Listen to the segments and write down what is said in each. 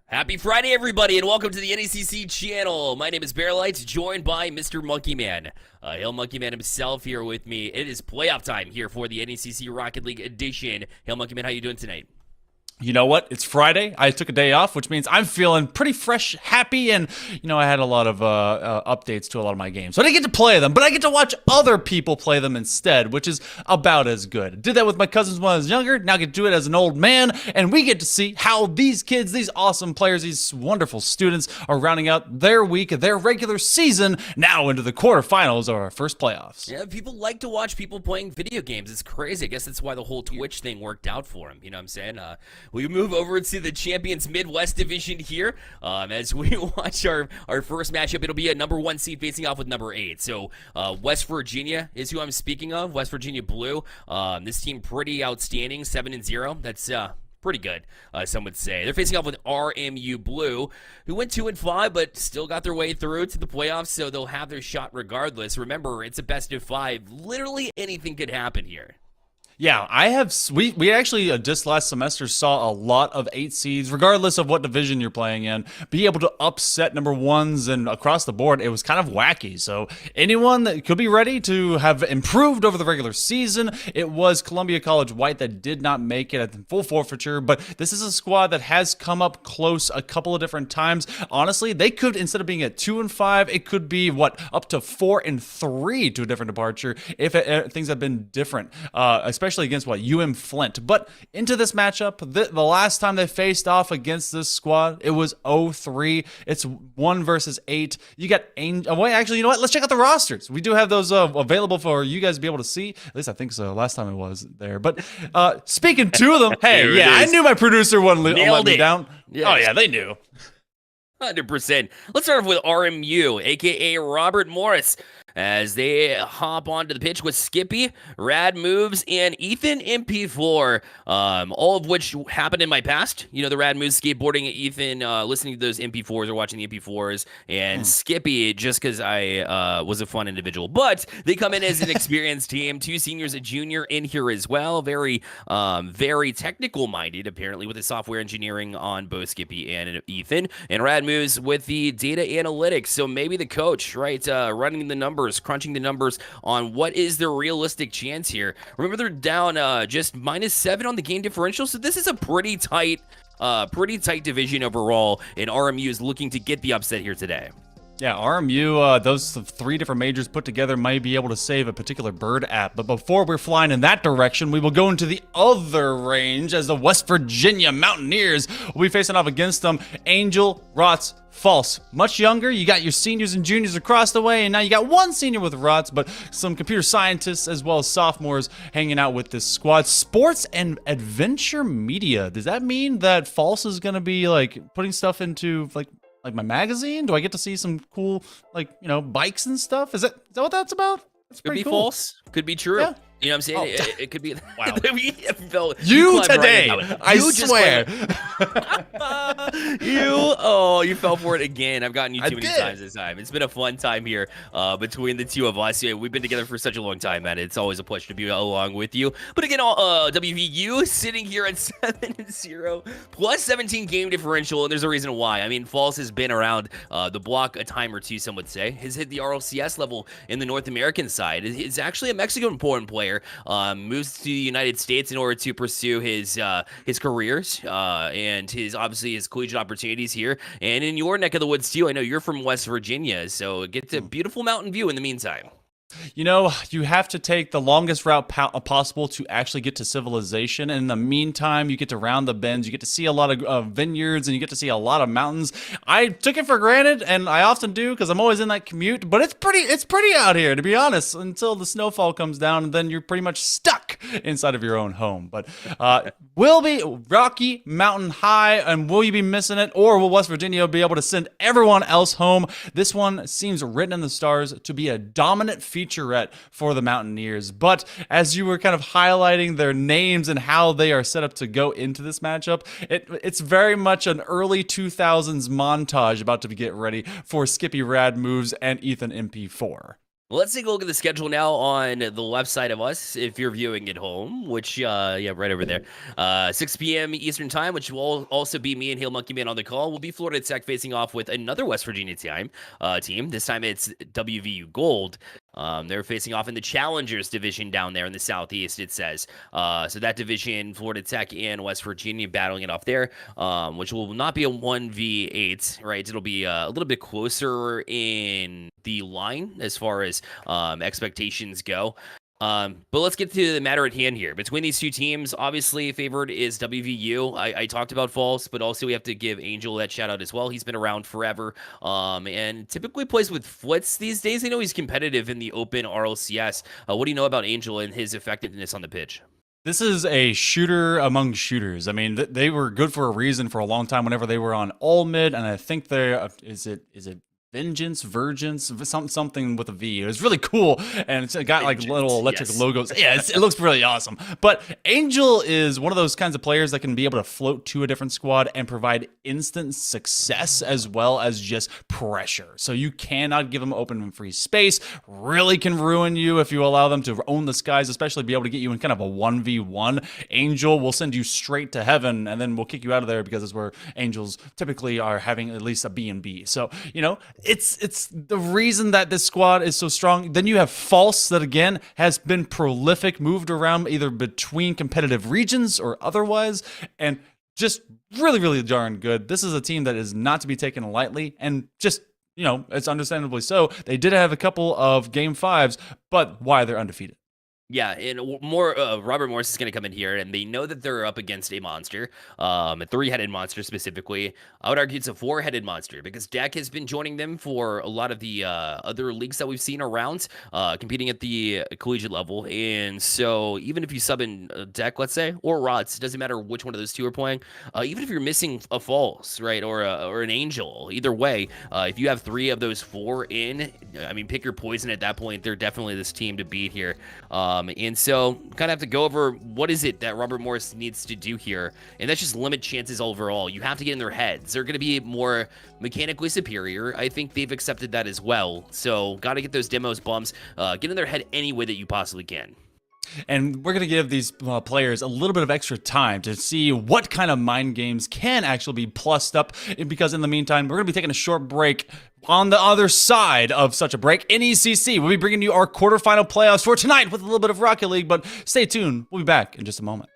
Happy Friday, everybody, and welcome to the NECC channel. My name is Bearlights, joined by Mr. Monkey Man. Hail Monkey Man himself here with me. It is playoff time here for the NECC Rocket League edition. Hail Monkey Man, how you doing tonight? You know what? It's Friday. I took a day off, which means I'm feeling pretty fresh, happy, and, you know, I had a lot of updates to a lot of my games. So I didn't get to play them, but I get to watch other people play them instead, which is about as good. Did that with my cousins when I was younger. Now I get to do it as an old man, and we get to see how these kids, these awesome players, these wonderful students are rounding out their week, their regular season, now into the quarterfinals of our first playoffs. Yeah, people like to watch people playing video games. It's crazy. I guess that's why the whole Twitch thing worked out for them. You know what I'm saying? We move over to the Champions Midwest Division here as we watch our first matchup. It'll be a number 1 seed facing off with number 8. So West Virginia is who I'm speaking of. West Virginia Blue. This team pretty outstanding, 7-0. That's pretty good, some would say. They're facing off with RMU Blue, who went 2-5, but still got their way through to the playoffs, so they'll have their shot regardless. Remember, it's a best of 5. Literally anything could happen here. Yeah, we actually just last semester saw a lot of 8 seeds, regardless of what division you're playing in, be able to upset number 1s, and across the board, it was kind of wacky. So anyone that could be ready to have improved over the regular season, it was Columbia College White that did not make it at the full forfeiture, but this is a squad that has come up close a couple of different times. Honestly, they could, instead of being at 2-5, it could be, up to 4-3 to a different departure if things have been different, especially especially against UM Flint. But into this matchup, the last time they faced off against this squad, it was 0-3. It's 1 versus 8. You got Angel. Wait, actually, you know what? Let's check out the rosters. We do have those available for you guys to be able to see. At least I think so. Last time it was there. But speaking to them, hey, yeah, I knew my producer wouldn't let me down. Yes. Oh yeah, they knew. 100%. Let's start off with RMU, aka Robert Morris, as they hop onto the pitch with Skippy, Rad Moves, and Ethan MP4, all of which happened in my past. You know, the Rad Moves skateboarding, Ethan listening to those MP4s or watching the MP4s, and Skippy just because I was a fun individual. But they come in as an experienced team, 2 seniors, a junior in here as well. Very technical-minded, apparently, with the software engineering on both Skippy and Ethan. And Rad Moves with the data analytics. So maybe the coach, right, running the numbers, crunching the numbers on what is the realistic chance here. Remember, they're down just -7 on the game differential, so this is a pretty tight division overall, and RMU is looking to get the upset here today. Yeah, RMU, those 3 different majors put together might be able to save a particular bird app. But before we're flying in that direction, we will go into the other range as the West Virginia Mountaineers will be facing off against them. Angel, Rots, False. Much younger. You got your seniors and juniors across the way, and now you got 1 senior with Rots, but some computer scientists as well as sophomores hanging out with this squad. Sports and adventure media. Does that mean that False is going to be like putting stuff into like my magazine? Do I get to see some cool, like, you know, bikes and stuff? Is that what that's about? That's could be cool. false. Could be true. Yeah. You know what I'm saying? It could be. Wow. you today, right I swear. You fell for it again. I've gotten you too many times this time. It's been a fun time here between the two of us. Yeah, we've been together for such a long time, man. It's always a pleasure to be along with you. But again, WVU sitting here at 7-0 plus 17 game differential, and there's a reason why. I mean, False has been around the block a time or two, some would say. Has hit the RLCS level in the North American side. It's actually a Mexican-born player. Moves to the United States in order to pursue his careers and obviously his collegiate opportunities here and in your neck of the woods too. I know you're from West Virginia, so get the beautiful mountain view in the meantime. You know, you have to take the longest route possible to actually get to civilization. And in the meantime, you get to round the bends. You get to see a lot of vineyards, and you get to see a lot of mountains. I took it for granted, and I often do because I'm always in that commute. But it's pretty out here, to be honest, until the snowfall comes down, and then you're pretty much stuck inside of your own home. But will be Rocky Mountain High, and will you be missing it, or will West Virginia be able to send everyone else home? This one seems written in the stars to be a dominant featurette for the Mountaineers. But as you were kind of highlighting their names and how they are set up to go into this matchup, it's very much an early 2000s montage about to get ready for Skippy Rad Moves and Ethan MP4. Let's take a look at the schedule now on the left side of us, if you're viewing at home, which, yeah, right over there. 6 p.m. Eastern Time, which will also be me and Hail Monkey Man on the call. Will be Florida Tech facing off with another West Virginia team. This time it's WVU Gold. They're facing off in the Challengers division down there in the Southeast, it says. So that division, Florida Tech and West Virginia battling it off there, which will not be a 1v8, right? It'll be a little bit closer in the line as far as expectations go. But let's get to the matter at hand here. Between these two teams, obviously favored is WVU. I talked about False, but also we have to give Angel that shout out as well. He's been around forever, and typically plays with Flitz these days. I know he's competitive in the open RLCS. What do you know about Angel and his effectiveness on the pitch? This is a shooter among shooters. I mean, they were good for a reason for a long time whenever they were on all mid, and I think they're, is it Vergence, something with a V. It was really cool, and it's got like little electric logos. Yeah, it looks really awesome. But Angel is one of those kinds of players that can be able to float to a different squad and provide instant success as well as just pressure. So you cannot give them open and free space. Really can ruin you if you allow them to own the skies, especially be able to get you in kind of a 1v1. Angel will send you straight to heaven, and then we'll kick you out of there because it's where Angels typically are having at least a B&B. So, you know, it's the reason that this squad is so strong. Then you have False that, again, has been prolific, moved around either between competitive regions or otherwise, and just really, really darn good. This is a team that is not to be taken lightly, and just, you know, it's understandably so. They did have a couple of Game 5s, but why they're undefeated. Yeah, and more Robert Morris is going to come in here, and they know that they're up against a monster, a three-headed monster specifically. I would argue it's a four-headed monster because Dak has been joining them for a lot of the other leagues that we've seen around, competing at the collegiate level. And so even if you sub in Dak, let's say, or Rods, it doesn't matter which one of those two are playing. Even if you're missing a Falls, right, or an Angel, either way, if you have three of those four in, I mean, pick your poison at that point. They're definitely this team to beat here. And so kind of have to go over what is it that Robert Morris needs to do here, and that's just limit chances overall. You have to get in their heads. They're going to be more mechanically superior. I think they've accepted that as well. So got to get those demos bumps, get in their head any way that you possibly can. And we're going to give these players a little bit of extra time to see what kind of mind games can actually be plussed up. Because in the meantime, we're going to be taking a short break. On the other side of such a break, NECC, we'll be bringing you our quarterfinal playoffs for tonight with a little bit of Rocket League. But stay tuned. We'll be back in just a moment.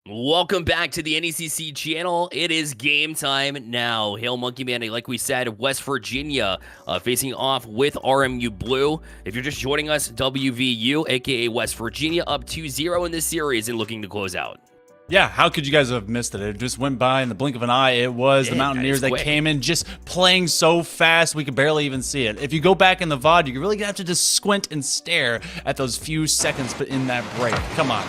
Welcome back to the NECC channel. It is game time now. Hail Monkey Man, like we said, West Virginia facing off with RMU Blue. If you're just joining us, WVU, aka West Virginia, up 2-0 in this series and looking to close out. Yeah, how could you guys have missed it? It just went by in the blink of an eye. It was the Mountaineers that came in just playing so fast we could barely even see it. If you go back in the VOD, you're really going to have to just squint and stare at those few seconds in that break. Come on,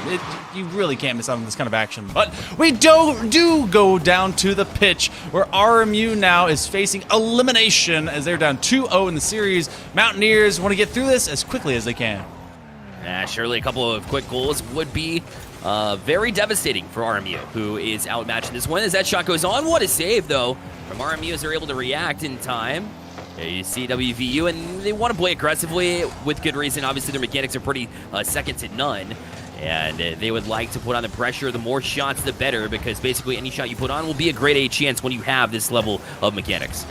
you really can't miss out on this kind of action. But we do go down to the pitch where RMU now is facing elimination as they're down 2-0 in the series. Mountaineers want to get through this as quickly as they can. Surely a couple of quick goals would be very devastating for RMU, who is outmatched in this one. As that shot goes on, what a save, though, from RMU as they're able to react in time. You see WVU, and they want to play aggressively with good reason. Obviously, their mechanics are pretty second to none, and they would like to put on the pressure. The more shots, the better, because basically any shot you put on will be a grade A chance when you have this level of mechanics.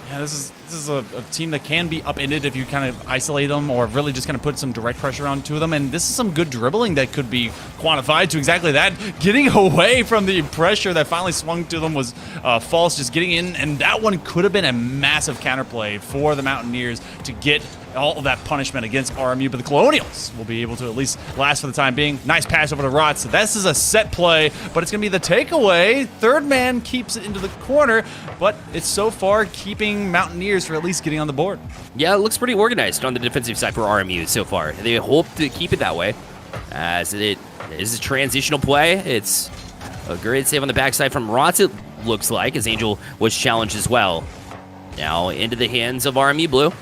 Yeah, this is a team that can be upended if you kind of isolate them or really just kind of put some direct pressure onto them. And this is some good dribbling that could be quantified to exactly that. Getting away from the pressure that finally swung to them was false, just getting in. And that one could have been a massive counterplay for the Mountaineers to get all of that punishment against RMU, but the Colonials will be able to at least last for the time being. Nice pass over to Rotz. So this is a set play, but it's going to be the takeaway. Third man keeps it into the corner, but it's so far keeping Mountaineers for at least getting on the board. Yeah, it looks pretty organized on the defensive side for RMU so far. They hope to keep it that way, as it is a transitional play. It's a great save on the backside from Rotz, it looks like, as Angel was challenged as well. Now into the hands of RMU Blue.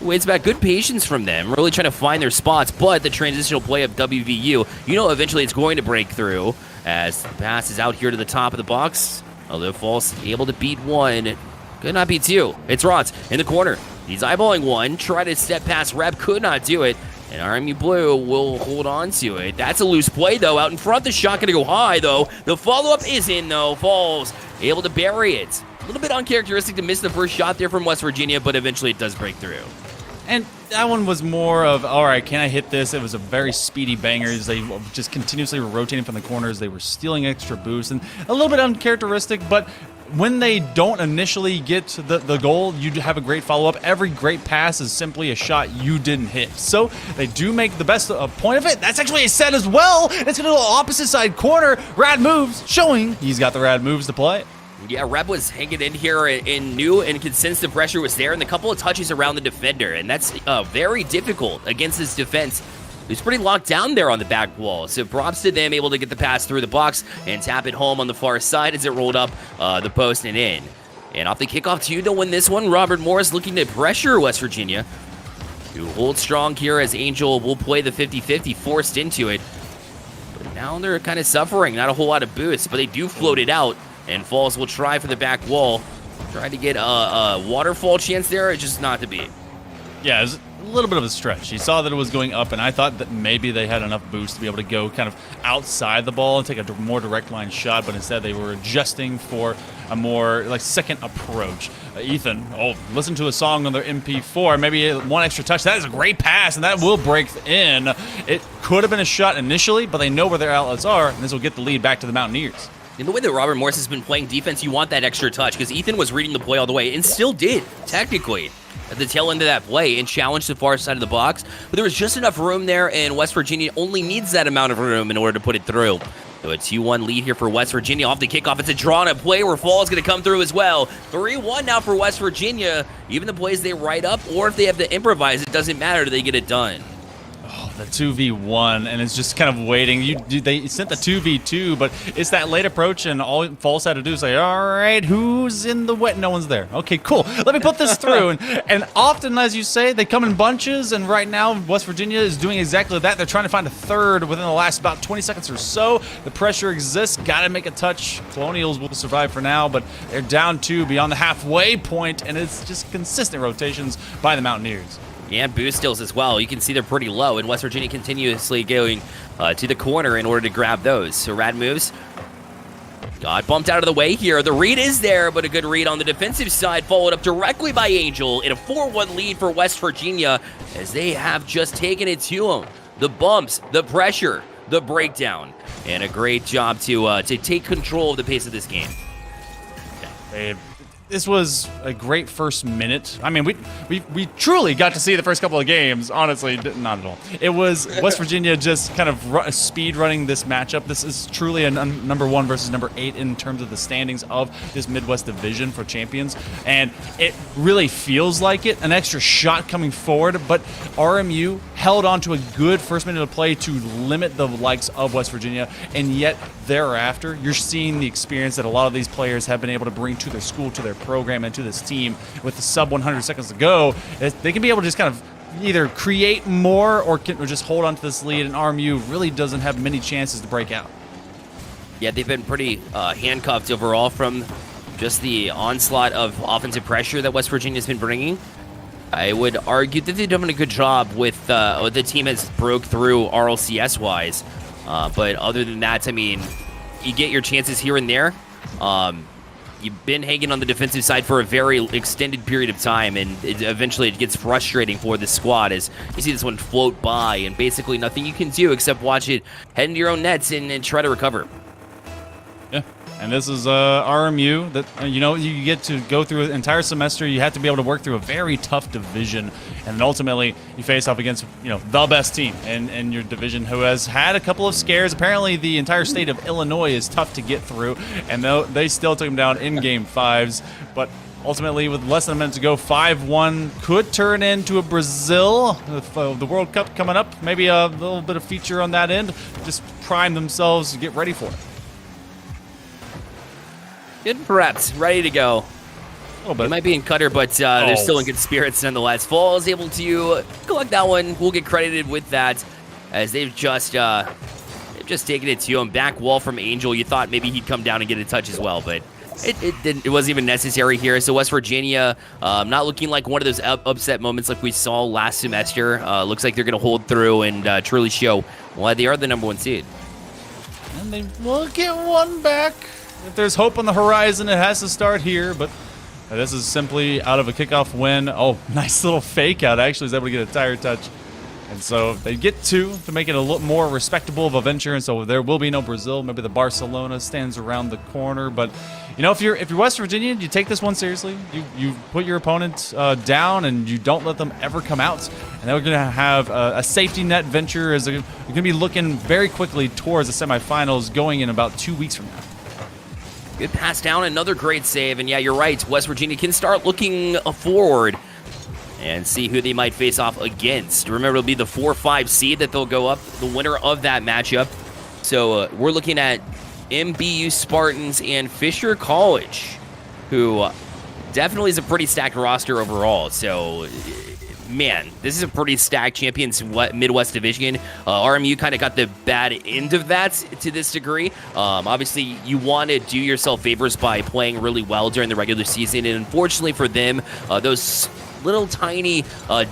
Waits back, good patience from them, really trying to find their spots, but the transitional play of WVU, eventually it's going to break through as the pass is out here to the top of the box. Although False able to beat one, could not beat two. It's Rotz in the corner. He's eyeballing one, try to step past Rep, could not do it, and RMU Blue will hold on to it. That's a loose play, though, out in front. The shot going to go high, though. The follow-up is in, though. Falls able to bury it. A little bit uncharacteristic to miss the first shot there from West Virginia, but eventually it does break through. And that one was more of, all right, can I hit this? It was a very speedy banger. They just continuously were rotating from the corners. They were stealing extra boosts and a little bit uncharacteristic, but when they don't initially get to the goal, you have a great follow-up. Every great pass is simply a shot you didn't hit. So they do make the best point of it. That's actually a set as well. It's going to the opposite side corner. Rad moves, showing he's got the rad moves to play. Yeah, Reb was hanging in here and knew and could sense the pressure was there, and the couple of touches around the defender, and that's very difficult against this defense. He's pretty locked down there on the back wall, so props to them, able to get the pass through the box and tap it home on the far side as it rolled up the post and in. And off the kickoff too, to win this one, Robert Morris looking to pressure West Virginia to hold strong here as Angel will play the 50-50, forced into it. But now they're kind of suffering, not a whole lot of boosts, but they do float it out. And Falls will try for the back wall. Trying to get a waterfall chance there, it's just not to be. Yeah, it was a little bit of a stretch. He saw that it was going up, and I thought that maybe they had enough boost to be able to go kind of outside the ball and take a more direct line shot, but instead they were adjusting for a more second approach. Ethan, listen to a song on their MP4, maybe one extra touch. That is a great pass, and that will break in. It could have been a shot initially, but they know where their outlets are, and this will get the lead back to the Mountaineers. In the way that Robert Morris has been playing defense, you want that extra touch, because Ethan was reading the play all the way, and still did, technically, at the tail end of that play, and challenged the far side of the box. But there was just enough room there, and West Virginia only needs that amount of room in order to put it through. So a 2-1 lead here for West Virginia. Off the kickoff, it's a drawn-up play where Fall is going to come through as well. 3-1 now for West Virginia. Even the plays they write up, or if they have to improvise, it doesn't matter. They get it done. The 2v1, and it's just kind of waiting. They sent the 2v2, but it's that late approach, and all Falls had to do is say, all right, who's in the wet? No one's there. Okay, cool. Let me put this through. And often, as you say, they come in bunches, and right now, West Virginia is doing exactly that. They're trying to find a third within the last about 20 seconds or so. The pressure exists. Got to make a touch. Colonials will survive for now, but they're down 2 beyond the halfway point, and it's just consistent rotations by the Mountaineers. And boost steals as well. You can see they're pretty low, and West Virginia continuously going to the corner in order to grab those. So Rad moves. Got bumped out of the way here. The read is there, but a good read on the defensive side, followed up directly by Angel in a 4-1 lead for West Virginia as they have just taken it to them. The bumps, the pressure, the breakdown, and a great job to take control of the pace of this game. This was a great first minute. I mean, we truly got to see the first couple of games. Honestly, not at all. It was West Virginia just kind of speed running this matchup. This is truly a number 1 versus number 8 in terms of the standings of this Midwest division for champions, and it really feels like it. An extra shot coming forward, but RMU held on to a good first minute of play to limit the likes of West Virginia, and yet thereafter, you're seeing the experience that a lot of these players have been able to bring to their school, to their program, and to this team with the sub 100 seconds to go. They can be able to just kind of either create more or just hold on to this lead, and RMU really doesn't have many chances to break out. Yeah, they've been pretty handcuffed overall from just the onslaught of offensive pressure that West Virginia's been bringing. I would argue that they've done a good job with the team has broke through RLCS-wise. But other than that, I mean, you get your chances here and there. You've been hanging on the defensive side for a very extended period of time, and eventually it gets frustrating for the squad as you see this one float by, and basically nothing you can do except watch it head into your own nets and try to recover. Yeah, and this is RMU that, you get to go through an entire semester. You have to be able to work through a very tough division, and then ultimately you face off against, the best team in your division who has had a couple of scares. Apparently the entire state of Illinois is tough to get through, and they still took them down in Game 5s, but ultimately, with less than a minute to go, 5-1 could turn into a Brazil with the World Cup coming up. Maybe a little bit of feature on that end. Just prime themselves to get ready for it. Good prepped, ready to go. A little bit. They might be in Cutter, but they're still in good spirits nonetheless. Fall is able to collect that one. We'll get credited with that, as they've just taken it to him. Back wall from Angel. You thought maybe he'd come down and get a touch as well, but it wasn't even necessary here. So West Virginia not looking like one of those upset moments like we saw last semester. Looks like they're going to hold through and truly show why they are the number 1 seed. And they will get one back. If there's hope on the horizon, it has to start here, but this is simply out of a kickoff win. Oh, nice little fake out. Actually, is able to get a tire touch. And so they get two to make it a little more respectable of a venture, and so there will be no Brazil. Maybe the Barcelona stands around the corner, but if you're West Virginia, you take this one seriously. You put your opponent down, and you don't let them ever come out. And then we're going to have a safety net venture. We're going to be looking very quickly towards the semifinals, going in about 2 weeks from now. Good pass down, another great save, and yeah, you're right. West Virginia can start looking forward and see who they might face off against. Remember, it'll be the 4-5 seed that they'll go up, the winner of that matchup. So we're looking at MBU Spartans and Fisher College, who definitely is a pretty stacked roster overall. So, man, this is a pretty stacked Champions Midwest Division. RMU kind of got the bad end of that to this degree. Obviously, you want to do yourself favors by playing really well during the regular season, and unfortunately for them, those little tiny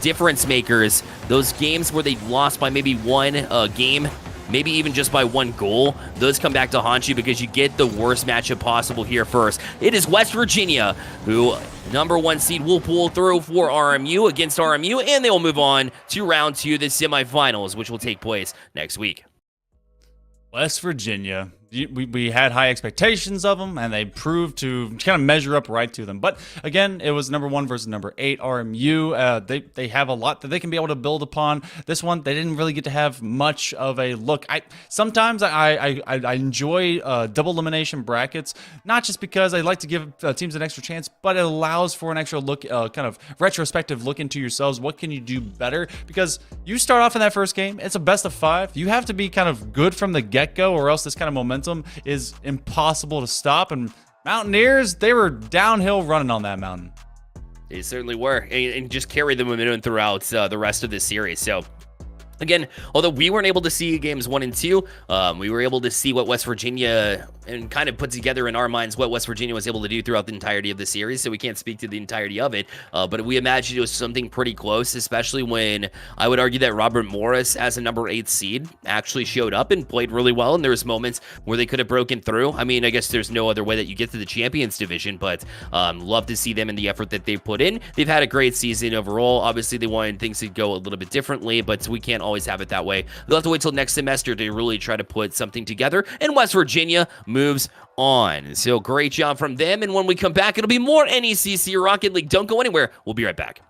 difference makers, those games where they lost by maybe one game, maybe even just by one goal, those come back to haunt you because you get the worst matchup possible here first. It is West Virginia who, number 1 seed, will pull through for RMU against RMU, and they will move on to round 2, the semifinals, which will take place next week. West Virginia, we had high expectations of them, and they proved to kind of measure up right to them. But again, it was number 1 versus number 8, RMU. They have a lot that they can be able to build upon. This one, they didn't really get to have much of a look. Sometimes I enjoy double elimination brackets, not just because I like to give teams an extra chance, but it allows for an extra look, kind of retrospective look into yourselves. What can you do better? Because you start off in that first game, it's a best of 5. You have to be kind of good from the get-go, or else this kind of momentum is impossible to stop. And Mountaineers, they were downhill running on that mountain. They certainly were, and just carried the momentum throughout the rest of this series. So again, although we weren't able to see games 1 and 2, we were able to see what West Virginia, and kind of put together in our minds what West Virginia was able to do throughout the entirety of the series. So we can't speak to the entirety of it, but we imagined it was something pretty close, especially when I would argue that Robert Morris, as a number 8 seed, actually showed up and played really well. And there was moments where they could have broken through. I mean, I guess there's no other way that you get to the Champions Division, but love to see them in the effort that they put in. They've had a great season overall. Obviously, they wanted things to go a little bit differently, but we can't can't always have it that way. They'll have to wait till next semester to really try to put something together, and West Virginia moves on. So great job from them, and when we come back, it'll be more NECC Rocket League. Don't go anywhere. We'll be right back.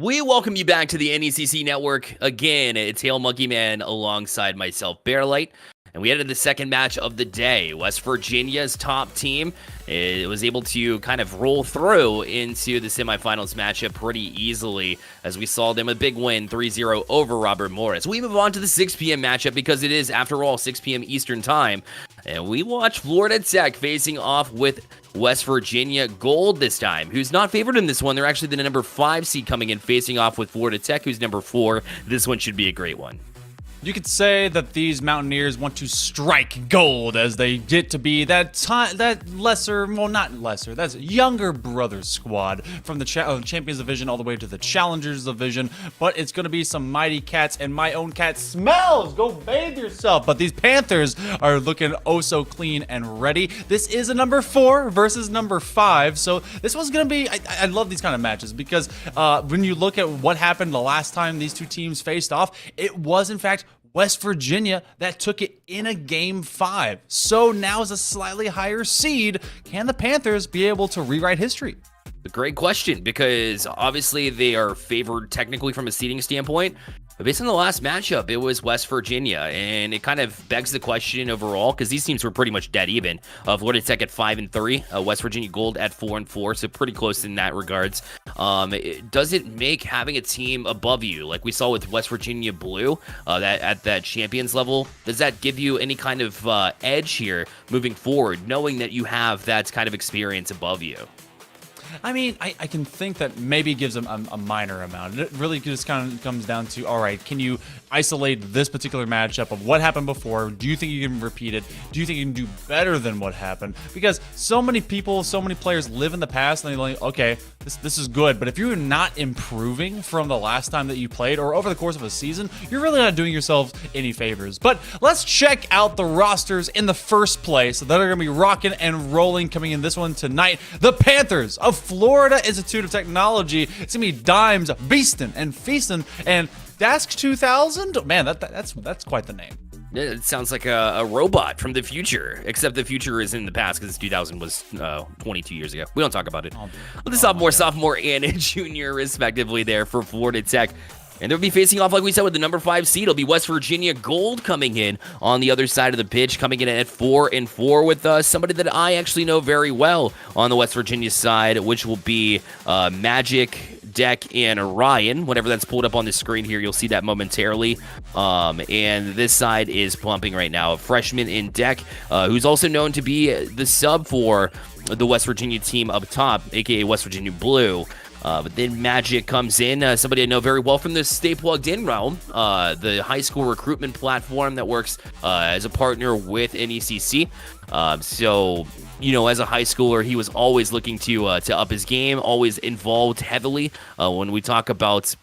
We welcome you back to the NECC network. Again, it's Hail Monkey Man alongside myself, Bearlight. And we headed the second match of the day. West Virginia's top team was able to kind of roll through into the semifinals matchup pretty easily as we saw them a big win 3-0 over Robert Morris. We move on to the 6 p.m. matchup because it is, after all, 6 p.m. Eastern time. And we watch Florida Tech facing off with West Virginia Gold this time, who's not favored in this one. They're actually the number 5 seed coming in, facing off with Florida Tech, who's number 4. This one should be a great one. You could say that these Mountaineers want to strike gold as they get to be that lesser, well, not lesser, that's younger brother squad from the Champions Division all the way to the Challengers Division. But it's going to be some mighty cats, and my own cat smells. Go bathe yourself. But these Panthers are looking oh so clean and ready. This is a number 4 versus number 5. So this one's going to be, I love these kind of matches because when you look at what happened the last time these two teams faced off, it was in fact West Virginia that took it in a game 5. So now as a slightly higher seed, can the Panthers be able to rewrite history? A great question, because obviously they are favored technically from a seeding standpoint. But based on the last matchup, it was West Virginia, and it kind of begs the question overall, because these teams were pretty much dead even. Florida Tech at 5-3, West Virginia Gold at 4-4, so pretty close in that regards. Does it make having a team above you, like we saw with West Virginia Blue, that at that champions level, does that give you any kind of edge here moving forward, knowing that you have that kind of experience above you? I mean, I can think that maybe gives them a minor amount. It really just kind of comes down to, all right, can you isolate this particular matchup of what happened before? Do you think you can repeat it? Do you think you can do better than what happened? Because so many people, so many players live in the past and they're like, okay, this is good. But if you're not improving from the last time that you played or over the course of a season, you're really not doing yourselves any favors. But let's check out the rosters in the first place that are going to be rocking and rolling coming in this one tonight. The Panthers of Florida Institute of Technology. It's going to be Dimes, Beastin', and Feastin', and Dask 2000. Man, that's quite the name. It sounds like a robot from the future, except the future is in the past because 2000 was 22 years ago. We don't talk about it. The sophomore, and a junior, respectively, there for Florida Tech. And they'll be facing off, like we said, with the number 5 seed. It'll be West Virginia Gold coming in on the other side of the pitch, coming in at 4-4 with somebody that I actually know very well on the West Virginia side, which will be Magic, Deck, and Ryan. Whenever that's pulled up on the screen here, you'll see that momentarily. And this side is pumping right now. A freshman in Deck, who's also known to be the sub for the West Virginia team up top, aka West Virginia Blue. But then Magic comes in, somebody I know very well from the Stay Plugged In realm, the high school recruitment platform that works as a partner with NECC. So, you know, as a high schooler, he was always looking to up his game, always involved heavily when we talk about,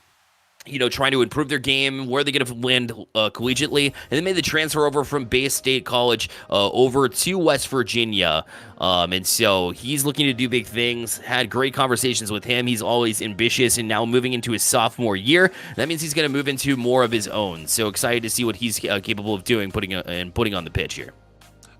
you know, trying to improve their game, where they're going to land collegiately, and then made the transfer over from Bay State College over to West Virginia. And so he's looking to do big things, had great conversations with him. He's always ambitious, and now moving into his sophomore year, that means he's going to move into more of his own. So excited to see what he's capable of doing, putting on the pitch here.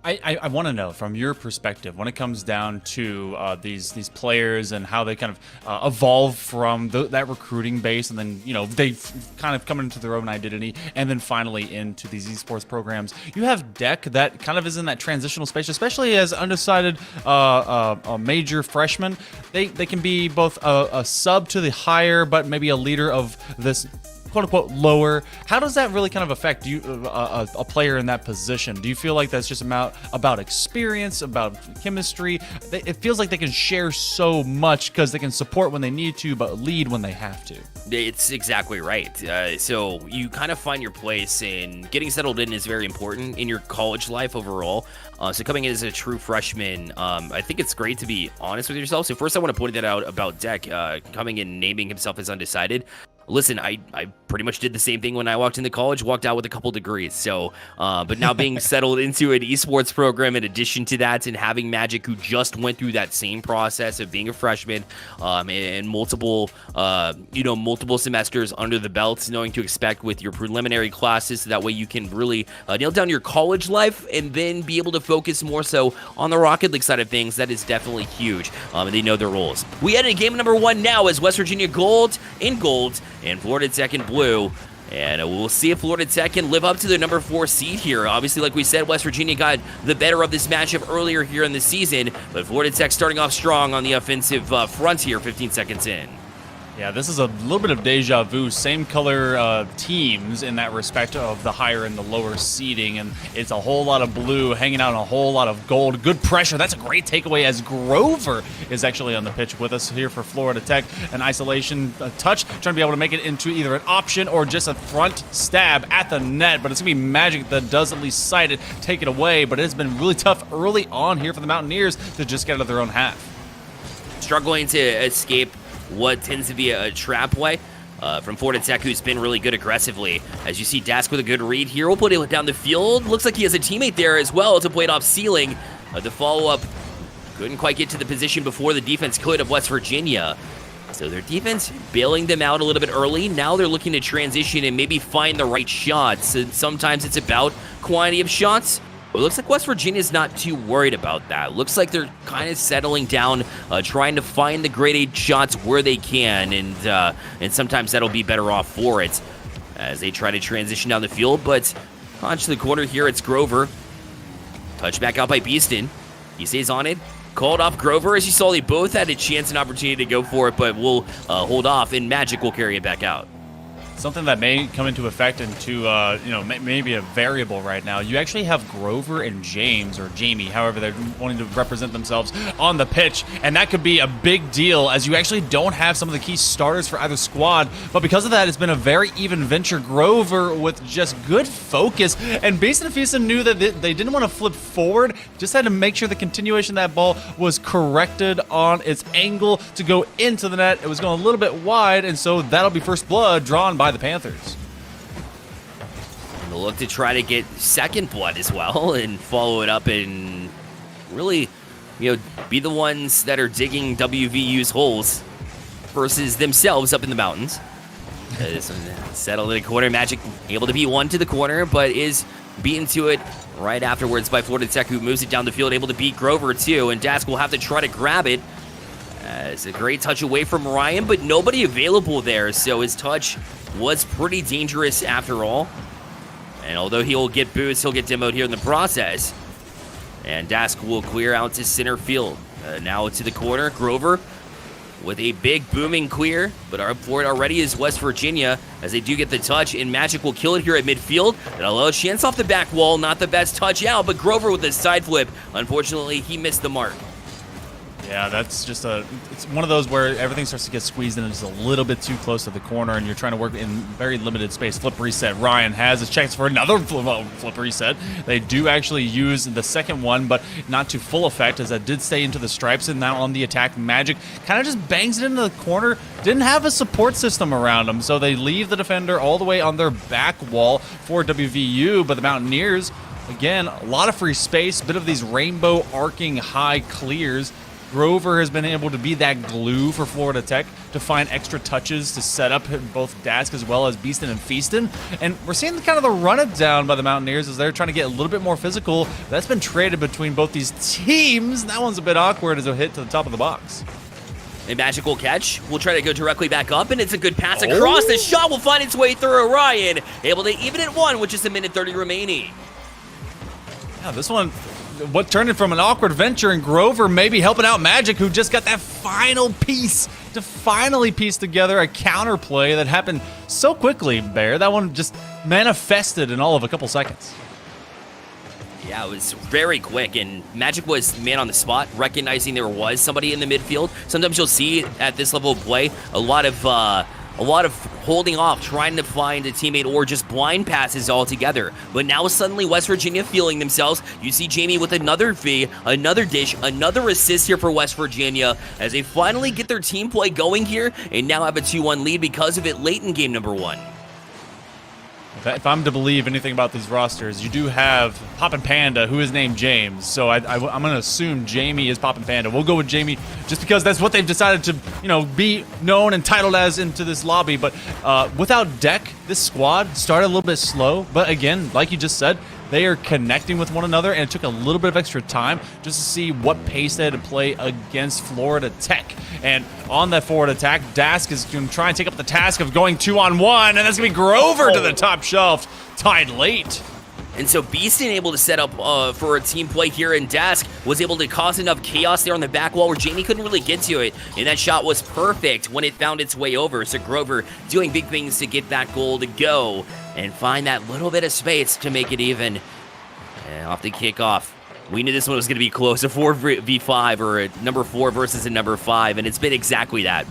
I want to know from your perspective when it comes down to these players and how they kind of evolve from that recruiting base, and then, you know, they kind of come into their own identity, and then finally into these esports programs. You have Deck that kind of is in that transitional space, especially as undecided a major freshman. They can be both a sub to the higher, but maybe a leader of this quote-unquote lower. How does that really kind of affect you, a player in that position? Do you feel like that's just about experience, about chemistry? It feels like they can share so much because they can support when they need to, but lead when they have to. It's exactly right. So you kind of find your place, and getting settled in is very important in your college life overall. So coming in as a true freshman, I think it's great to be honest with yourself. So first I want to point that out about Deck, coming in naming himself as undecided. listen, I pretty much did the same thing when I walked into college, walked out with a couple degrees. So, but now being settled into an esports program in addition to that, and having Magic, who just went through that same process of being a freshman, and multiple, multiple semesters under the belt, knowing to expect with your preliminary classes, so that way you can really nail down your college life and then be able to focus more so on the Rocket League side of things. That is definitely huge, and they know their roles. We head into game number 1 now as West Virginia gold and Florida Tech in blue. And we'll see if Florida Tech can live up to their number 4 seed here. Obviously, like we said, West Virginia got the better of this matchup earlier here in the season, but Florida Tech starting off strong on the offensive front here, 15 seconds in. Yeah, this is a little bit of deja vu. Same color teams in that respect of the higher and the lower seeding, and it's a whole lot of blue hanging out on a whole lot of gold. Good pressure. That's a great takeaway as Grover is actually on the pitch with us here for Florida Tech. An isolation touch, trying to be able to make it into either an option or just a front stab at the net, but it's going to be Magic that does at least sight it, take it away, but it's been really tough early on here for the Mountaineers to just get out of their own half. Struggling to escape what tends to be a trap play from Florida Tech, who's been really good aggressively. As you see, Dask with a good read here. We'll put it down the field. Looks like he has a teammate there as well to play it off ceiling. The follow-up couldn't quite get to the position before the defense could of West Virginia. So their defense bailing them out a little bit early. Now they're looking to transition and maybe find the right shots. And sometimes it's about quantity of shots. It looks like West Virginia's not too worried about that. Looks like they're kind of settling down, trying to find the grade A shots where they can, and sometimes that'll be better off for it as they try to transition down the field. But launch to the corner here, it's Grover. Touch back out by Beeston. He stays on it. Called off Grover. As you saw, they both had a chance and opportunity to go for it, but we'll hold off, and Magic will carry it back out. Something that may come into effect into, maybe a variable right now. You actually have Grover and James, or Jamie, however they're wanting to represent themselves, on the pitch, and that could be a big deal as you actually don't have some of the key starters for either squad, but because of that, it's been a very even venture. Grover with just good focus, and Beast and Fisa knew that they didn't want to flip forward, just had to make sure the continuation of that ball was corrected on its angle to go into the net. It was going a little bit wide, and so that'll be first blood drawn by the Panthers. And they'll look to try to get second blood as well and follow it up and really, be the ones that are digging WVU's holes versus themselves up in the mountains. Settled in the corner. Magic able to beat one to the corner, but is beaten to it right afterwards by Florida Tech, who moves it down the field, able to beat Grover too, and Dask will have to try to grab it. It's a great touch away from Ryan, but nobody available there, so his touch was pretty dangerous after all. And although he'll get boosts, he'll get demoed here in the process. And Dask will clear out to center field. Now to the corner, Grover with a big booming clear, but up for it already is West Virginia as they do get the touch, and Magic will kill it here at midfield. And a chance off the back wall, not the best touch out, but Grover with a side flip. Unfortunately, he missed the mark. Yeah, that's just it's one of those where everything starts to get squeezed in and just a little bit too close to the corner, and you're trying to work in very limited space. Flip reset. Ryan has his chance for another flip reset. They do actually use the second one, but not to full effect, as that did stay into the stripes, and now on the attack, Magic kind of just bangs it into the corner. Didn't have a support system around them, so they leave the defender all the way on their back wall for WVU, but the Mountaineers, again, a lot of free space, bit of these rainbow arcing high clears. Grover has been able to be that glue for Florida Tech to find extra touches to set up both Dask as well as Beeston and Feaston. And we're seeing kind of the run it down by the Mountaineers as they're trying to get a little bit more physical. That's been traded between both these teams. That one's a bit awkward as a hit to the top of the box. A magical catch. We'll try to go directly back up, and it's a good pass across. The shot will find its way through Orion. Able to even at one with just a minute 30 remaining. Yeah, this one, what turned it from an awkward venture, and Grover maybe helping out Magic, who just got that final piece to finally piece together a counterplay that happened so quickly, Bear. That one just manifested in all of a couple seconds. Yeah, it was very quick, and Magic was man on the spot, recognizing there was somebody in the midfield. Sometimes you'll see at this level of play a lot of a lot of holding off, trying to find a teammate, or just blind passes altogether. But now suddenly West Virginia feeling themselves. You see Jamie with another V, another dish, another assist here for West Virginia as they finally get their team play going here and now have a 2-1 lead because of it late in game number 1. If I'm to believe anything about these rosters, you do have Poppin' Panda, who is named James. So I'm going to assume Jamie is Poppin' Panda. We'll go with Jamie just because that's what they've decided to, be known and titled as into this lobby. But without Deck, this squad started a little bit slow. But again, like you just said, they are connecting with one another, and it took a little bit of extra time just to see what pace they had to play against Florida Tech. And on that forward attack, Dask is going to try and take up the task of going 2-on-1, and that's going to be Grover to the top shelf, tied late. And so Beastin able to set up for a team play here, and Dask was able to cause enough chaos there on the back wall where Jamie couldn't really get to it, and that shot was perfect when it found its way over. So Grover doing big things to get that goal to go and find that little bit of space to make it even. And off the kickoff, we knew this one was going to be close, a 4v5 or a number 4 versus a number 5, and it's been exactly that.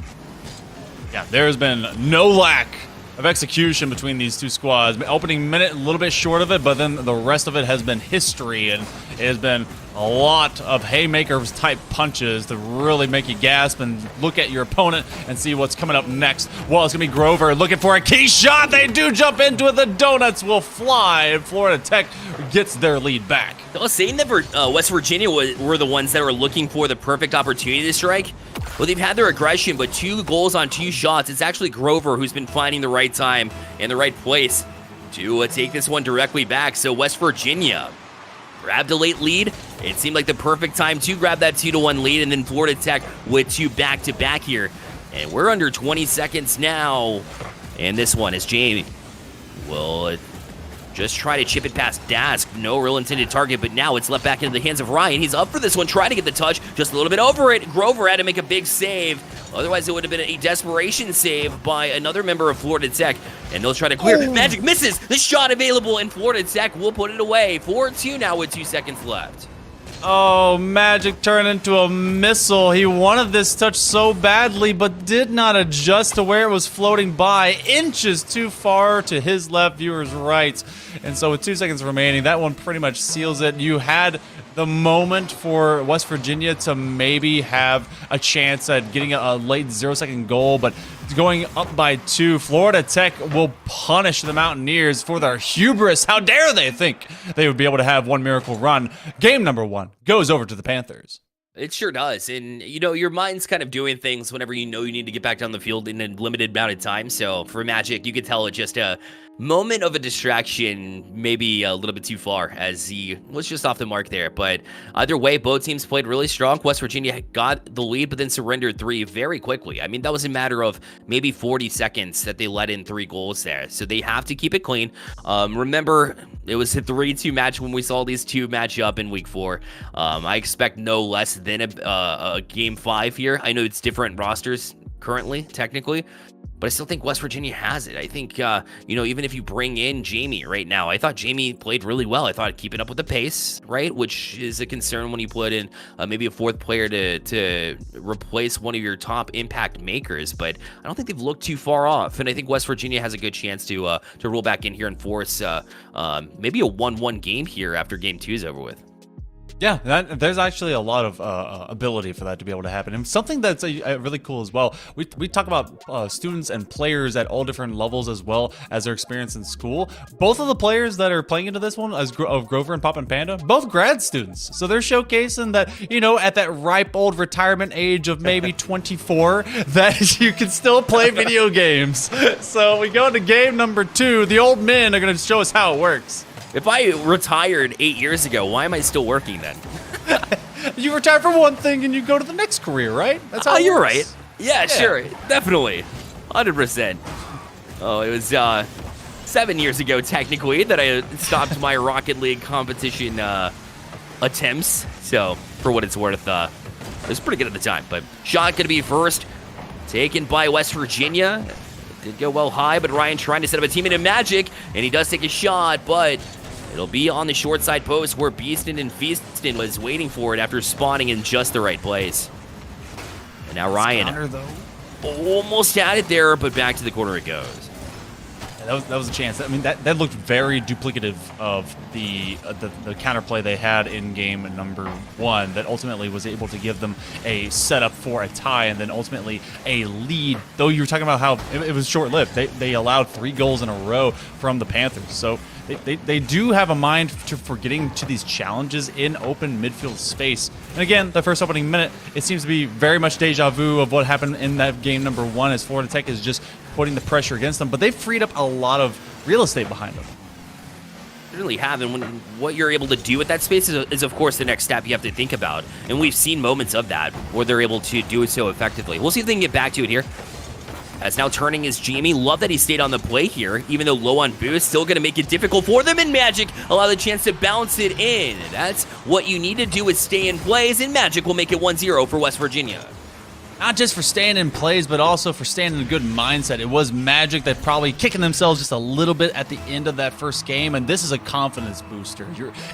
Yeah, there's been no lack of execution between these two squads. Opening minute, a little bit short of it, but then the rest of it has been history, and it has been a lot of haymakers type punches to really make you gasp and look at your opponent and see what's coming up next. Well, it's gonna be Grover looking for a key shot. They do jump into it. The donuts will fly, and Florida Tech gets their lead back. I was saying that West Virginia were the ones that were looking for the perfect opportunity to strike. Well, they've had their aggression, but 2 goals on 2 shots. It's actually Grover who's been finding the right time and the right place to take this one directly back. So West Virginia grabbed a late lead. It seemed like the perfect time to grab that 2-1 lead, and then Florida Tech with 2 back-to-back here. And we're under 20 seconds now. And this one is Jamie will just try to chip it past Dask. No real intended target, but now it's left back into the hands of Ryan. He's up for this one, trying to get the touch, just a little bit over it. Grover had to make a big save. Otherwise, it would have been a desperation save by another member of Florida Tech, and they'll try to clear. Oh. Magic misses. The shot available, and Florida Tech will put it away. 4-2 now with 2 seconds left. Oh, Magic turned into a missile. He wanted this touch so badly, but did not adjust to where it was floating by. Inches too far to his left, viewer's right. And so with 2 seconds remaining, that one pretty much seals it. You had the moment for West Virginia to maybe have a chance at getting a late 0-second goal, but going up by 2, Florida Tech will punish the Mountaineers for their hubris. How dare they think they would be able to have one miracle run. Game number 1 goes over to the Panthers. It sure does. And, your mind's kind of doing things whenever you know you need to get back down the field in a limited amount of time. So for Magic, you could tell it just a moment of a distraction, maybe a little bit too far, as he was just off the mark there. But either way, both teams played really strong. West Virginia got the lead, but then surrendered 3 very quickly. I mean, that was a matter of maybe 40 seconds that they let in 3 goals there. So they have to keep it clean. Remember, it was a 3-2 match when we saw these 2 match up in week 4. I expect no less than a game 5 here. I know it's different rosters currently, technically, but I still think West Virginia has it. I think, even if you bring in Jamie right now, I thought Jamie played really well. I thought keeping up with the pace, right, which is a concern when you put in maybe a 4th player to replace one of your top impact makers, but I don't think they've looked too far off, and I think West Virginia has a good chance to roll back in here and force maybe a 1-1 game here after game 2 is over with. Yeah, there's actually a lot of ability for that to be able to happen. And something that's really cool as well, we talk about students and players at all different levels as well as their experience in school. Both of the players that are playing into this one, of Grover and Poppin' Panda, both grad students. So they're showcasing that, at that ripe old retirement age of maybe 24, that you can still play video games. So we go to game number 2. The old men are going to show us how it works. If I retired 8 years ago, why am I still working then? You retire from one thing and you go to the next career, right? That's how it you're works. right. Yeah, sure. Definitely. 100%. Oh, it was 7 years ago, technically, that I stopped my Rocket League competition attempts. So, for what it's worth, it was pretty good at the time. But shot going to be first, taken by West Virginia. Did go well high, but Ryan trying to set up a team into Magic, and he does take a shot, but it'll be on the short side post where Beaston and Feaston was waiting for it after spawning in just the right place. And now Ryan. Counter, though. almost had it there, but back to the corner it goes. That was a chance. I mean, that looked very duplicative of the counterplay they had in game number 1 that ultimately was able to give them a setup for a tie and then ultimately a lead. Though you were talking about how it was short-lived. They allowed 3 goals in a row from the Panthers. So they do have a mind for getting to these challenges in open midfield space. And again, the first opening minute, it seems to be very much deja vu of what happened in that game number 1 as Florida Tech is just putting the pressure against them, but they've freed up a lot of real estate behind them. They really have, and what you're able to do with that space is, of course, the next step you have to think about. And we've seen moments of that where they're able to do it so effectively. We'll see if they can get back to it here. As now turning is Jamie. Love that he stayed on the play here, even though low on boost, still going to make it difficult for them, and Magic allow the chance to bounce it in. That's what you need to do is stay in plays, and Magic will make it 1-0 for West Virginia. Not just for staying in plays, but also for staying in a good mindset. It was Magic that probably kicking themselves just a little bit at the end of that first game, and this is a confidence booster.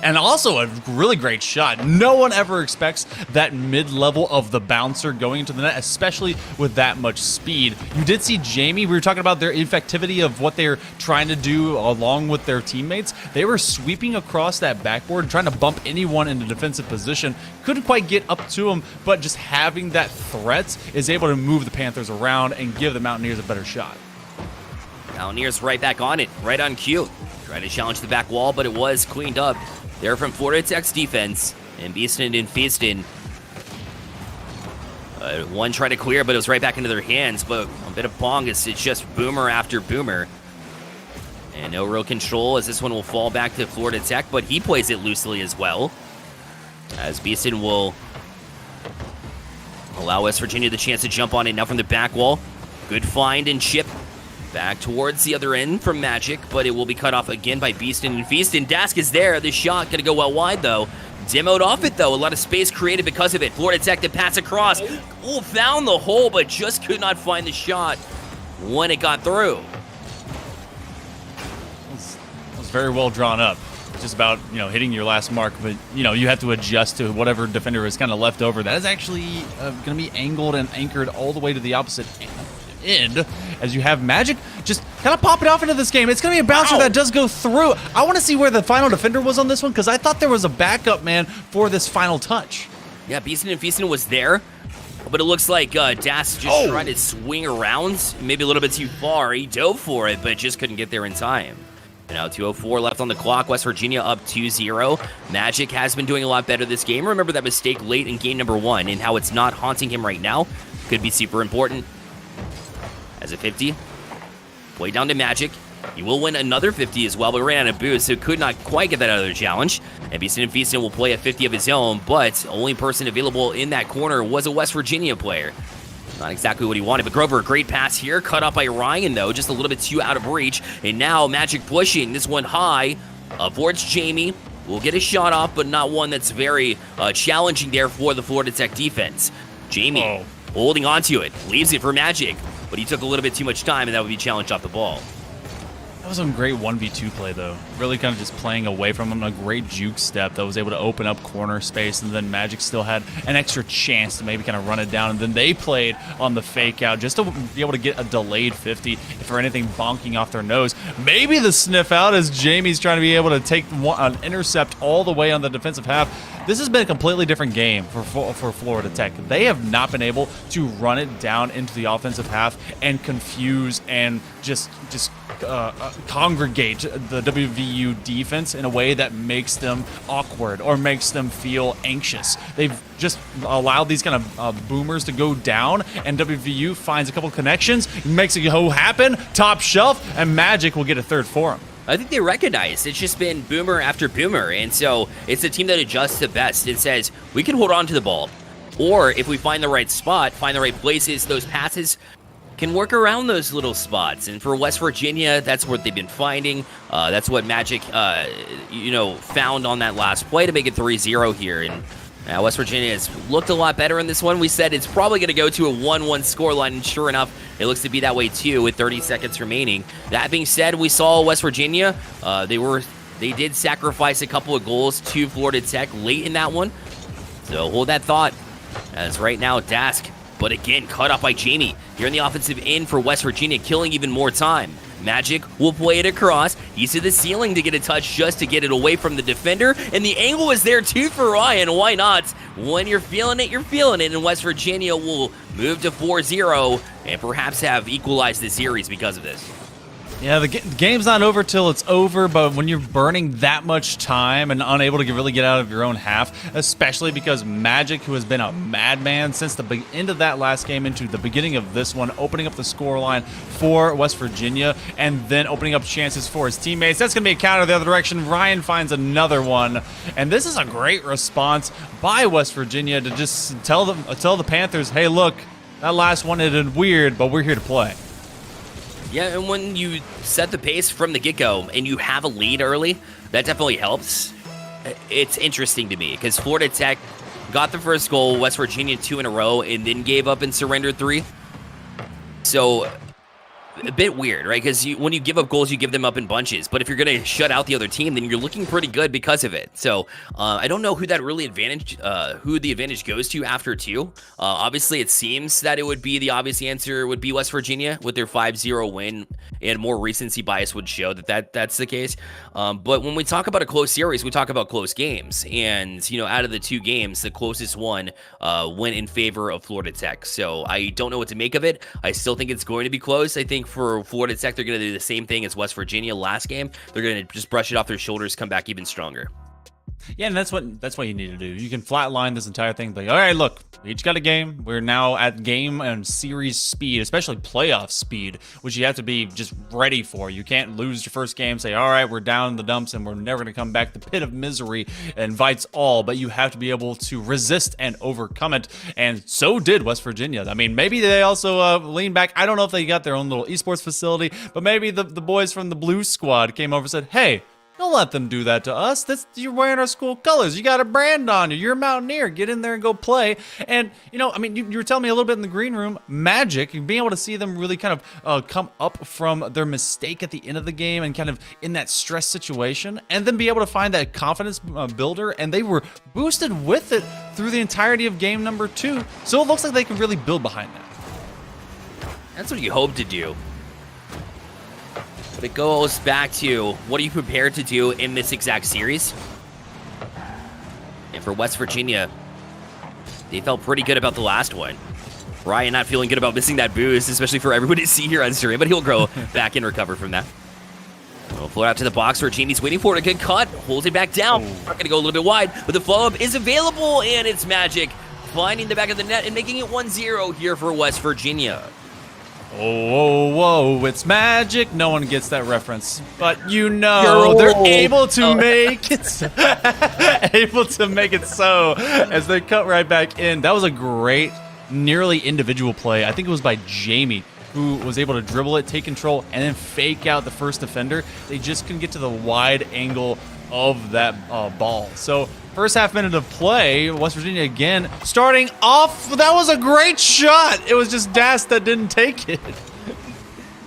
And also a really great shot. No one ever expects that mid-level of the bouncer going into the net, especially with that much speed. You did see Jamie. We were talking about their effectivity of what they're trying to do along with their teammates. They were sweeping across that backboard, trying to bump anyone into defensive position. Couldn't quite get up to them, but just having that threat is able to move the Panthers around and give the Mountaineers a better shot. Mountaineers right back on it, right on cue. Trying to challenge the back wall, but it was cleaned up there from Florida Tech's defense. And Beeston and Feaston. One tried to clear, but it was right back into their hands. But a bit of pong, it's just boomer after boomer. And no real control as this one will fall back to Florida Tech, but he plays it loosely as well. As Beeston will allow West Virginia the chance to jump on it now from the back wall. Good find and chip back towards the other end from Magic, but it will be cut off again by Beeston and Feaston. Dask is there. The shot going to go well wide, though. Demoed off it, though. A lot of space created because of it. Florida Tech to pass across. Oh, found the hole, but just could not find the shot when it got through. It was very well drawn up. Just about, hitting your last mark, but, you have to adjust to whatever defender is kind of left over. That is actually going to be angled and anchored all the way to the opposite end as you have Magic just kind of popping off into this game. It's going to be a bouncer that does go through. I want to see where the final defender was on this one because I thought there was a backup man for this final touch. Yeah, Beeston and Feaston was there, but it looks like Das just tried to swing around, maybe a little bit too far. He dove for it, but just couldn't get there in time. Now 2:04 left on the clock. West Virginia up 2-0. Magic has been doing a lot better this game. Remember that mistake late in game number 1 and how it's not haunting him right now. Could be super important. As a 50. Way down to Magic. He will win another 50 as well, but ran out of boost, so could not quite get that other challenge. And Beeston and Feaston will play a 50 of his own, but only person available in that corner was a West Virginia player. Not exactly what he wanted, but Grover, a great pass here. Cut off by Ryan, though, just a little bit too out of reach. And now Magic pushing this one high. Avoids Jamie. Will get a shot off, but not one that's very challenging there for the Florida Tech defense. Jamie holding onto it. Leaves it for Magic, but he took a little bit too much time, and that would be challenged off the ball. That was a great 1v2 play, though. Really kind of just playing away from him. A great juke step that was able to open up corner space, and then Magic still had an extra chance to maybe kind of run it down. And then they played on the fake out just to be able to get a delayed 50, if or anything bonking off their nose. Maybe the sniff out as Jamie's trying to be able to take an intercept all the way on the defensive half. This has been a completely different game for Florida Tech. They have not been able to run it down into the offensive half and confuse and just congregate the WVU defense in a way that makes them awkward or makes them feel anxious. They've just allowed these kind of boomers to go down, and WVU finds a couple connections, makes it go happen, top shelf, and Magic will get a third for them. I think they recognize it's just been boomer after boomer, and so it's a team that adjusts the best and says, we can hold on to the ball, or if we find the right spot, find the right places, those passes can work around those little spots. And for West Virginia, that's what they've been finding. That's what Magic, found on that last play to make it 3-0 here. And West Virginia has looked a lot better in this one. We said it's probably going to go to a 1-1 scoreline, and sure enough, it looks to be that way too with 30 seconds remaining. That being said, we saw West Virginia. They did sacrifice a couple of goals to Florida Tech late in that one. So hold that thought, as right now Dask but again, cut off by Jamie. Here in the offensive end for West Virginia, killing even more time. Magic will play it across. He's to the ceiling to get a touch just to get it away from the defender. And the angle is there too for Ryan. Why not? When you're feeling it, you're feeling it. And West Virginia will move to 4-0 and perhaps have equalized the series because of this. Yeah, the game's not over till it's over, but when you're burning that much time and unable to really get out of your own half, especially because Magic, who has been a madman since the end of that last game into the beginning of this one, opening up the scoreline for West Virginia and then opening up chances for his teammates. That's going to be a counter the other direction. Ryan finds another one, and this is a great response by West Virginia to just tell the Panthers, hey, look, that last one ended weird, but we're here to play. Yeah, and when you set the pace from the get-go and you have a lead early, that definitely helps. It's interesting to me because Florida Tech got the first goal, West Virginia 2 in a row, and then gave up and surrendered 3. So a bit weird, right? Because when you give up goals, you give them up in bunches. But if you're going to shut out the other team, then you're looking pretty good because of it. So I don't know who that really who the advantage goes to after 2. Obviously, it seems that it would be the obvious answer would be West Virginia with their 5-0 win, and more recency bias would show that's the case. But when we talk about a close series, we talk about close games. And, you know, out of the 2 games, the closest one went in favor of Florida Tech. So I don't know what to make of it. I still think it's going to be close. I think for Florida Tech, they're going to do the same thing as West Virginia last game. They're going to just brush it off their shoulders, come back even stronger. Yeah, and that's what you need to do. You can flatline this entire thing. Like, all right, look, we each got a game. We're now at game and series speed, especially playoff speed, which you have to be just ready for. You can't lose your first game, say, all right, we're down in the dumps and we're never going to come back. The pit of misery invites all, but you have to be able to resist and overcome it. And so did West Virginia. I mean, maybe they also lean back. I don't know if they got their own little esports facility, but maybe the boys from the Blue Squad came over and said, hey, don't let them do that to us. You're wearing our school colors. You got a brand on you. You're a Mountaineer. Get in there and go play. And, you know, I mean, you were telling me a little bit in the green room, Magic, being able to see them really kind of come up from their mistake at the end of the game and kind of in that stress situation, and then be able to find that confidence builder, and they were boosted with it through the entirety of game number 2. So it looks like they can really build behind that. That's what you hope to do. But it goes back to, what are you prepared to do in this exact series? And for West Virginia, they felt pretty good about the last one. Ryan not feeling good about missing that boost, especially for everybody to see here on stream, but he'll grow back and recover from that. We'll float out to the box where Jamie's waiting for it. A good cut, holds it back down. Not going to go a little bit wide, but the follow-up is available, and it's Magic finding the back of the net and making it 1-0 here for West Virginia. Oh, whoa, it's Magic. No one gets that reference. But you know, they're able to make it so, as they cut right back in. That was a great, nearly individual play. I think it was by Jamie, who was able to dribble it, take control, and then fake out the first defender. They just couldn't get to the wide angle of that ball. So first half minute of play, West Virginia again starting off. That was a great shot. It was just Das that didn't take it.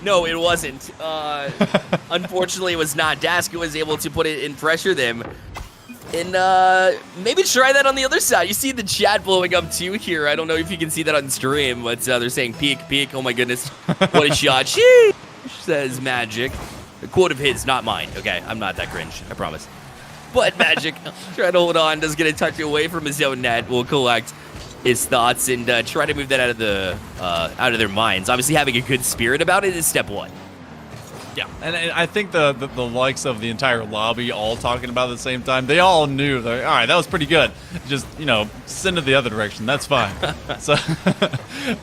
No, it wasn't. Unfortunately, it was not. Dask who was able to put it and pressure them. And maybe try that on the other side. You see the chat blowing up too here. I don't know if you can see that on stream, but they're saying peek, peek. Oh my goodness. What a shot. Sheesh, says Magic. A quote of his, not mine. Okay, I'm not that cringe, I promise. But Magic, try to hold on, does get a touch away from his own net. Will collect his thoughts and try to move that out of their minds. Obviously, having a good spirit about it is step 1. Yeah, and I think the likes of the entire lobby all talking about it at the same time, they all knew, all right, that was pretty good. Just, you know, send it the other direction. That's fine. So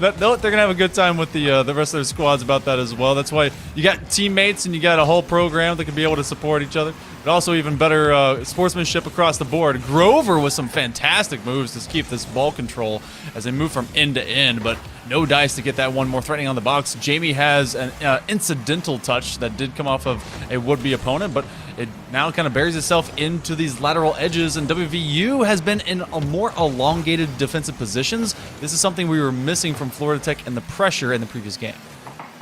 they're going to have a good time with the rest of their squads about that as well. That's why you got teammates and you got a whole program that can be able to support each other. But also even better sportsmanship across the board. Grover with some fantastic moves to keep this ball control as they move from end to end, but no dice to get that one more threatening on the box. Jamie has an incidental touch that did come off of a would-be opponent, but it now kind of buries itself into these lateral edges, and WVU has been in a more elongated defensive positions. This is something we were missing from Florida Tech and the pressure in the previous game.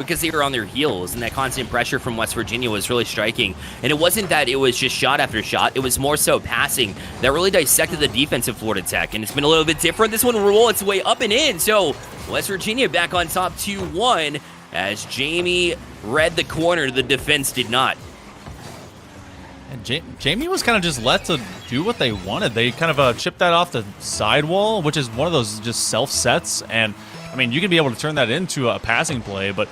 because they were on their heels, and that constant pressure from West Virginia was really striking. And it wasn't that it was just shot after shot, it was more so passing that really dissected the defense of Florida Tech, and it's been a little bit different. This one will roll its way up and in, so West Virginia back on top 2-1 as Jamie read the corner, the defense did not. And Jamie was kind of just let to do what they wanted. They kind of chipped that off the sidewall, which is one of those just self-sets. And, I mean, you can be able to turn that into a passing play, but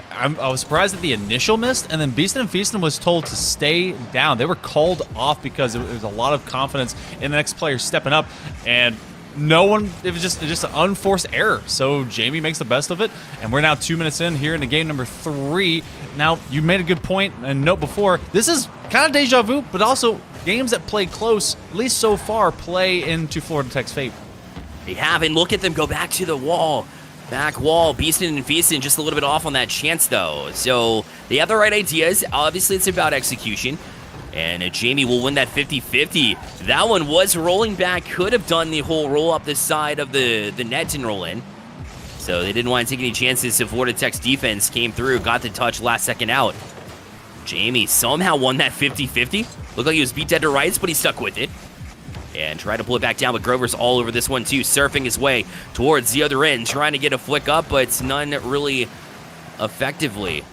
I was surprised that the initial missed, and then Beastin and Feastin was told to stay down. They were called off because there was a lot of confidence in the next player stepping up, and no one, it was just an unforced error. So Jamie makes the best of it, and we're now 2 minutes in here into game number 3. Now, you made a good point and note before, this is kind of deja vu, but also games that play close, at least so far, play into Florida Tech's favor. They have, and look at them go back to the wall. Back wall, Beastin and Feastin just a little bit off on that chance, though. So they have the right ideas. Obviously, it's about execution. And Jamie will win that 50-50. That one was rolling back. Could have done the whole roll up the side of the net and roll in. So they didn't want to take any chances. So Florida Tech's defense came through, got the touch last second out. Jamie somehow won that 50-50. Looked like he was beat dead to rights, but he stuck with it. And tried to pull it back down, but Grover's all over this one too, surfing his way towards the other end, trying to get a flick up, but none really effectively.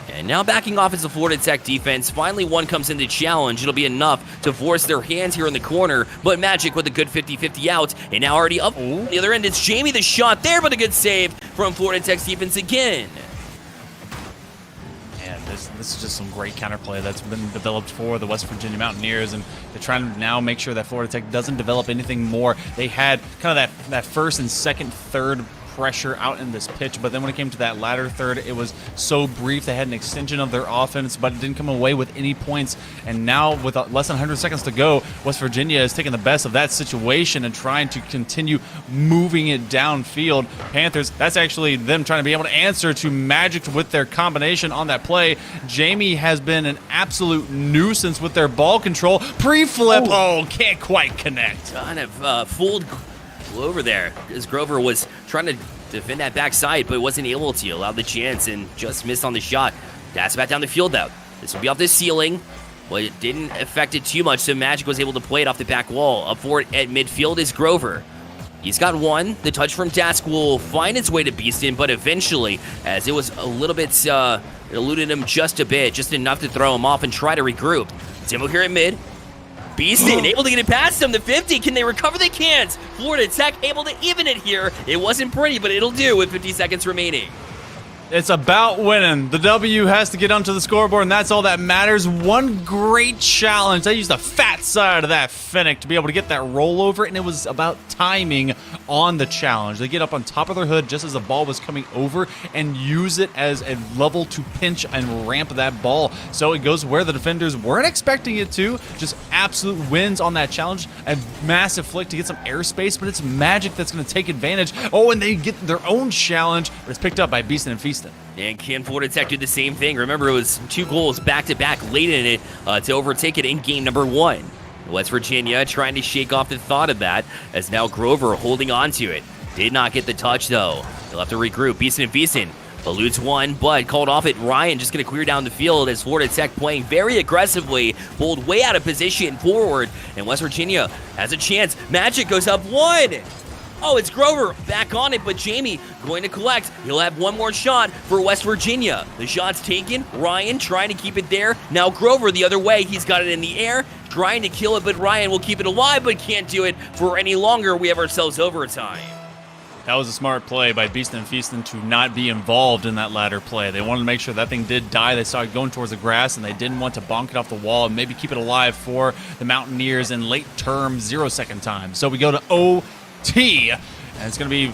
And now backing off is the Florida Tech defense. Finally, one comes in to challenge. It'll be enough to force their hands here in the corner, but Magic with a good 50-50 out, and now already up on the other end. It's Jamie the shot there, but a good save from Florida Tech's defense again. And this is just some great counterplay that's been developed for the West Virginia Mountaineers, and they're trying to now make sure that Florida Tech doesn't develop anything more. They had kind of that first and second, third pressure out in this pitch, but then when it came to that latter third, it was so brief. They had an extension of their offense, but it didn't come away with any points. And now with less than 100 seconds to go, West Virginia is taking the best of that situation and trying to continue moving it downfield. Panthers, that's actually them trying to be able to answer to Magic with their combination on that play. Jamie has been an absolute nuisance with their ball control. Pre-flip, can't quite connect. Kind of fooled over there as Grover was trying to defend that backside, but wasn't able to. Allowed the chance and just missed on the shot. That's back down the field, though. This will be off the ceiling, but it didn't affect it too much, so Magic was able to play it off the back wall. Up for it at midfield is Grover. He's got one. The touch from Dask will find its way to Beastin, but eventually, as it was a little bit, it eluded him just a bit, just enough to throw him off and try to regroup. Timbo here at mid. Beastin able to get it past him, the 50. Can they recover? They can't. Florida Tech able to even it here. It wasn't pretty, but it'll do with 50 seconds remaining. It's about winning. The W has to get onto the scoreboard, and that's all that matters. One great challenge. They used the fat side of that Fennec to be able to get that rollover, and it was about timing on the challenge. They get up on top of their hood just as the ball was coming over and use it as a level to pinch and ramp that ball. So it goes where the defenders weren't expecting it to. Just absolute wins on that challenge. A massive flick to get some airspace, but it's Magic that's going to take advantage. Oh, and they get their own challenge, but it's picked up by Beastin and Feastin. And can Florida Tech do the same thing? Remember, it was 2 goals back-to-back late in it to overtake it in game number 1. West Virginia trying to shake off the thought of that, as now Grover holding on to it. Did not get the touch, though. He'll have to regroup. Beastin and Feastin eludes one, but called off it. Ryan just going to clear down the field as Florida Tech playing very aggressively, pulled way out of position forward, and West Virginia has a chance. Magic goes up 1. Oh, it's Grover back on it, but Jamie going to collect. He'll have one more shot for West Virginia. The shot's taken. Ryan trying to keep it there. Now Grover the other way. He's got it in the air, trying to kill it, but Ryan will keep it alive, but can't do it for any longer. We have ourselves overtime. That was a smart play by Beastin and Feastin to not be involved in that latter play. They wanted to make sure that thing did die. They saw it going towards the grass, and they didn't want to bonk it off the wall and maybe keep it alive for the Mountaineers in late term 0-second time. So we go to OT, and it's going to be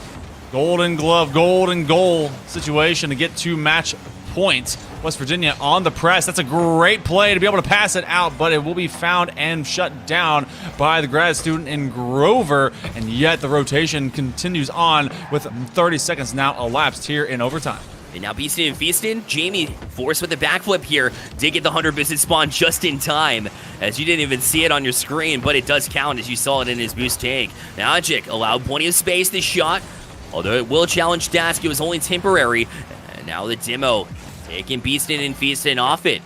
golden glove, golden goal situation to get to match points. West Virginia on the press. That's a great play to be able to pass it out, but it will be found and shut down by the grad student in Grover, and yet the rotation continues on with 30 seconds now elapsed here in overtime. And now Beastin and Feastin, Jamie forced with the backflip here. Did get the 100 business spawn just in time, as you didn't even see it on your screen, but it does count as you saw it in his boost tank. Magic allowed plenty of space this shot, although it will challenge Dask. It was only temporary. Now the demo taking Beaston and Feaston off it.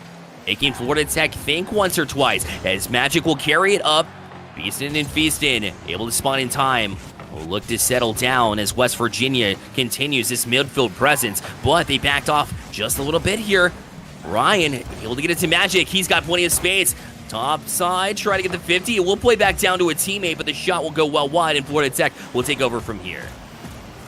Making Florida Tech think once or twice as Magic will carry it up. Beaston and Feaston able to spawn in time. Will look to settle down as West Virginia continues this midfield presence, but they backed off just a little bit here. Ryan able to get it to Magic. He's got plenty of space. Top side, try to get the 50. It will play back down to a teammate, but the shot will go well wide, and Florida Tech will take over from here.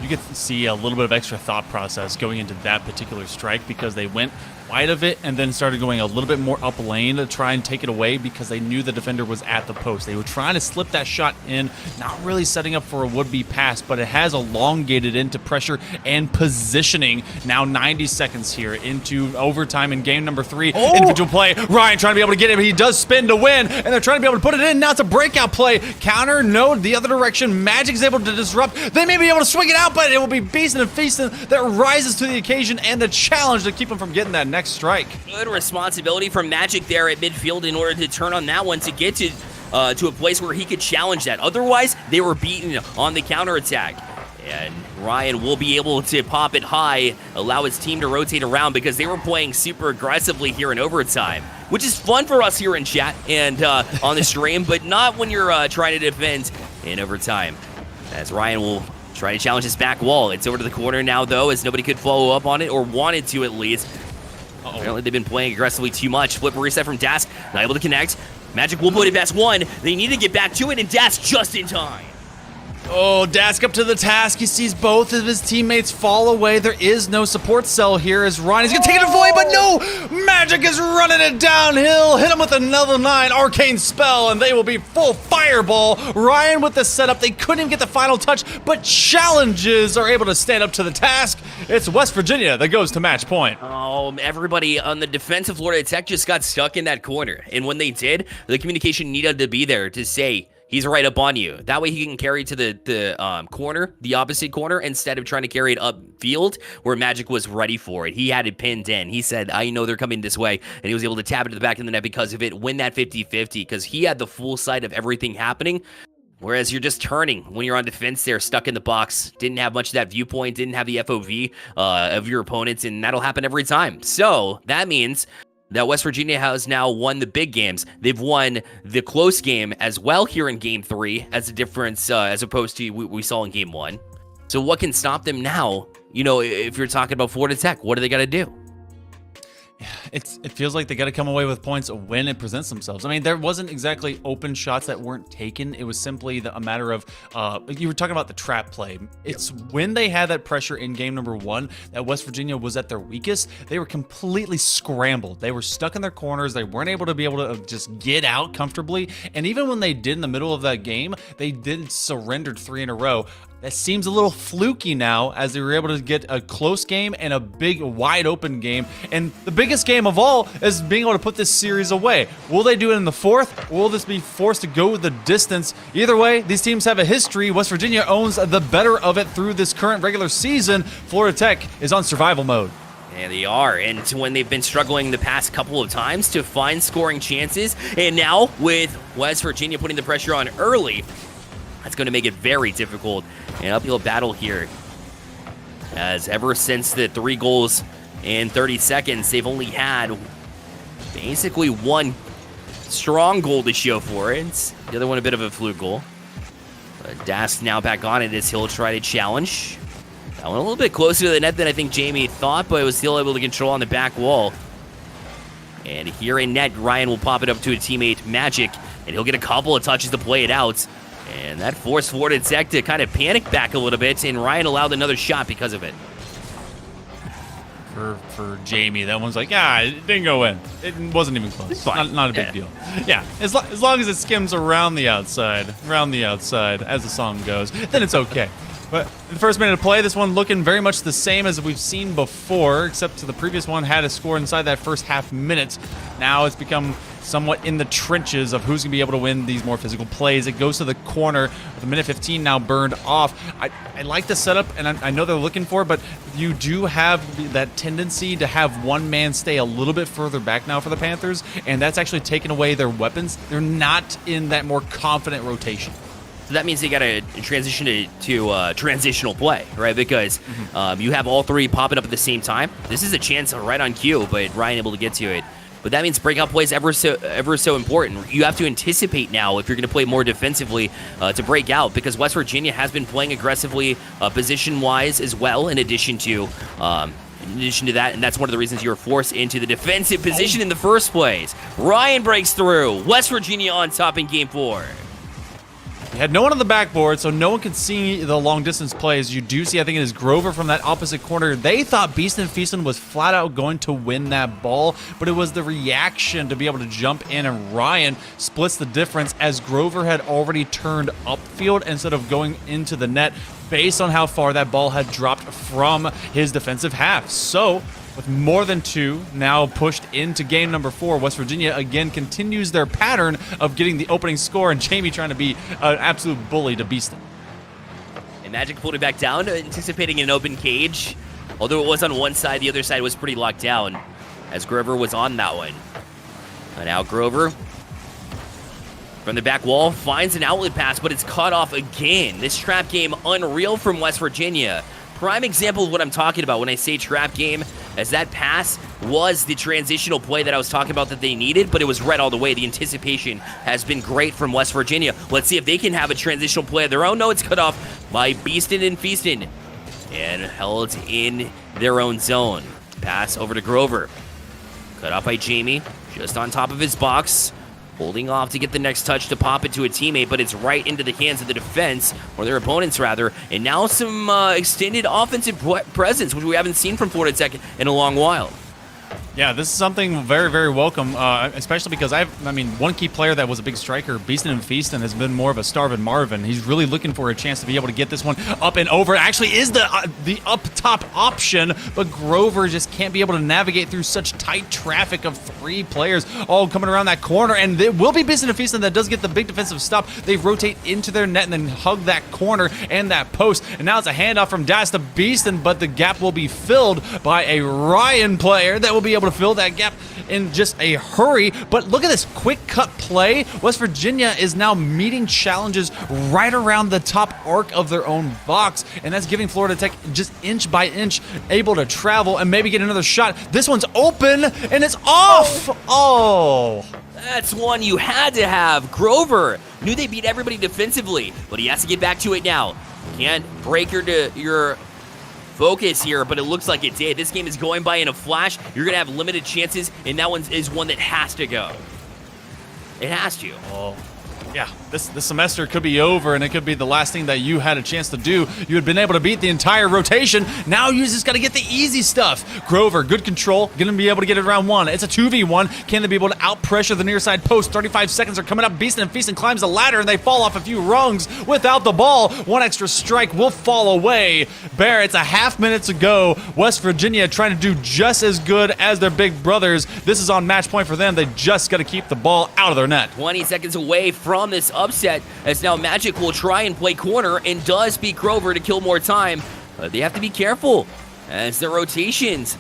You get to see a little bit of extra thought process going into that particular strike because they went wide of it and then started going a little bit more up lane to try and take it away because they knew the defender was at the post. They were trying to slip that shot in, not really setting up for a would-be pass, but it has elongated into pressure and positioning. Now 90 seconds here into overtime in game number 3. Individual play. Ryan trying to be able to get it, but he does spin to win, and they're trying to be able to put it in. Now it's a breakout play. Counter, no, the other direction. Magic's able to disrupt. They may be able to swing it out, but it will be Beaston and Feaston that rises to the occasion and the challenge to keep them from getting that next strike. Good responsibility from Magic there at midfield in order to turn on that one to get to a place where he could challenge that. Otherwise, they were beaten on the counterattack. And Ryan will be able to pop it high, allow his team to rotate around because they were playing super aggressively here in overtime, which is fun for us here in chat and on the stream, but not when you're trying to defend in overtime. As Ryan will try to challenge his back wall. It's over to the corner now, though, as nobody could follow up on it, or wanted to at least. Apparently, they've been playing aggressively too much. Flip reset from Das, not able to connect. Magic will put it past one. They need to get back to it, and Das just in time. Oh, Dask up to the task. He sees both of his teammates fall away. There is no support cell here as Ryan is going to take it away, but no! Magic is running it downhill. Hit him with another 9 arcane spell, and they will be full fireball. Ryan with the setup. They couldn't even get the final touch, but challenges are able to stand up to the task. It's West Virginia that goes to match point. Oh, everybody on the defensive Florida Tech just got stuck in that corner. And when they did, the communication needed to be there to say, he's right up on you. That way he can carry to the corner, the opposite corner, instead of trying to carry it upfield where Magic was ready for it. He had it pinned in. He said, I know they're coming this way, and he was able to tap it to the back of the net because of it, win that 50-50, because he had the full sight of everything happening, whereas you're just turning when you're on defense there, stuck in the box, didn't have much of that viewpoint, didn't have the FOV of your opponents, and that'll happen every time. So that means that West Virginia has now won the big games. They've won the close game as well here in Game 3 as a difference as opposed to what we saw in Game 1. So what can stop them now? You know, if you're talking about Florida Tech, what do they got to do? It feels like they got to come away with points when it presents themselves. I mean, there wasn't exactly open shots that weren't taken. It was simply a matter of, you were talking about the trap play. It's when they had that pressure in game number 1 that West Virginia was at their weakest. They were completely scrambled. They were stuck in their corners. They weren't able to just get out comfortably. And even when they did in the middle of that game, they did surrendered 3 in a row. That seems a little fluky now as they were able to get a close game and a big wide open game. And the biggest game of all is being able to put this series away. Will they do it in the 4th? Or will this be forced to go the distance? Either way, these teams have a history. West Virginia owns the better of it through this current regular season. Florida Tech is on survival mode. Yeah, they are, and when they've been struggling the past couple of times to find scoring chances, and now with West Virginia putting the pressure on early, that's going to make it very difficult. An uphill battle here, as ever since the 3 goals in 30 seconds, they've only had basically 1 strong goal to show for it. The other one a bit of a fluke goal. But Das now back on it as he'll try to challenge. That one a little bit closer to the net than I think Jamie thought, but it was still able to control on the back wall. And here in net, Ryan will pop it up to a teammate, Magic, and he'll get a couple of touches to play it out. And that forced Florida Tech to kind of panic back a little bit, and Ryan allowed another shot because of it. For Jamie, that one's like, it didn't go in. It wasn't even close. Not a big deal. Yeah, as long as it skims around the outside, as the song goes, then it's okay. But in the first minute of play, this one looking very much the same as we've seen before, except the previous one had a score inside that first half minute. Now it's become somewhat in the trenches of who's going to be able to win these more physical plays. It goes to the corner with a minute 15 now burned off. I like the setup, and I know they're looking for it, but you do have that tendency to have one man stay a little bit further back now for the Panthers, and that's actually taken away their weapons. They're not in that more confident rotation. So that means they got to transition to transitional play, right? Because you have all three popping up at the same time. This is a chance right on cue, but Ryan able to get to it. But that means breakout play is ever so important. You have to anticipate now if you're going to play more defensively to break out, because West Virginia has been playing aggressively position-wise as well, in addition to that, and that's one of the reasons you were forced into the defensive position in the first place. Ryan breaks through. West Virginia on top in Game 4. You had no one on the backboard, so no one could see the long-distance plays. You do see, I think it is Grover from that opposite corner. They thought Beastin' Feastin' was flat out going to win that ball, but it was the reaction to be able to jump in, and Ryan splits the difference as Grover had already turned upfield instead of going into the net based on how far that ball had dropped from his defensive half. So, with more than two now pushed into game number 4, West Virginia again continues their pattern of getting the opening score, and Jamie trying to be an absolute bully to Beastin'. And Magic pulled it back down, anticipating an open cage. Although it was on one side, the other side was pretty locked down, as Grover was on that one. And now Grover, from the back wall, finds an outlet pass, but it's cut off again. This trap game, unreal from West Virginia. Prime example of what I'm talking about when I say trap game, as that pass was the transitional play that I was talking about that they needed, but it was read all the way. The anticipation has been great from West Virginia. Let's see if they can have a transitional play of their own. No, it's cut off by Beastin' and Feastin', and held in their own zone. Pass over to Grover. Cut off by Jamie, just on top of his box. Holding off to get the next touch to pop it to a teammate, but it's right into the hands of the defense, or their opponents rather, and now some extended offensive presence, which we haven't seen from Florida Tech in a long while. Yeah, this is something very, very welcome, especially because one key player that was a big striker, Beastin' and Feastin', has been more of a Starvin' Marvin. He's really looking for a chance to be able to get this one up and over. It actually is the up top option, but Grover just can't be able to navigate through such tight traffic of 3 players all coming around that corner, and it will be Beastin' and Feastin' that does get the big defensive stop. They rotate into their net and then hug that corner and that post, and now it's a handoff from Das to Beastin', but the gap will be filled by a Ryan player that will be able to fill that gap in just a hurry. But look at this quick cut play. West Virginia is now meeting challenges right around the top arc of their own box, and that's giving Florida Tech just inch by inch able to travel and maybe get another shot. This one's open and it's off. Oh, that's one you had to have. Grover knew they beat everybody defensively, but he has to get back to it now. Can't break your focus here, but it looks like it did. This game is going by in a flash. You're going to have limited chances, and that one is one that has to go. It has to. Oh, yeah, this semester could be over, and it could be the last thing that you had a chance to do. You had been able to beat the entire rotation. Now you just got to get the easy stuff. Grover, good control, going to be able to get it around 1. It's a 2v1. Can they be able to out-pressure the near side post? 35 seconds are coming up. Beastin' and Feastin' climbs the ladder, and they fall off a few rungs without the ball. One extra strike will fall away. Bear, it's a half minute to go. West Virginia trying to do just as good as their big brothers. This is on match point for them. They just got to keep the ball out of their net. 20 seconds away from this upset, as now Magic will try and play corner and does beat Grover to kill more time. They have to be careful as the rotations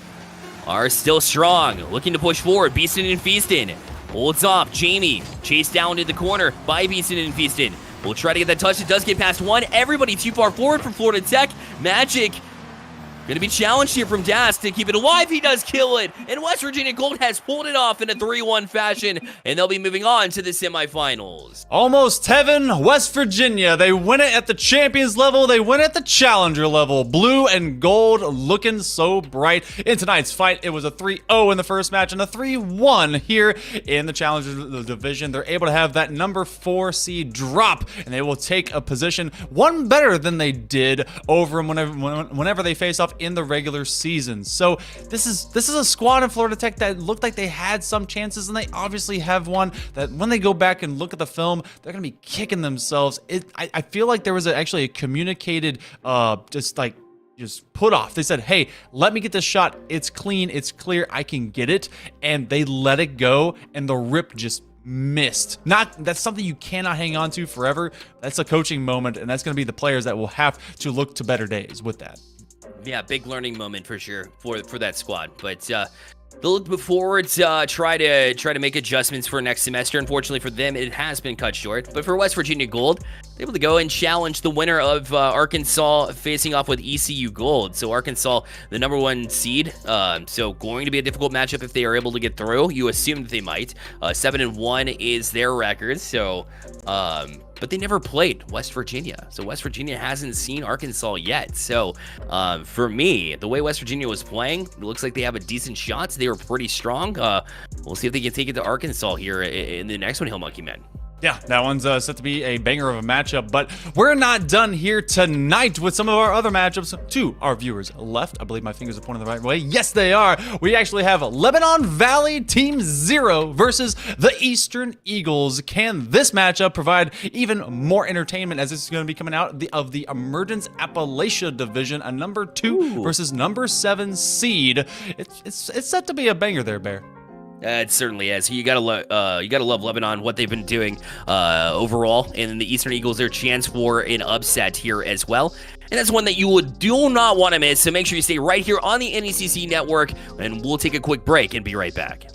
are still strong. Looking to push forward. Beastin' and Feastin' holds off. Jamie chased down to the corner by Beastin' and Feastin'. Will try to get that touch. It does get past 1. Everybody too far forward for Florida Tech. Magic going to be challenged here from Das to keep it alive. He does kill it. And West Virginia Gold has pulled it off in a 3-1 fashion. And they'll be moving on to the semifinals. Almost heaven, West Virginia. They win it at the champions level. They win it at the challenger level. Blue and gold looking so bright. In tonight's fight, it was a 3-0 in the first match and a 3-1 here in the challenger division. They're able to have that number 4 seed drop, and they will take a position one better than they did over them whenever they face off in the regular season. So this is a squad in Florida Tech that looked like they had some chances, and they obviously have one that when they go back and look at the film, they're gonna be kicking themselves. I feel like there was actually a communicated just put off. They said, hey, let me get this shot. It's clean, it's clear, I can get it. And they let it go, and the rip just missed. That's something you cannot hang on to forever. That's a coaching moment, and that's going to be the players that will have to look to better days with that. Yeah, big learning moment for sure for that squad. But They'll look forward to try to make adjustments for next semester. Unfortunately for them, it has been cut short. But for West Virginia Gold, they're able to go and challenge the winner of Arkansas facing off with ECU Gold. So Arkansas, the #1 seed. So going to be a difficult matchup if they are able to get through. You assume that they might. 7-1 is their record. So. But they never played West Virginia. So West Virginia hasn't seen Arkansas yet. So for me, the way West Virginia was playing, it looks like they have a decent shot. They were pretty strong. We'll see if they can take it to Arkansas here in the next one, Hill Monkey Men. Yeah, that one's set to be a banger of a matchup, but we're not done here tonight with some of our other matchups. To our viewers left, I believe my fingers are pointing the right way. Yes, they are. We actually have Lebanon Valley Team 0 versus the Eastern Eagles. Can this matchup provide even more entertainment, as this is going to be coming out of the Emergence Appalachia Division, a #2 versus #7 seed. It's set to be a banger there, Bear. It certainly is. You gotta love Lebanon, what they've been doing overall, and the Eastern Eagles, their chance for an upset here as well. And that's one that you do not want to miss. So make sure you stay right here on the NECC network, and we'll take a quick break and be right back.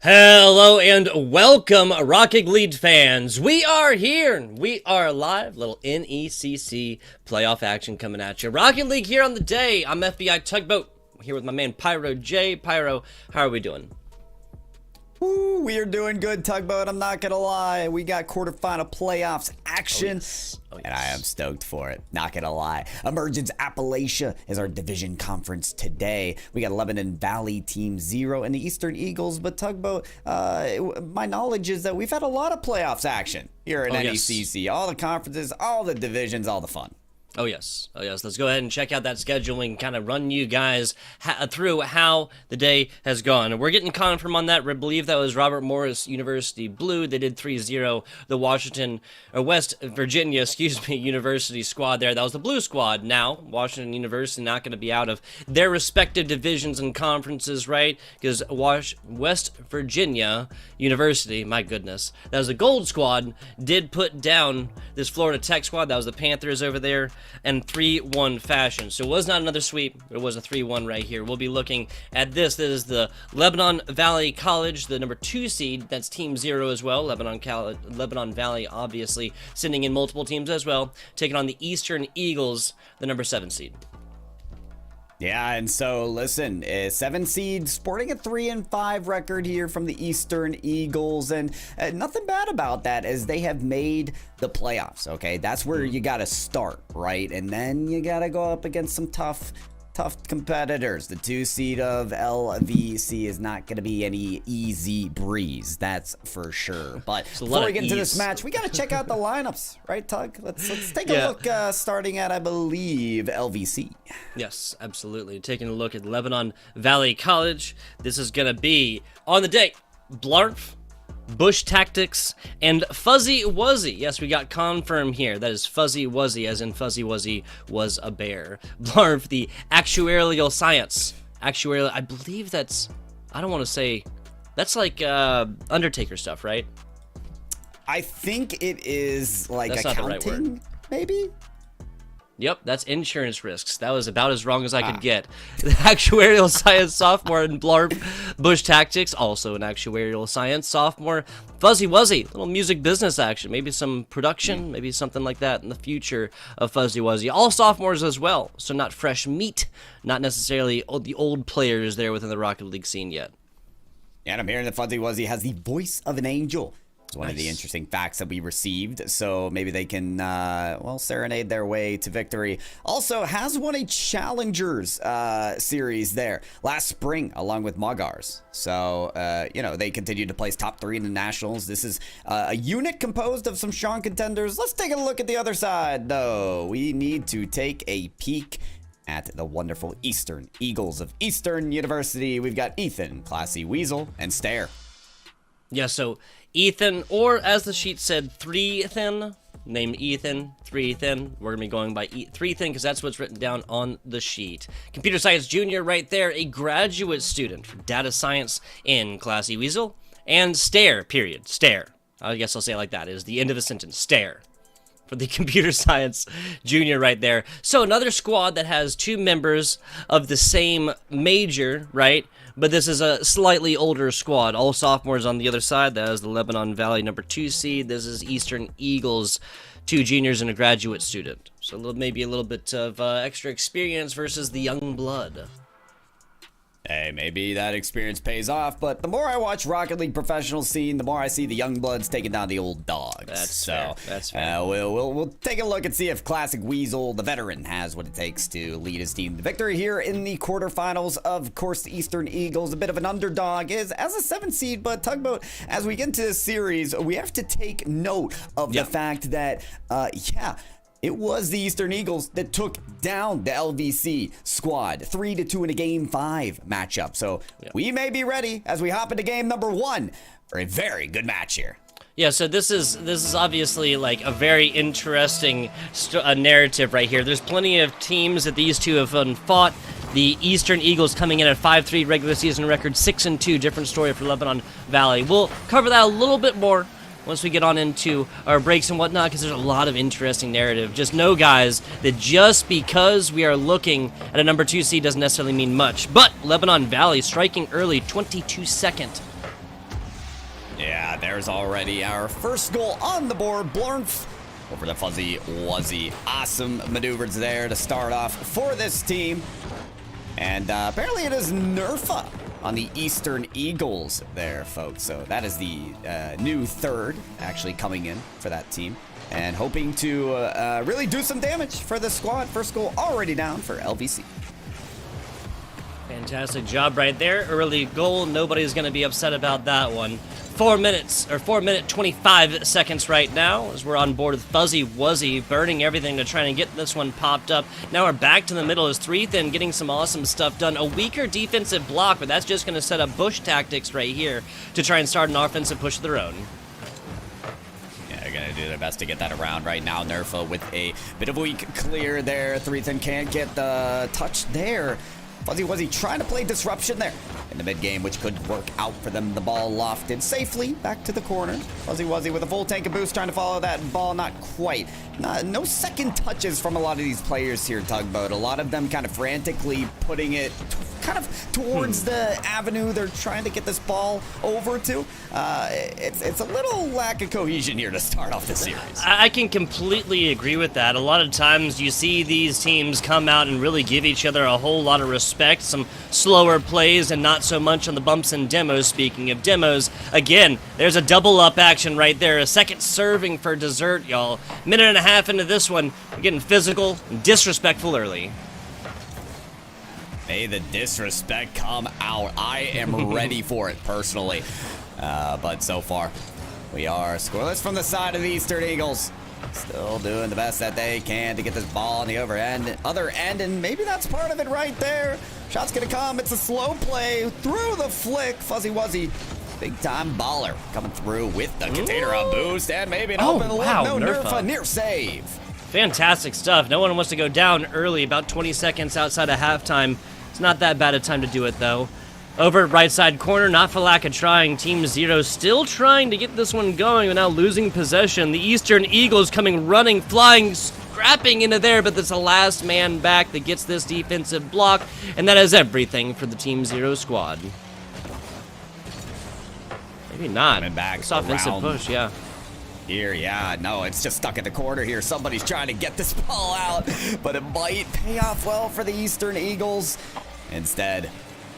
Hello and welcome, Rocket League fans. We are here. We are live. Little NECC playoff action coming at you. Rocket League here on the day. I'm FBI Tugboat. I'm here with my man Pyro J. Pyro, how are we doing? Ooh, we are doing good, Tugboat. I'm not gonna lie. We got quarterfinal playoffs action. Oh, yes. And I am stoked for it. Not gonna lie. Emergence Appalachia is our division conference today. We got Lebanon Valley Team 0 and the Eastern Eagles. But Tugboat, my knowledge is that we've had a lot of playoffs action here at NECC. Yes. All the conferences, all the divisions, all the fun. Oh yes, let's go ahead and check out that scheduling, kind of run you guys through how the day has gone. We're getting confirmed on that. I believe that was Robert Morris University Blue. They did 3-0 the West Virginia, University squad there. That was the Blue squad. Now, Washington University not going to be out of their respective divisions and conferences, right? Because West Virginia University, my goodness, that was the Gold squad, did put down this Florida Tech squad. That was the Panthers over there. And 3-1 fashion. So it was not another sweep. It was a 3-1 right here. We'll be looking at this. This is the Lebanon Valley College, the number 2 seed. That's Team 0 as well. Lebanon Valley, obviously, sending in multiple teams as well. Taking on the Eastern Eagles, the number 7 seed. Yeah, and so listen, 7 seed sporting a 3-5 record here from the Eastern Eagles, and nothing bad about that as they have made the playoffs. Okay, that's where you got to start, right? And then you got to go up against some tough competitors. The 2 seed of LVC is not going to be any easy breeze, that's for sure. But before we get into this match, we got to check out the lineups, right, Tug? Let's take a look, starting at, I believe, LVC. Yes, absolutely. Taking a look at Lebanon Valley College. This is going to be, on the day, Blarf, Bush Tactics, and Fuzzy Wuzzy. Yes, we got confirmed here. That is Fuzzy Wuzzy, as in Fuzzy Wuzzy was a bear. Blarf, the actuarial science. Actuarial, I believe that's, I don't want to say, that's like Undertaker stuff, right? I think it is like that's accounting, not the right word. Maybe? Yep, that's insurance risks. That was about as wrong as I could get. The actuarial science sophomore in Blarp. Bush Tactics, also an actuarial science sophomore. Fuzzy Wuzzy, little music business action. Maybe some production, maybe something like that in the future of Fuzzy Wuzzy. All sophomores as well, so not fresh meat, not necessarily the old players there within the Rocket League scene yet. And I'm hearing that Fuzzy Wuzzy has the voice of an angel. One of the interesting facts that we received, so maybe they can, serenade their way to victory. Also, has won a Challengers series there last spring, along with Mugars. So, they continued to place top 3 in the Nationals. This is a unit composed of some strong contenders. Let's take a look at the other side, though. We need to take a peek at the wonderful Eastern Eagles of Eastern University. We've got Ethan, Classy Weasel, and Stare. Yeah, so Ethan, or as the sheet said, 3-thin, named Ethan, 3-thin. We're going to be going by 3-thin because that's what's written down on the sheet. Computer Science Junior right there, a graduate student for data science in Classy Weasel. And Stare, period. Stare. I guess I'll say it like that. It is the end of the sentence. Stare. For the Computer Science Junior right there. So another squad that has 2 members of the same major, right? But this is a slightly older squad. All sophomores on the other side. That is the Lebanon Valley number 2 seed. This is Eastern Eagles, 2 juniors and a graduate student. So maybe a little bit of extra experience versus the young blood. Hey, maybe that experience pays off, but the more I watch Rocket League professional scene, the more I see the young bloods taking down the old dogs. That's fair. That's fair. We'll take a look and see if Classic Weasel, the veteran, has what it takes to lead his team to victory here in the quarterfinals. Of course, the Eastern Eagles, a bit of an underdog, is as a 7 seed, but Tugboat, as we get into this series, we have to take note of the fact that, it was the Eastern Eagles that took down the LVC squad 3-2 in a Game 5 matchup. So we may be ready as we hop into game number 1 for a very good match here. Yeah, so this is obviously like a very interesting narrative right here. There's plenty of teams that these two have fought. The Eastern Eagles coming in at 5-3 regular season record, 6-2. Different story for Lebanon Valley. We'll cover that a little bit more once we get on into our breaks and whatnot, because there's a lot of interesting narrative. Just know, guys, that just because we are looking at a number 2 seed doesn't necessarily mean much. But Lebanon Valley striking early, 22-second there's already our first goal on the board. Blornf over the Fuzzy Wuzzy. Awesome maneuvers there to start off for this team. And apparently it is Nerfa on the Eastern Eagles there, folks. So that is the new third actually coming in for that team. And hoping to really do some damage for the squad. First goal already down for LVC. Fantastic job right there. Early goal. Nobody's going to be upset about that one. 4 minutes, or 4 minute 25 seconds right now as we're on board with Fuzzy Wuzzy, burning everything to try and get this one popped up. Now we're back to the middle as Threethin getting some awesome stuff done. A weaker defensive block, but that's just going to set up Bush tactics right here to try and start an offensive push of their own. They're going to do their best to get that around right now. Nerfa with a bit of a weak clear there. Threethin can't get the touch there. Fuzzy Wuzzy trying to play disruption there in the mid-game, which could work out for them. The ball lofted safely back to the corner. Fuzzy Wuzzy with a full tank of boost trying to follow that ball. Not quite. No second touches from a lot of these players here, Tugboat. A lot of them kind of frantically putting it kind of towards the avenue they're trying to get this ball over to. It's a little lack of cohesion here to start off the series. I can completely agree with that. A lot of times you see these teams come out and really give each other a whole lot of respect. Some slower plays and not so much on the bumps and demos. Speaking of demos, again, there's a double up action right there. A second serving for dessert, y'all. Minute and a half into this one, we're getting physical and disrespectful early. May the disrespect come out. I am ready for it personally. But so far, we are scoreless from the side of the Eastern Eagles. Still doing the best that they can to get this ball on the other end, and maybe that's part of it right there. Shot's gonna come. It's a slow play through the flick. Fuzzy Wuzzy, big time baller coming through with the container on boost, and maybe an open look. No, Nerfa near save. Fantastic stuff. No one wants to go down early, about 20 seconds outside of halftime. It's not that bad a time to do it, though. Over at right side corner, not for lack of trying, Team Zero still trying to get this one going, but now losing possession. The Eastern Eagles coming running, flying, scrapping into there, but it's the last man back that gets this defensive block, and that is everything for the Team Zero squad. Maybe not. Coming back this offensive around push, yeah. Here, yeah, no, it's just stuck in the corner here. Somebody's trying to get this ball out, but it might pay off well for the Eastern Eagles. Instead,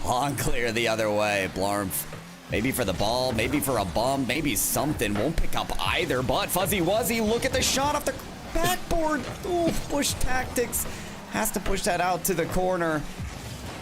long clear the other way. Blarmf, maybe for the ball, maybe for a bump, maybe something. Won't pick up either, but Fuzzy Wuzzy, look at the shot off the backboard. Ooh, Bush tactics. Has to push that out to the corner.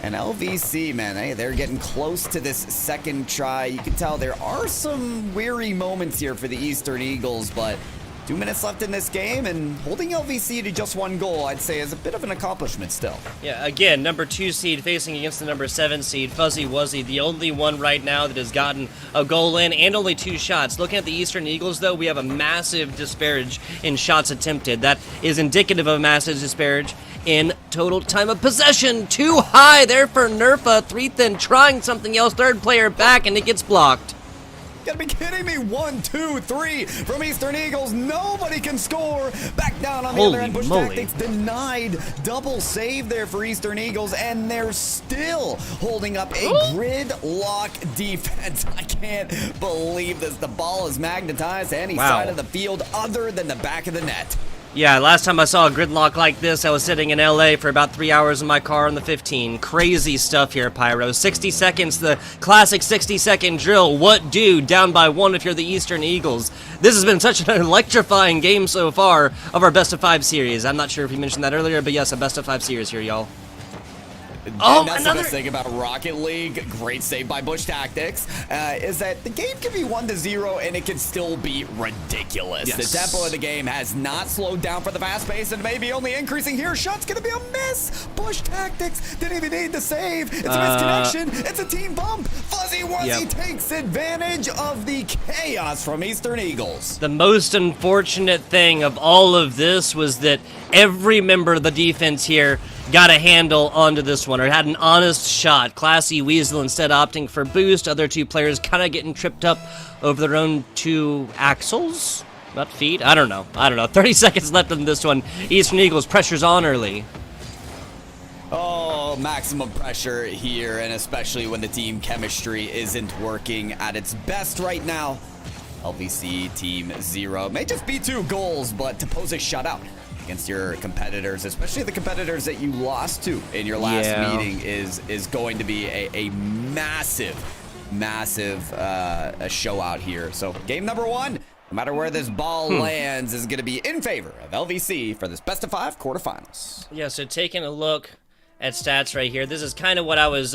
And LVC, man, hey, they're getting close to this second try. You can tell there are some weary moments here for the Eastern Eagles, but 2 minutes left in this game, and holding LVC to just one goal, I'd say, is a bit of an accomplishment still. Yeah, again, number 2 seed facing against the number 7 seed, Fuzzy Wuzzy, the only one right now that has gotten a goal in and only 2 shots. Looking at the Eastern Eagles, though, we have a massive disparage in shots attempted. That is indicative of a massive disparage in total time of possession. Too high there for Nerfa. Threethin trying something else. Third player back, and it gets blocked. You gotta be kidding me. 1, 2, 3 from Eastern Eagles. Nobody can score. Back down on the other end. Bush tactics denied. Double save there for Eastern Eagles, and they're still holding up a gridlock defense. I can't believe this. The ball is magnetized to any side of the field other than the back of the net. Yeah, last time I saw a gridlock like this, I was sitting in LA for about 3 hours in my car on the 15. Crazy stuff here, Pyro. 60 seconds, the classic 60-second drill. What do? Down by 1 if you're the Eastern Eagles. This has been such an electrifying game so far of our best of 5 series. I'm not sure if you mentioned that earlier, but yes, a best of 5 series here, y'all. And that's the best thing about Rocket League, great save by Bush Tactics, is that the game can be 1-0 and it can still be ridiculous. Yes. The tempo of the game has not slowed down for the fast pace and maybe only increasing here. Shot's gonna be a miss. Bush Tactics didn't even need the save. It's a misconnection. It's a team bump. Fuzzy Wuzzy takes advantage of the chaos from Eastern Eagles. The most unfortunate thing of all of this was that every member of the defense here got a handle onto this one, or had an honest shot. Classy Weasel instead opting for boost. Other 2 players kind of getting tripped up over their own 2 axles? Not feet? I don't know. 30 seconds left in this one. Eastern Eagles pressure's on early. Oh, maximum pressure here, and especially when the team chemistry isn't working at its best right now. LVC Team 0. May just be 2 goals, but to pose a shutout against your competitors, especially the competitors that you lost to in your last meeting, is going to be a massive a show out here. So game number 1, no matter where this ball lands, is going to be in favor of LVC for this best of 5 quarterfinals. Yeah, so taking a look at stats right here, this is kind of what I was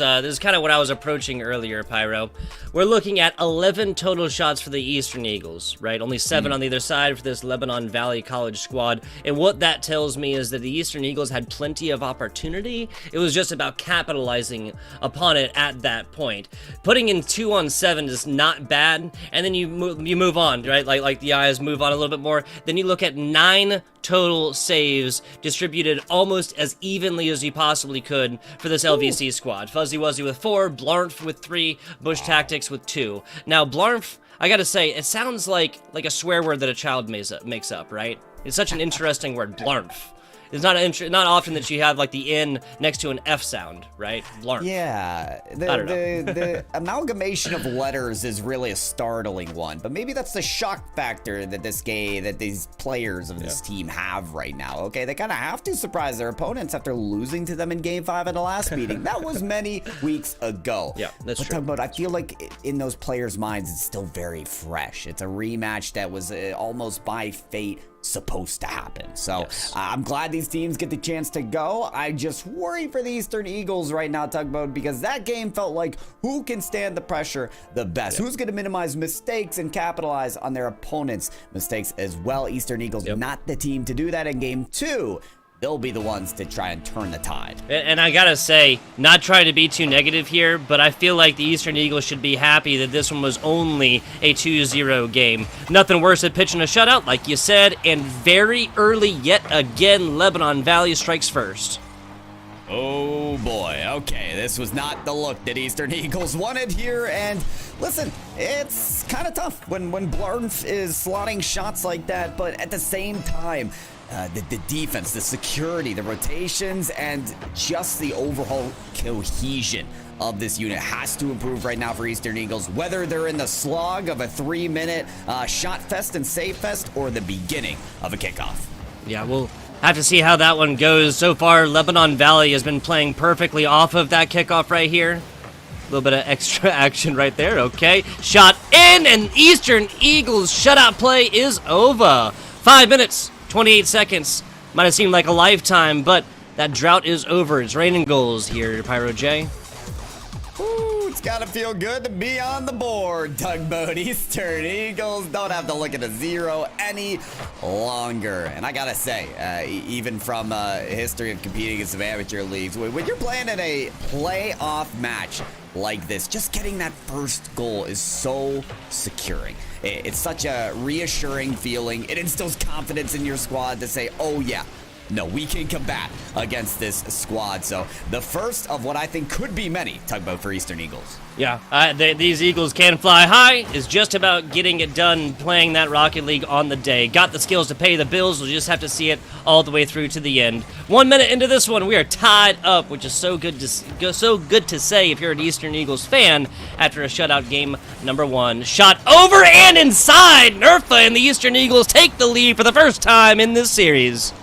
approaching earlier, Pyro. We're looking at 11 total shots for the Eastern Eagles, right? Only 7 on either side for this Lebanon Valley College squad. And what that tells me is that the Eastern Eagles had plenty of opportunity. It was just about capitalizing upon it at that point. Putting in 2 on 7 is not bad, and then you move on, right? Like the eyes move on a little bit more. Then you look at 9 total saves distributed almost as evenly as you possibly could for this LVC squad. Fuzzy Wuzzy with 4, Blarnf with 3, Bush Tactics with 2. Now, Blarnf, I gotta say, it sounds like a swear word that a child makes up, right? It's such an interesting word, Blarnf. It's not often that you have like the N next to an F sound, right? Blarnf. Yeah, the amalgamation of letters is really a startling one, but maybe that's the shock factor that these players of this team have right now. Okay, they kind of have to surprise their opponents after losing to them in Game 5 in the last meeting. That was many weeks ago. Yeah, that's true. But I feel like in those players' minds, it's still very fresh. It's a rematch that was almost by fate supposed to happen. So I'm glad these teams get the chance to go. I just worry for the Eastern Eagles right now, Tugboat, because that game felt like who can stand the pressure the best. Who's going to minimize mistakes and capitalize on their opponents' mistakes as well. Eastern Eagles not the team to do that in Game 2. They'll be the ones to try and turn the tide. And I gotta say, not trying to be too negative here, but I feel like the Eastern Eagles should be happy that this one was only a 2-0 game. Nothing worse than pitching a shutout, like you said, and very early yet again, Lebanon Valley strikes first. Oh boy, okay, this was not the look that Eastern Eagles wanted here, and listen, it's kind of tough when Blarnf is slotting shots like that, but at the same time, the defense, the security, the rotations, and just the overall cohesion of this unit has to improve right now for Eastern Eagles, whether they're in the slog of a 3-minute shot fest and save fest or the beginning of a kickoff. Yeah, we'll have to see how that one goes. So far, Lebanon Valley has been playing perfectly off of that kickoff right here. A little bit of extra action right there, okay. Shot in, and Eastern Eagles shutout play is over. 5 minutes. 28 seconds. Might have seemed like a lifetime, but that drought is over. It's raining goals here, Pyro J. Ooh, it's gotta feel good to be on the board, Tugboat. Eastern Eagles don't have to look at a 0 any longer. And I gotta say, even from history of competing in some amateur leagues, when you're playing in a playoff match like this, just getting that first goal is so securing. It's such a reassuring feeling. It instills confidence in your squad to say, oh yeah, no, we can combat against this squad. So the first of what I think could be many, Tugboat, for Eastern Eagles. Yeah, these Eagles can fly high. Is just about getting it done playing that Rocket League on the day. Got the skills to pay the bills. We'll just have to see it all the way through to the end. 1 minute into this one, we are tied up, which is so good to say if you're an Eastern Eagles fan after a shutout game number 1. Shot over and inside. Nerfa and the Eastern Eagles take the lead for the first time in this series.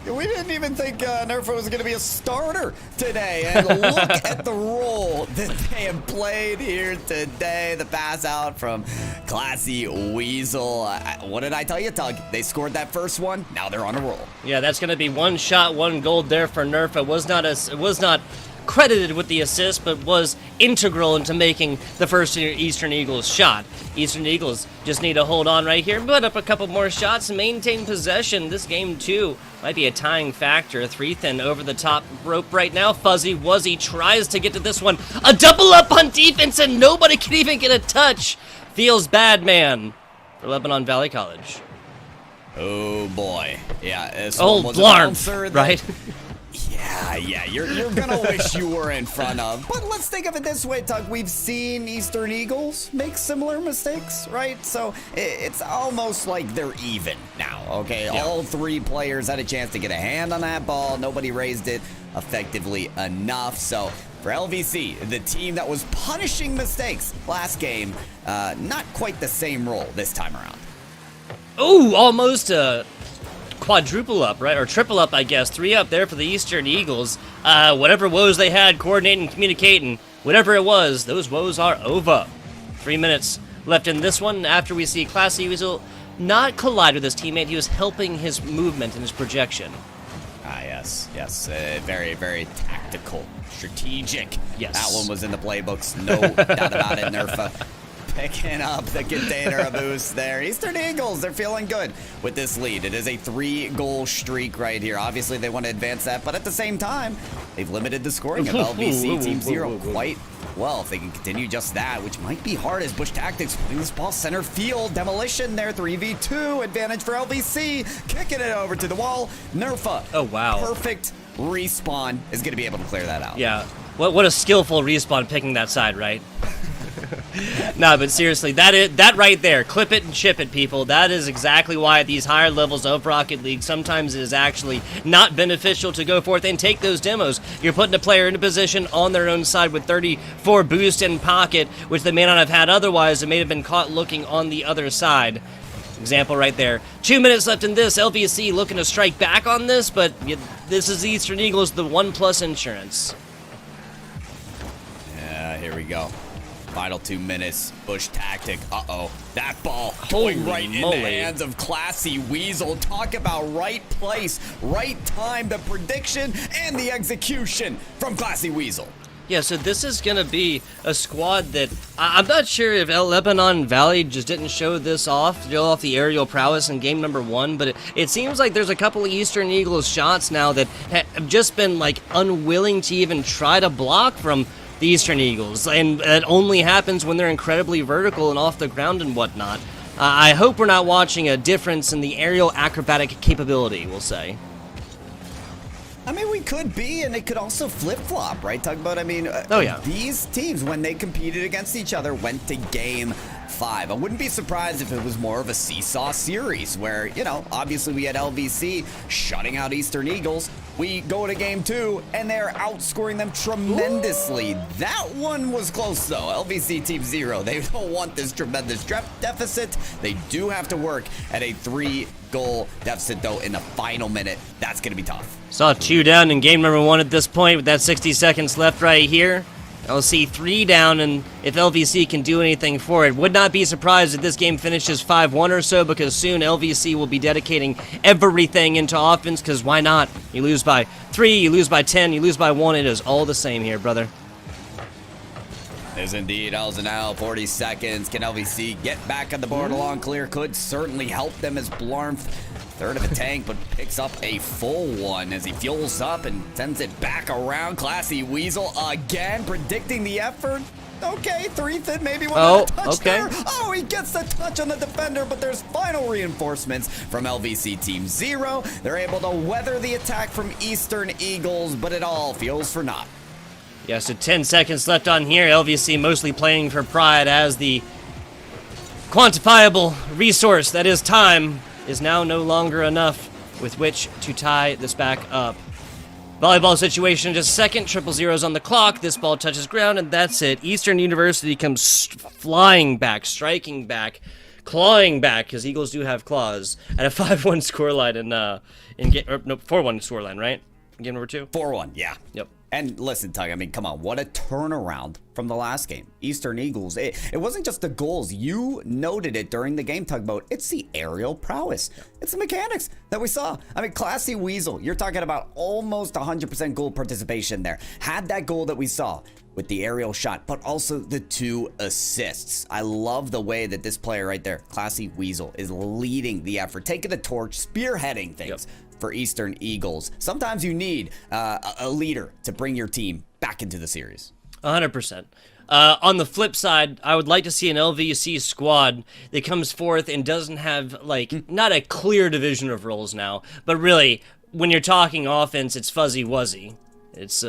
We didn't even think Nerfa was going to be a starter today. And look at the role that they have played here today. The pass out from Classy Weasel. What did I tell you, Tug? They scored that first one. Now they're on a roll. Yeah, that's going to be 1 shot, 1 goal there for Nerfa. It was not credited with the assist, but was integral into making the first Eastern Eagles shot. Eastern Eagles just need to hold on right here, put up a couple more shots, and maintain possession. This game, too, might be a tying factor. Threethin over the top rope right now. Fuzzy Wuzzy tries to get to this one. A double up on defense, and nobody can even get a touch. Feels bad, man, for Lebanon Valley College. Oh, boy. Yeah, this old Blarnf, right? Yeah, you're gonna wish you were in front of. But let's think of it this way, Tug. We've seen Eastern Eagles make similar mistakes, right? So it's almost like they're even now, okay? Yeah. All 3 players had a chance to get a hand on that ball. Nobody raised it effectively enough. So for LVC, the team that was punishing mistakes last game. Not quite the same role this time around. Oh, almost a quadruple up, right? Or triple up, I guess. 3 up there for the Eastern Eagles. Whatever woes they had, coordinating, communicating, whatever it was, those woes are over. 3 minutes left in this one after we see Classy Weasel not collide with his teammate. He was helping his movement and his projection. Yes. Very, very tactical, strategic. Yes. That one was in the playbooks, no doubt about it, Nerfa. Picking up the container of boost there. Eastern Eagles, they're feeling good with this lead. It is a 3-goal streak right here. Obviously, they want to advance that, but at the same time, they've limited the scoring of LVC Team Zero quite well. If they can continue just that, which might be hard as Bush Tactics putting this ball center field. Demolition there, 3v2. Advantage for LVC. Kicking it over to the wall. Nerfa. Oh, wow. Perfect respawn is going to be able to clear that out. Yeah. What a skillful respawn picking that side, right? No, but seriously, that right there, clip it and chip it, people. That is exactly why at these higher levels of Rocket League, sometimes it is actually not beneficial to go forth and take those demos. You're putting a player in a position on their own side with 34 boost in pocket, which they may not have had otherwise. They may have been caught looking on the other side. Example right there. 2 minutes left in this. LVC looking to strike back on this, but this is the Eastern Eagles, the 1+ insurance. Yeah, here we go. Final 2 minutes. Bush Tactic. Uh-oh. That ball going Holy right moly. in the hands of Classy Weasel. Talk about right place, right time, the prediction, and the execution from Classy Weasel. Yeah, so this is going to be a squad that I'm not sure if Lebanon Valley just didn't show this off the aerial prowess in game number 1, but it seems like there's a couple of Eastern Eagles shots now that have just been like unwilling to even try to block from the Eastern Eagles, and it only happens when they're incredibly vertical and off the ground and whatnot. I hope we're not watching a difference in the aerial acrobatic capability, we'll say. I mean, we could be, and it could also flip-flop, right, Tugboat? I mean, Oh, yeah. These teams, when they competed against each other, went to game 5. I wouldn't be surprised if it was more of a seesaw series where, you know, obviously we had LVC shutting out Eastern Eagles. We go to game 2, and they're outscoring them tremendously. Ooh. That one was close, though. LVC Team Zero, they don't want this tremendous deficit. They do have to work at a 3-goal deficit, though, in the final minute. That's going to be tough. Saw 2 down in game number 1 at this point with that 60 seconds left right here. I'll see 3 down, and if LVC can do anything for it, would not be surprised if this game finishes 5-1 or so, because soon LVC will be dedicating everything into offense, because why not? You lose by 3, you lose by 10, you lose by 1, it is all the same here, brother. Is indeed. L's and L, 40 seconds. Can LVC get back on the board along clear? Could certainly help them as Blarmf, third of a tank, but picks up a full one as he fuels up and sends it back around. Classy Weasel again, predicting the effort. Okay, Threethan maybe wanted a touch there. Oh, he gets the touch on the defender, but there's final reinforcements from LVC Team Zero. They're able to weather the attack from Eastern Eagles, but it all feels for naught. Yeah, so 10 seconds left on here. LVC mostly playing for pride as the quantifiable resource that is time is now no longer enough with which to tie this back up. Volleyball situation, just a second. 0-0's on the clock. This ball touches ground, and that's it. Eastern University comes flying back, striking back, clawing back, because Eagles do have claws, at a 5-1 scoreline in game, or no, 4-1 scoreline, right? Game number 2? 4-1, yeah. Yep. And listen, Tug, I mean, come on. What a turnaround from the last game. Eastern Eagles. It wasn't just the goals. You noted it during the game, Tugboat. It's the aerial prowess. It's the mechanics that we saw. I mean, Classy Weasel, you're talking about almost 100% goal participation there. Had that goal that we saw with the aerial shot, but also the 2 assists. I love the way that this player right there, Classy Weasel, is leading the effort, taking the torch, spearheading things. Yep. For Eastern Eagles. Sometimes you need a leader to bring your team back into the series. 100%. On the flip side, I would like to see an LVC squad that comes forth and doesn't have, like, not a clear division of roles now, but really, when you're talking offense, it's fuzzy-wuzzy. It's,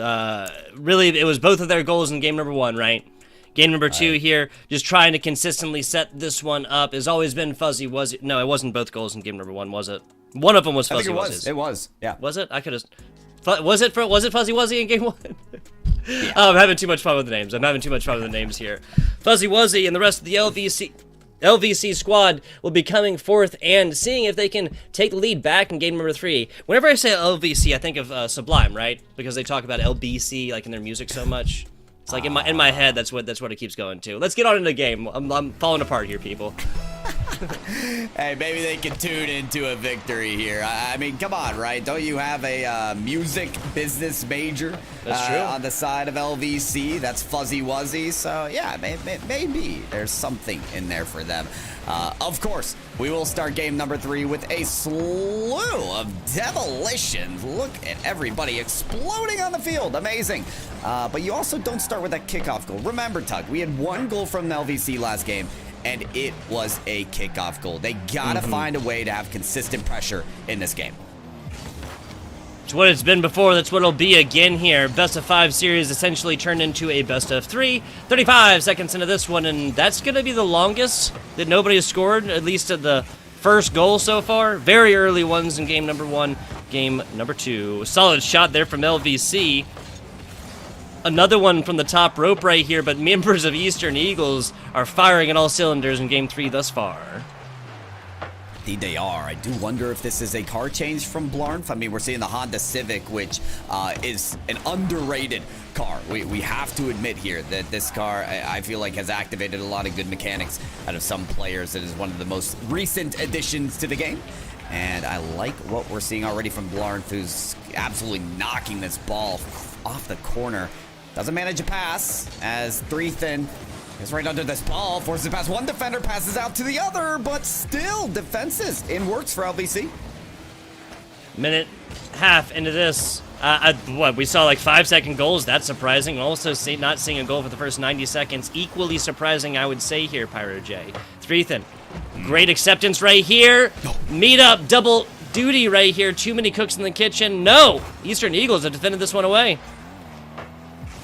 really, it was both of their goals in game number 1, right? Game number 2 here, just trying to consistently set this one up, has always been fuzzy-wuzzy. No, it wasn't both goals in game number 1, was it? One of them was fuzzy-wuzzy. It was, yeah. Was it? I could have... Was it fuzzy-wuzzy in game 1? I'm having too much fun with the names here. Fuzzy Wuzzy and the rest of the LVC squad will be coming forth and seeing if they can take the lead back in game number 3. Whenever I say LVC, I think of Sublime, right? Because they talk about LBC like in their music so much. It's like in my head, that's what it keeps going to. Let's get on into the game. I'm falling apart here, people. Hey, maybe they can tune into a victory here. I mean, come on, right? Don't you have a music business major That's true. on the side of LVC? That's Fuzzy Wuzzy. So, yeah, maybe there's something in there for them. Of course, we will start game number 3 with a slew of demolitions. Look at everybody exploding on the field. Amazing. But you also don't start with that kickoff goal. Remember, Tug, we had 1 goal from LVC last game, and it was a kickoff goal. They gotta find a way to have consistent pressure in this game. It's what it's been before, that's what it'll be again here. Best of 5 series essentially turned into a best of 3. 35 seconds into this one, and that's going to be the longest that nobody has scored, at least at the first goal so far. Very early ones in game number 1, game number 2. Solid shot there from LVC. Another one from the top rope right here, but members of Eastern Eagles are firing at all cylinders in game 3 thus far. Indeed they are. I do wonder if this is a car change from Blarnf. I mean, we're seeing the Honda Civic, which is an underrated car. We have to admit here that this car, I feel like, has activated a lot of good mechanics out of some players. It is one of the most recent additions to the game. And I like what we're seeing already from Blarnf, who's absolutely knocking this ball off the corner. Doesn't manage a pass as Threethin is right under this ball, forces a pass. One defender passes out to the other, but still defenses in works for LVC. Minute half into this. We saw like 5-second goals. That's surprising. Also, not seeing a goal for the first 90 seconds. Equally surprising, I would say here, Pyro J. Threethin, great acceptance right here. Meet up, double duty right here. Too many cooks in the kitchen. No! Eastern Eagles have defended this one away.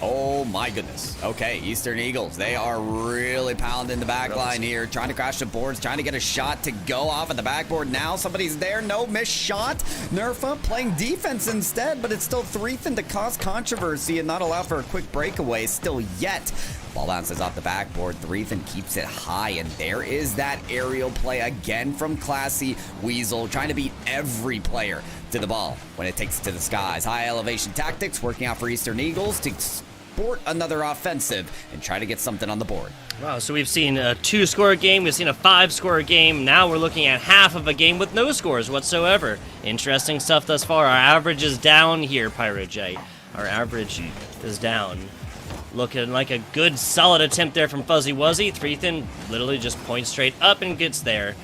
Oh my goodness. Okay, Eastern Eagles, they are really pounding the back line here, trying to crash the boards, trying to get a shot to go off at the backboard. Now somebody's there, no missed shot. Nerfa playing defense instead, but it's still Threethin to cause controversy and not allow for a quick breakaway still yet. Ball bounces off the backboard. Threethin keeps it high, and there is that aerial play again from Classy Weasel, trying to beat every player to the ball when it takes it to the skies. High elevation tactics working out for Eastern Eagles to sport another offensive and try to get something on the board. Wow, so we've seen a 2-score game, we've seen a 5-score game, now we're looking at half of a game with no scores whatsoever. Interesting stuff thus far. Our average is down here, Pyro J. Our average is down. Looking like a good, solid attempt there from Fuzzy Wuzzy. Threethin literally just points straight up and gets there.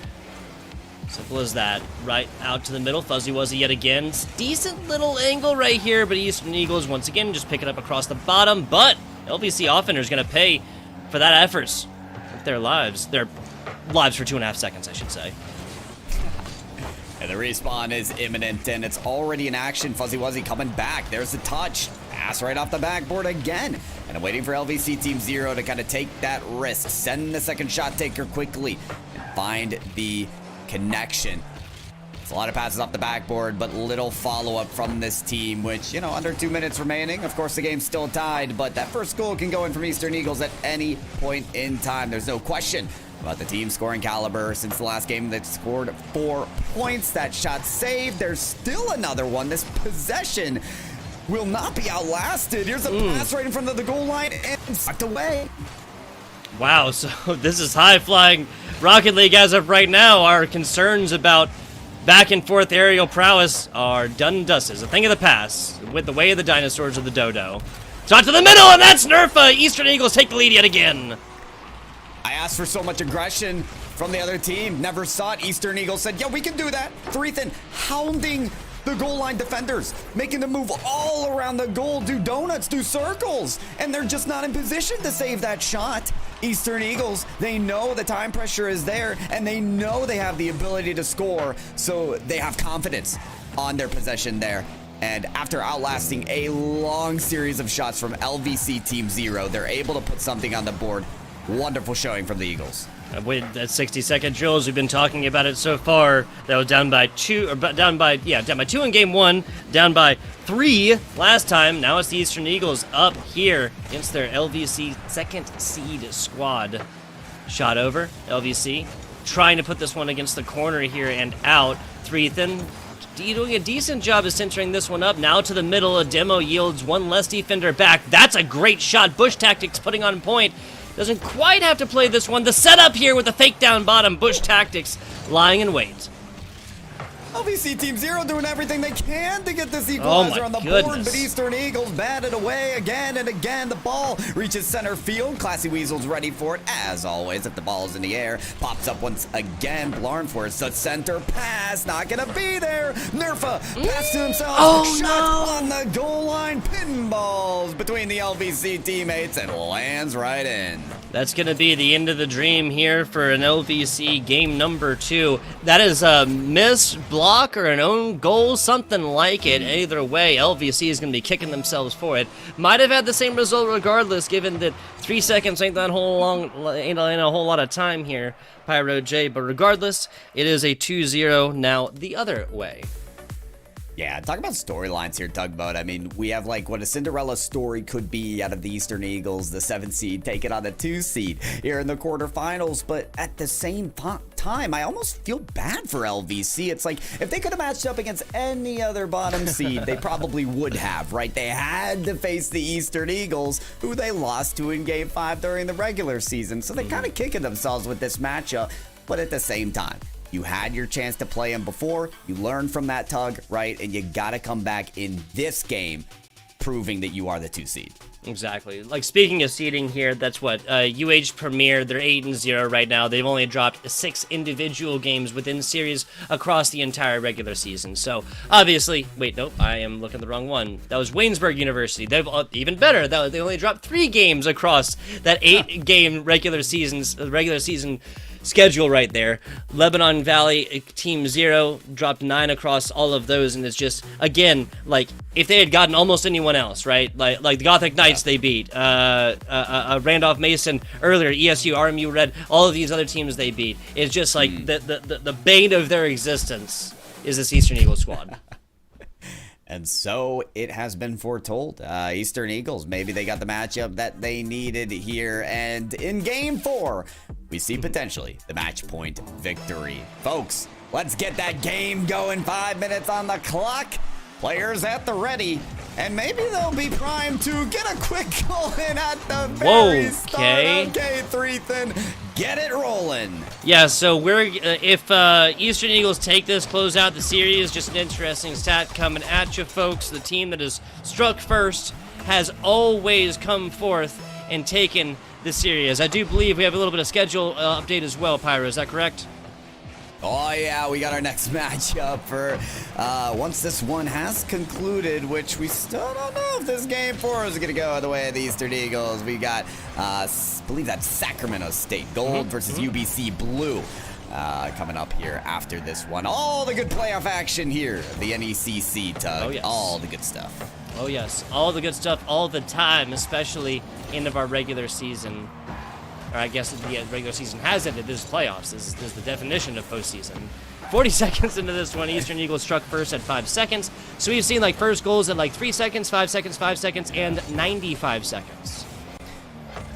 Simple as that. Right out to the middle. Fuzzy Wuzzy yet again. Decent little angle right here, but Eastern Eagles once again just pick it up across the bottom. But LVC offender is going to pay for that efforts with their lives. Their lives for 2.5 seconds, I should say. And the respawn is imminent, and it's already in action. Fuzzy Wuzzy coming back. There's the touch. Pass right off the backboard again. And I'm waiting for LVC Team 0 to kind of take that risk. Send the second shot taker quickly and find the connection. It's a lot of passes off the backboard, but little follow-up from this team, which, you know, under 2 minutes remaining. Of course, the game's still tied, but that first goal can go in from Eastern Eagles at any point in time. There's no question about the team scoring caliber. Since the last game, they've scored 4 points. That shot saved. There's still another one. This possession will not be outlasted. Here's a pass right in front of the goal line and sucked away. Wow, so this is high-flying Rocket League as of right now. Our concerns about back-and-forth aerial prowess are done and dusted. It's a thing of the past, with the way of the dinosaurs or the dodo. Shot to the middle, and that's Nerfa! Eastern Eagles take the lead yet again. I asked for so much aggression from the other team. Never saw it. Eastern Eagles said, yeah, we can do that. Threethin hounding the goal line defenders, making them move all around the goal, do donuts, do circles, and they're just not in position to save that shot. Eastern Eagles, they know the time pressure is there, and they know they have the ability to score, so they have confidence on their possession there. And after outlasting a long series of shots from LVC Team 0, they're able to put something on the board. Wonderful showing from the Eagles. With that 60-second drills, we've been talking about it so far. They were down by 2 in game 1, down by 3 last time. Now it's the Eastern Eagles up here against their LVC second seed squad. Shot over, LVC trying to put this one against the corner here and out. Threethan doing a decent job of centering this one up. Now to the middle, a demo yields one less defender back. That's a great shot. Bush Tactics putting on point. Doesn't quite have to play this one. The setup here with the fake down bottom. Bush Tactics lying in wait. LVC Team Zero doing everything they can to get this equalizer on the board, but Eastern Eagles batted away again and again. The ball reaches center field. Classy Weasel's ready for it, as always. If the ball's in the air, pops up once again. Blarn for the center pass, not gonna be there. Nerfa pass to himself. Shot on the goal line. Pinballs between the LVC teammates and lands right in. That's going to be the end of the dream here for an LVC game number 2. That is a missed block or an own goal, something like it. Either way, LVC is going to be kicking themselves for it. Might have had the same result regardless, given that 3 seconds ain't a whole lot of time here, Pyro J. But regardless, it is a 2-0 now the other way. Yeah, talk about storylines here, Tugboat. I mean, we have like what a Cinderella story could be out of the Eastern Eagles, the 7th seed, taking on the 2 seed here in the quarterfinals. But at the same time, I almost feel bad for LVC. It's like if they could have matched up against any other bottom seed, they probably would have, right? They had to face the Eastern Eagles, who they lost to in Game 5 during the regular season. So they're kind of kicking themselves with this matchup. But at the same time, you had your chance to play him before. You learned from that, Tug, right? And you got to come back in this game proving that you are the 2 seed. Exactly. Like, speaking of seeding here, that's what UH Premier, they're 8-0 right now. They've only dropped 6 individual games within series across the entire regular season. So, obviously, wait, nope, I am looking at the wrong one. That was Waynesburg University. They've even better. They only dropped 3 games across that 8-game regular season schedule right there. Lebanon Valley Team 0 dropped 9 across all of those, and it's just, again, like, if they had gotten almost anyone else, right? Like the Gothic Knights they beat, Randolph Mason earlier, ESU, RMU Red, all of these other teams they beat. It's just like the bane of their existence is this Eastern Eagles squad. And so it has been foretold. Eastern Eagles, maybe they got the matchup that they needed here. And in Game 4, we see potentially the match point victory. Folks, let's get that game going. 5 minutes on the clock. Players at the ready. And maybe they'll be primed to get a quick goal in at the very start. Okay, Threethan, get it rolling. Yeah, so if Eastern Eagles take this, close out the series, just an interesting stat coming at you, folks. The team that is struck first has always come forth and taken the series. I do believe we have a little bit of schedule update as well, Pyro. Is that correct? Oh, yeah, we got our next matchup for once this one has concluded, which we still don't know if this Game 4 is going to go the way of the Eastern Eagles. We got, I believe that's Sacramento State Gold versus UBC Blue coming up here after this one. All the good playoff action here, the NECC, Tug. Oh, yes. All the good stuff. Oh, yes. All the good stuff all the time, especially end of our regular season. Or I guess the regular season has ended. This is playoffs. This is the definition of postseason. 40 seconds into this one, Eastern Eagles struck first at 5 seconds. So we've seen like first goals at like 3 seconds, 5 seconds, 5 seconds, and 95 seconds.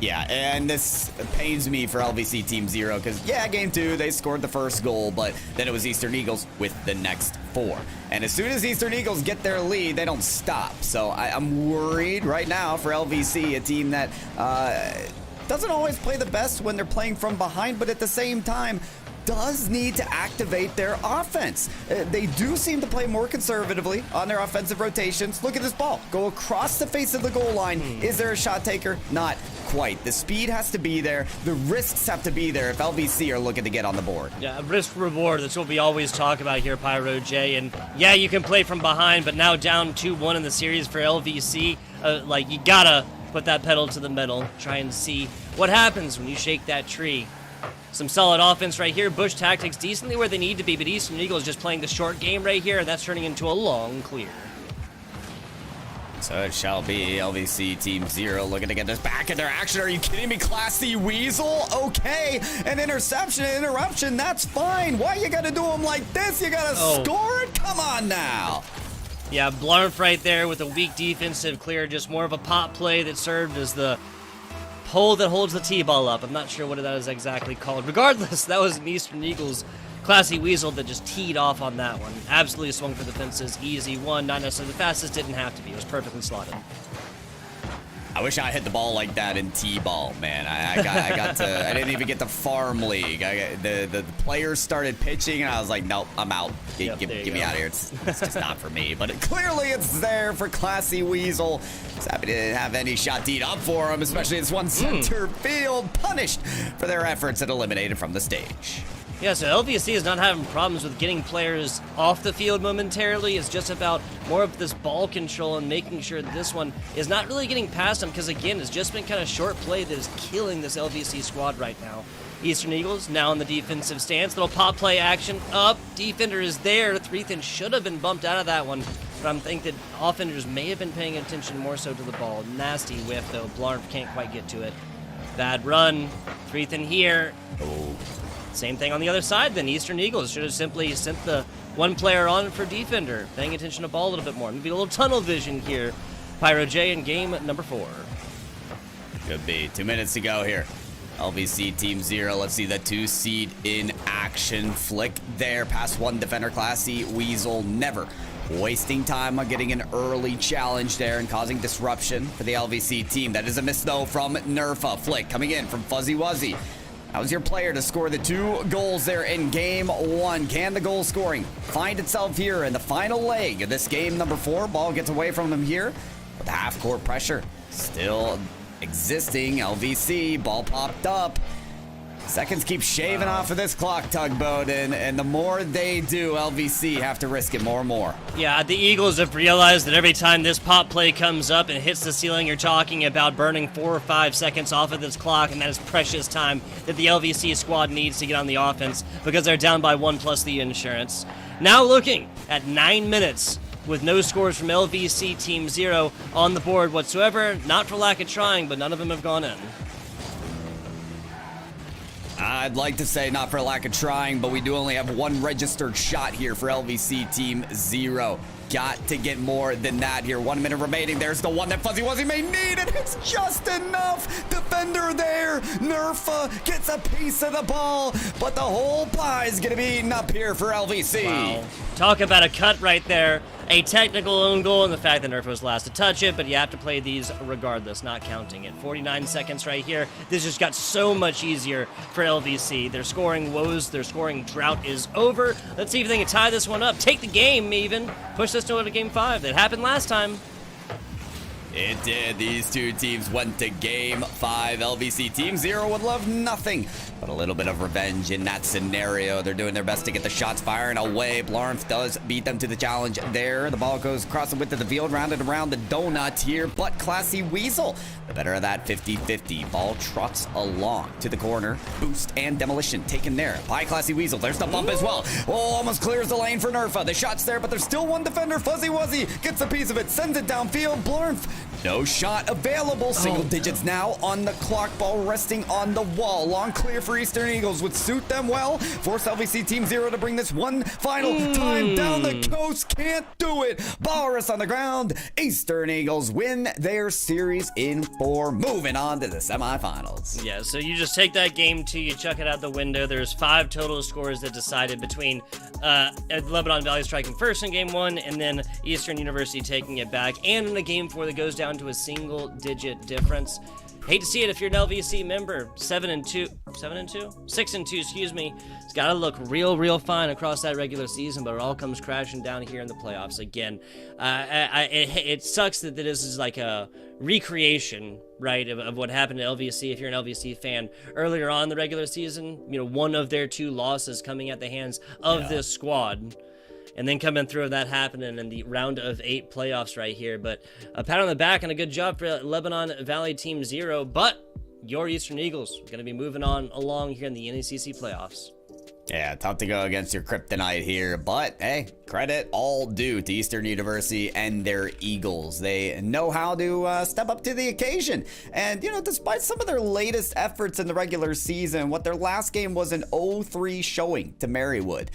Yeah, and this pains me for LVC Team 0 because, yeah, Game 2, they scored the first goal, but then it was Eastern Eagles with the next 4. And as soon as Eastern Eagles get their lead, they don't stop. So I'm worried right now for LVC, a team that doesn't always play the best when they're playing from behind, but at the same time, does need to activate their offense. They do seem to play more conservatively on their offensive rotations. Look at this ball. Go across the face of the goal line. Is there a shot taker? Not quite. The speed has to be there. The risks have to be there if LVC are looking to get on the board. Yeah, risk reward. That's what we always talk about here, Pyro J. And yeah, you can play from behind, but now down 2-1 in the series for LVC. Like, you gotta put that pedal to the metal. Try and see what happens when you shake that tree. Some solid offense right here. Bush Tactics decently where they need to be, but Eastern Eagles just playing the short game right here, and that's turning into a long clear. So it shall be LVC Team 0 looking to get this back into action. Are you kidding me? Classy Weasel? Okay. An interruption, that's fine. Why you gotta do them like this? You gotta score it? Come on now. Yeah, Blarf right there with a weak defensive clear. Just more of a pop play that served as the pole that holds the T-ball up. I'm not sure what that is exactly called. Regardless, that was an Eastern Eagles Classy Weasel that just teed off on that one. Absolutely swung for the fences. Easy one. Not necessarily the fastest. Didn't have to be. It was perfectly slotted. I wish I hit the ball like that in T-ball, man. I didn't even get to farm league. The players started pitching, and I was like, nope, I'm out. Get me out of here. It's just not for me. But clearly it's there for Classy Weasel. He's happy to have any shot teed up for him, especially this one center field, punished for their efforts and eliminated from the stage. Yeah, so LVC is not having problems with getting players off the field momentarily. It's just about more of this ball control and making sure that this one is not really getting past them, because, again, it's just been kind of short play that is killing this LVC squad right now. Eastern Eagles now in the defensive stance. Little pop play action up. Defender is there. Threethan should have been bumped out of that one, but I'm thinking that offenders may have been paying attention more so to the ball. Nasty whiff, though. Blarf can't quite get to it. Bad run. Threethan here. Oh. Same thing on the other side then. Eastern Eagles should have simply sent the one player on for defender, paying attention to ball a little bit more. Maybe a little tunnel vision here. Pyro J in game number 4. Could be. 2 minutes to go here. LVC Team 0. Let's see the 2 seed in action. Flick there past one defender. Classy Weasel never wasting time on getting an early challenge there and causing disruption for the LVC team. That is a miss, though, from Nerfa. Flick coming in from Fuzzy Wuzzy. That was your player to score the 2 goals there in game 1. Can the goal scoring find itself here in the final leg of this game number 4? Ball gets away from him here, but the half-court pressure still existing. LVC, ball popped up. Seconds keep shaving off of this clock, Tugboat, and the more they do, LVC have to risk it more and more. Yeah, the Eagles have realized that every time this pop play comes up and hits the ceiling, you're talking about burning 4 or 5 seconds off of this clock, and that is precious time that the LVC squad needs to get on the offense because they're down by 1 plus the insurance. Now looking at 9 minutes with no scores from LVC Team 0 on the board whatsoever, not for lack of trying, but none of them have gone in. I'd like to say not for lack of trying, but we do only have 1 registered shot here for LVC Team 0. Got to get more than that here. 1 minute remaining. There's the one that Fuzzy Wuzzy may need, and it's just enough. Defender there. Nerfa gets a piece of the ball, but the whole pie is going to be eaten up here for LVC. Wow. Talk about a cut right there. A technical own goal, and the fact that Nerf was last to touch it, but you have to play these regardless, not counting it. 49 seconds right here. This just got so much easier for LVC. Their scoring woes, their scoring drought is over. Let's see if they can tie this one up. Take the game, even. Push this to a game 5. That happened last time. It did. These 2 teams went to game 5. LVC Team 0 would love nothing but a little bit of revenge in that scenario. They're doing their best to get the shots firing away. Blarf does beat them to the challenge there. The ball goes across the width of the field, rounded around the donut here, but Classy Weasel, the better of that 50-50. Ball trots along to the corner. Boost and demolition taken there by Classy Weasel. There's the bump as well. Oh, almost clears the lane for Nerfa. The shot's there, but there's still 1 defender. Fuzzy Wuzzy gets a piece of it, sends it downfield. Blarf, no shot available. Single digits now on the clock. Ball resting on the wall. Long clear for Eastern Eagles would suit them well. Force LVC Team 0 to bring this one final time down the coast. Can't do it. Ball rests on the ground. Eastern Eagles win their series in 4. Moving on to the semifinals. Yeah, so you just take that game 2, you chuck it out the window. There's 5 total scores that decided between Lebanon Valley striking first in game 1 and then Eastern University taking it back, and in a game 4 that goes down to a single-digit difference. Hate to see it if you're an LVC member. 6-2, excuse me. It's got to look real fine across that regular season, but it all comes crashing down here in the playoffs again. It sucks that this is like a recreation, right, of what happened to LVC. If you're an LVC fan, earlier on in the regular season, one of their 2 losses coming at the hands of this squad. And then coming through that happening in the round of 8 playoffs right here. But a pat on the back and a good job for Lebanon Valley Team 0. But your Eastern Eagles going to be moving on along here in the NECC playoffs. Yeah, tough to go against your kryptonite here, but hey, credit all due to Eastern University and their Eagles. They know how to step up to the occasion. And, you know, despite some of their latest efforts in the regular season, what their last game was an 0-3 showing to Marywood.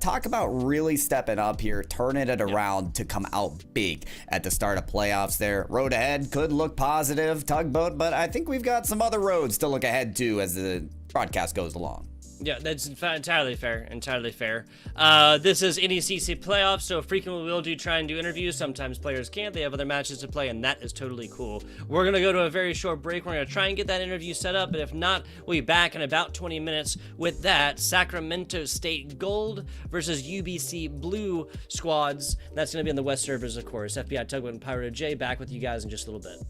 Talk about really stepping up here, turning it around to come out big at the start of playoffs there. Road ahead could look positive, Tugboat, but I think we've got some other roads to look ahead to as the broadcast goes along. Yeah, that's entirely fair. Entirely fair. This is NECC playoffs, so frequently we'll try and do interviews. Sometimes players can't. They have other matches to play, and that is totally cool. We're going to go to a very short break. We're going to try and get that interview set up, but if not, we'll be back in about 20 minutes with that. Sacramento State Gold versus UBC Blue squads. That's going to be on the West servers, of course. FBI Tugboat and Pyro J back with you guys in just a little bit.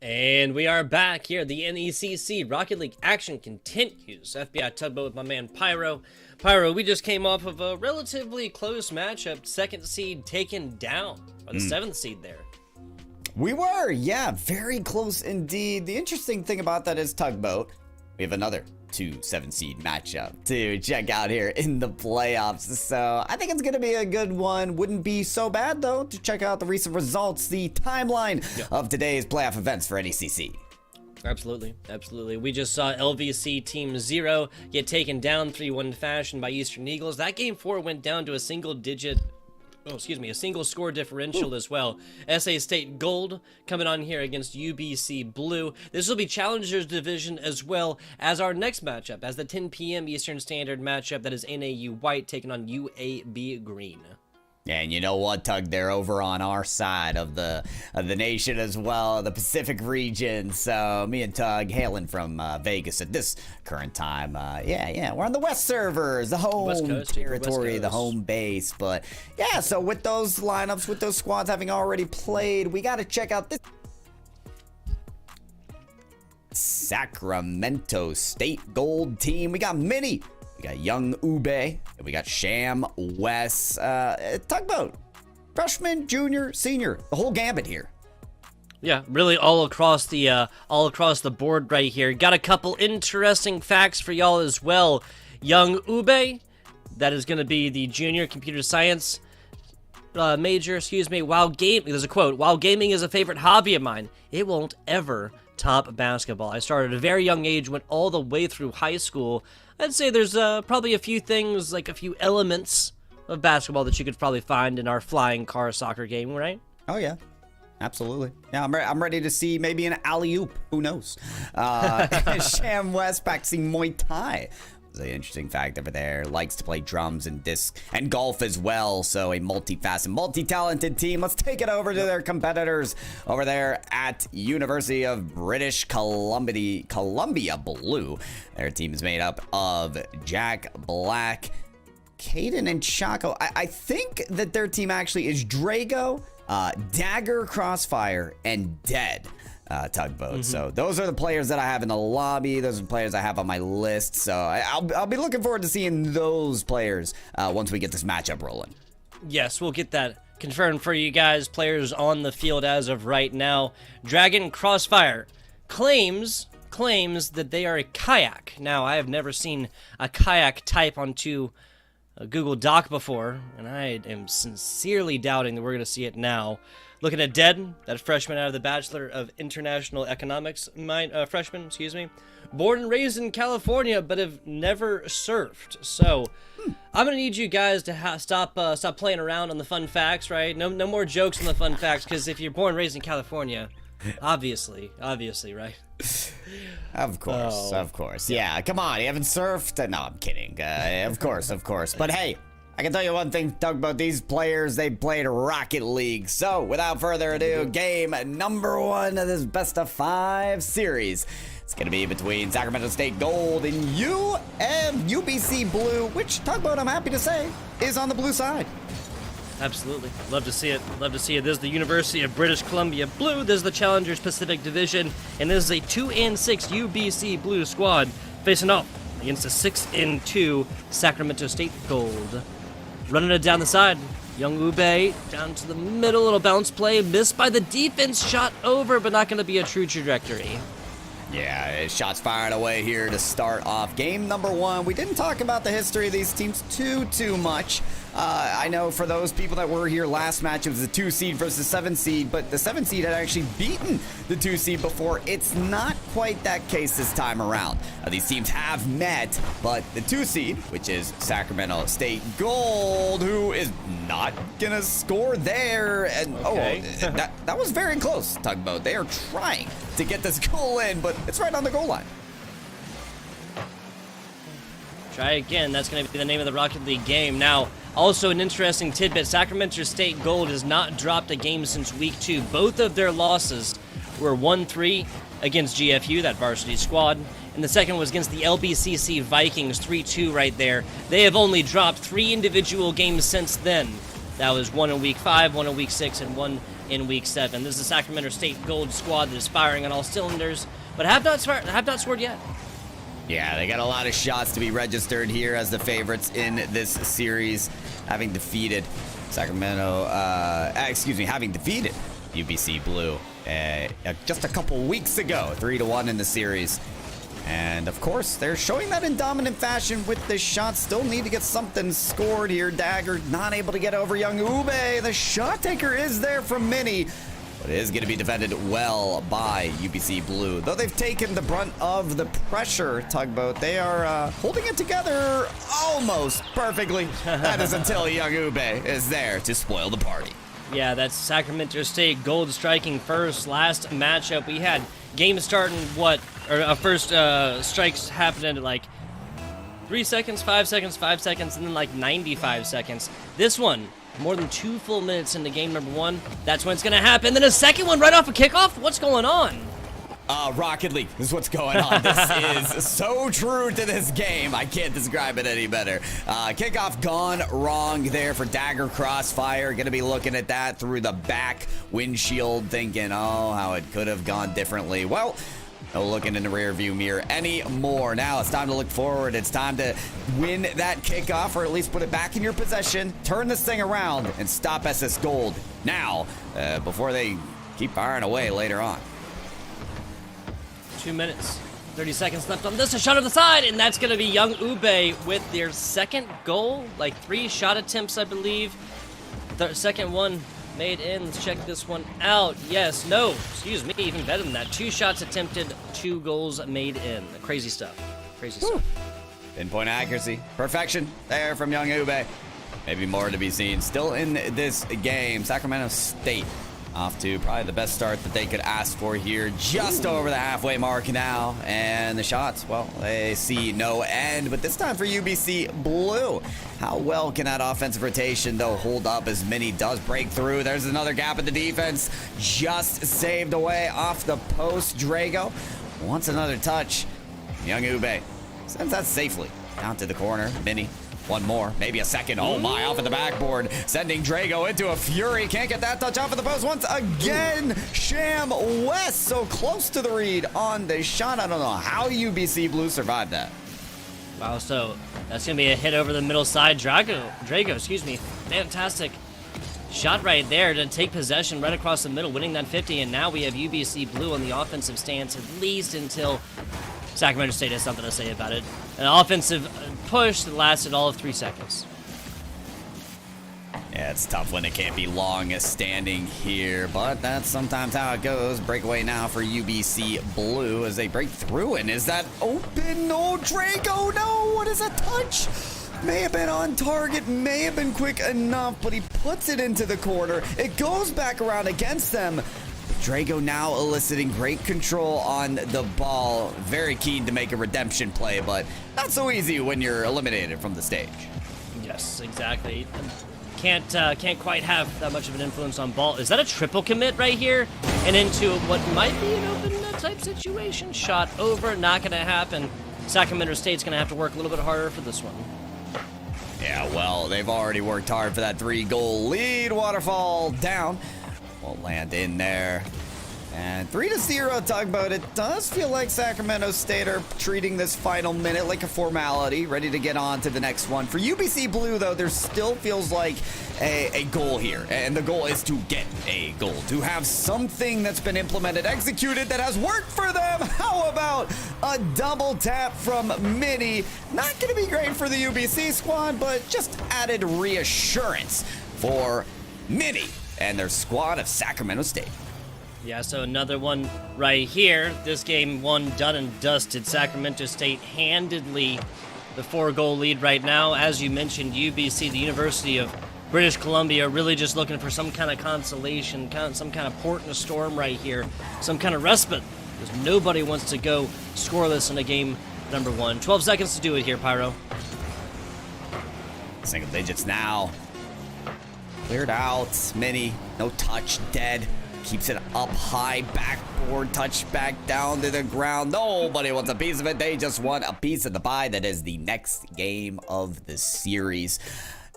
And we are back here. The NECC Rocket League action continues. FBI Tugboat with my man Pyro. Pyro, we just came off of a relatively close matchup. Second seed taken down by the 7th seed there. We were, yeah, very close indeed. The interesting thing about that is Tugboat. We have another 2-7 seed matchup to check out here in the playoffs. So I think it's going to be a good one. Wouldn't be so bad, though, to check out the recent results, the timeline of today's playoff events for NECC. Absolutely, absolutely. We just saw LVC Team 0 get taken down 3-1 fashion by Eastern Eagles. That game 4 went down to a single score differential as well. SA State Gold coming on here against UBC Blue. This will be Challengers Division as well as our next matchup, as the 10 p.m. Eastern Standard matchup that is NAU White taking on UAB Green. And you know what, Tug? They're over on our side of the nation as well, the Pacific region. So me and Tug, hailing from Vegas at this current time. We're on the West servers, the home territory, the home base. But yeah, so with those lineups, with those squads having already played, we got to check out this. Sacramento State Gold team. We got Mini, we got Young Ube, and we got Sham Wes. Tugboat, freshman, junior, senior, the whole gambit here. Yeah, really all across the board right here. Got a couple interesting facts for y'all as well. Young Ube, that is going to be the junior computer science major, there's a quote, while gaming is a favorite hobby of mine, it won't ever top basketball. I started at a very young age, went all the way through high school. I'd say there's probably a few things, like a few elements of basketball that you could probably find in our flying car soccer game, right? Oh, yeah. Absolutely. Yeah, I'm ready to see maybe an alley-oop. Who knows? Sham West practicing Muay Thai. An interesting fact over there. Likes to play drums and disc and golf as well. So a multifaceted, multi-talented team. Let's take it over to their competitors over there at University of British Columbia Blue. Their team is made up of Jack Black, Caden, and Chaco. I think that their team actually is Drago, Dagger, Crossfire, and Dead. Tugboat. So those are the players that I have in the lobby. Those are the players I have on my list. So I'll be looking forward to seeing those players once we get this matchup rolling. Yes, we'll get that confirmed for you guys. Players on the field as of right now. Dragon Crossfire claims that they are a kayak. Now, I have never seen a kayak type onto a Google Doc before, and I am sincerely doubting that we're going to see it now. Looking at Dead, that freshman out of the Bachelor of International Economics freshman, born and raised in California, but have never surfed. So, I'm gonna need you guys to stop playing around on the fun facts, right? No more jokes on the fun facts, because if you're born and raised in California, obviously, right? Of course. Yeah, come on, you haven't surfed? No, I'm kidding. Of course. But hey, I can tell you one thing, Tugboat, these players, they played Rocket League. So, without further ado, game number 1 of this best of 5 series. It's going to be between Sacramento State Gold and UBC Blue, which, Tugboat, I'm happy to say, is on the blue side. Absolutely. Love to see it. This is the University of British Columbia Blue. This is the Challengers Pacific Division. And this is a 2-6 UBC Blue squad facing off against a 6-2 Sacramento State Gold. Running it down the side. Young Ube down to the middle. Little bounce play. Missed by the defense. Shot over, but not going to be a true trajectory. Yeah, shots fired away here to start off game number 1. We didn't talk about the history of these teams too much. I know for those people that were here last match, it was the 2 seed versus the 7 seed, but the 7 seed had actually beaten the 2 seed before. It's not quite that case this time around. These teams have met, but the 2 seed, which is Sacramento State Gold, who is not gonna score there, and that was very close, Tugboat. They are trying to get this goal in, but it's right on the goal line. Try again. That's going to be the name of the Rocket League game. Now, also an interesting tidbit, Sacramento State Gold has not dropped a game since week 2. Both of their losses were 1-3 against GFU, that varsity squad, and the second was against the LBCC Vikings, 3-2 right there. They have only dropped 3 individual games since then. That was 1 in week 5, 1 in week 6, and 1 in week 7. This is the Sacramento State Gold squad that is firing on all cylinders, but have not scored yet. Yeah, they got a lot of shots to be registered here as the favorites in this series, having defeated UBC Blue just a couple weeks ago, 3-1 in the series. And of course, they're showing that in dominant fashion with the shots. Still need to get something scored here. Dagger not able to get over Young Ube. The shot taker is there from Mini, but it is going to be defended well by UBC Blue. Though they've taken the brunt of the pressure, Tugboat, they are holding it together almost perfectly. That is until Young Ube is there to spoil the party. Yeah, that's Sacramento State Gold striking first. Last matchup, we had game starting first strikes happening at like 3 seconds, 5 seconds, 5 seconds, and then like 95 seconds. This one, more than 2 full minutes into game number 1. That's when it's going to happen. Then a second one right off a kickoff? What's going on? Rocket League is what's going on. This is so true to this game. I can't describe it any better. Kickoff gone wrong there for Dagger Crossfire. Going to be looking at that through the back windshield thinking, oh, how it could have gone differently. Well, No looking in the rear view mirror anymore. Now it's time to look forward. It's time to win that kickoff, or at least put it back in your possession. Turn this thing around and stop SS Gold now before they keep firing away later on. 2 minutes, 30 seconds left on this. A shot on the side, and that's going to be Young Ube with their second goal. Like 3 shot attempts, I believe. The second one made in. Let's check this one out. Yes, no, excuse me, even better than that. 2 shots attempted, 2 goals made in. Crazy stuff. Crazy stuff. Pinpoint accuracy, perfection there from Young Ube. Maybe more to be seen. Still in this game, Sacramento State off to probably the best start that they could ask for here. Just over the halfway mark now. And the shots, well, they see no end. But this time for UBC Blue. How well can that offensive rotation, though, hold up as Mini does break through? There's another gap in the defense. Just saved away off the post. Drago wants another touch. Young Ube sends that safely down to the corner. Mini. One more, maybe a second. Oh my, off at the backboard. Sending Drago into a fury. Can't get that touch off of the post once again. Sham West so close to the read on the shot. I don't know how UBC Blue survived that. Wow, so that's going to be a hit over the middle side. Drago, excuse me. Fantastic shot right there to take possession right across the middle, winning that 50. And now we have UBC Blue on the offensive stance, at least until Sacramento State has something to say about it. An offensive push that lasted all of 3 seconds. Yeah, it's tough when it can't be long standing here, but that's sometimes how it goes. Breakaway now for UBC Blue as they break through. And is that open? No, Drago, no, what is a touch? May have been on target, may have been quick enough, but he puts it into the corner. It goes back around against them. Drago now eliciting great control on the ball. Very keen to make a redemption play, but not so easy when you're eliminated from the stage. Yes, exactly. Can't quite have that much of an influence on ball. Is that a triple commit right here? And into what might be an open net type situation. Shot over, not going to happen. Sacramento State's going to have to work a little bit harder for this one. Yeah, well, they've already worked hard for that 3-goal lead. Waterfall down. Won't land in there. And 3-0 Tugboat. It does feel like Sacramento State are treating this final minute like a formality, ready to get on to the next one. For UBC Blue, though, there still feels like a goal here. And the goal is to get a goal, to have something that's been implemented, executed, that has worked for them. How about a double tap from Mini? Not going to be great for the UBC squad, but just added reassurance for Mini and their squad of Sacramento State. Yeah, so another one right here. This game one done and dusted. Sacramento State handedly the 4-goal lead right now. As you mentioned, UBC, the University of British Columbia, really just looking for some kind of consolation, some kind of port in a storm right here, some kind of respite, because nobody wants to go scoreless in a game number 1. 12 seconds to do it here, Pyro. Single digits now. Cleared out. Mini. No touch. Dead. Keeps it up high. Backboard. Touch back down to the ground. Nobody wants a piece of it. They just want a piece of the pie. That is the next game of the series.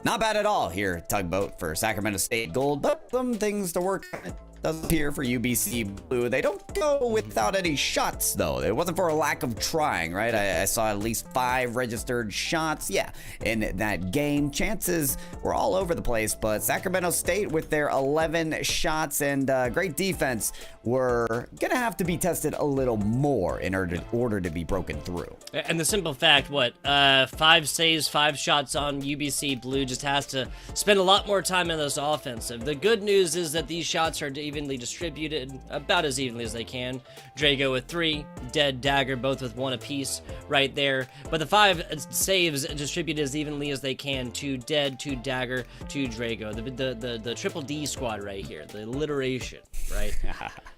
Not bad at all here, Tugboat, for Sacramento State Gold, but some things to work on. It does appear for UBC Blue. They don't go without any shots, though. It wasn't for a lack of trying, right? I saw at least 5 registered shots, yeah, in that game. Chances were all over the place, but Sacramento State, with their 11 shots and great defense, were going to have to be tested a little more in order to be broken through. And the simple fact, 5 saves, 5 shots on UBC Blue, just has to spend a lot more time in this offensive. The good news is that these shots are evenly distributed, about as evenly as they can. Drago with 3, Dead, Dagger, both with 1 apiece right there. But the 5 saves distributed as evenly as they can to Dead, to Dagger, to Drago. The triple D squad right here, the alliteration, right?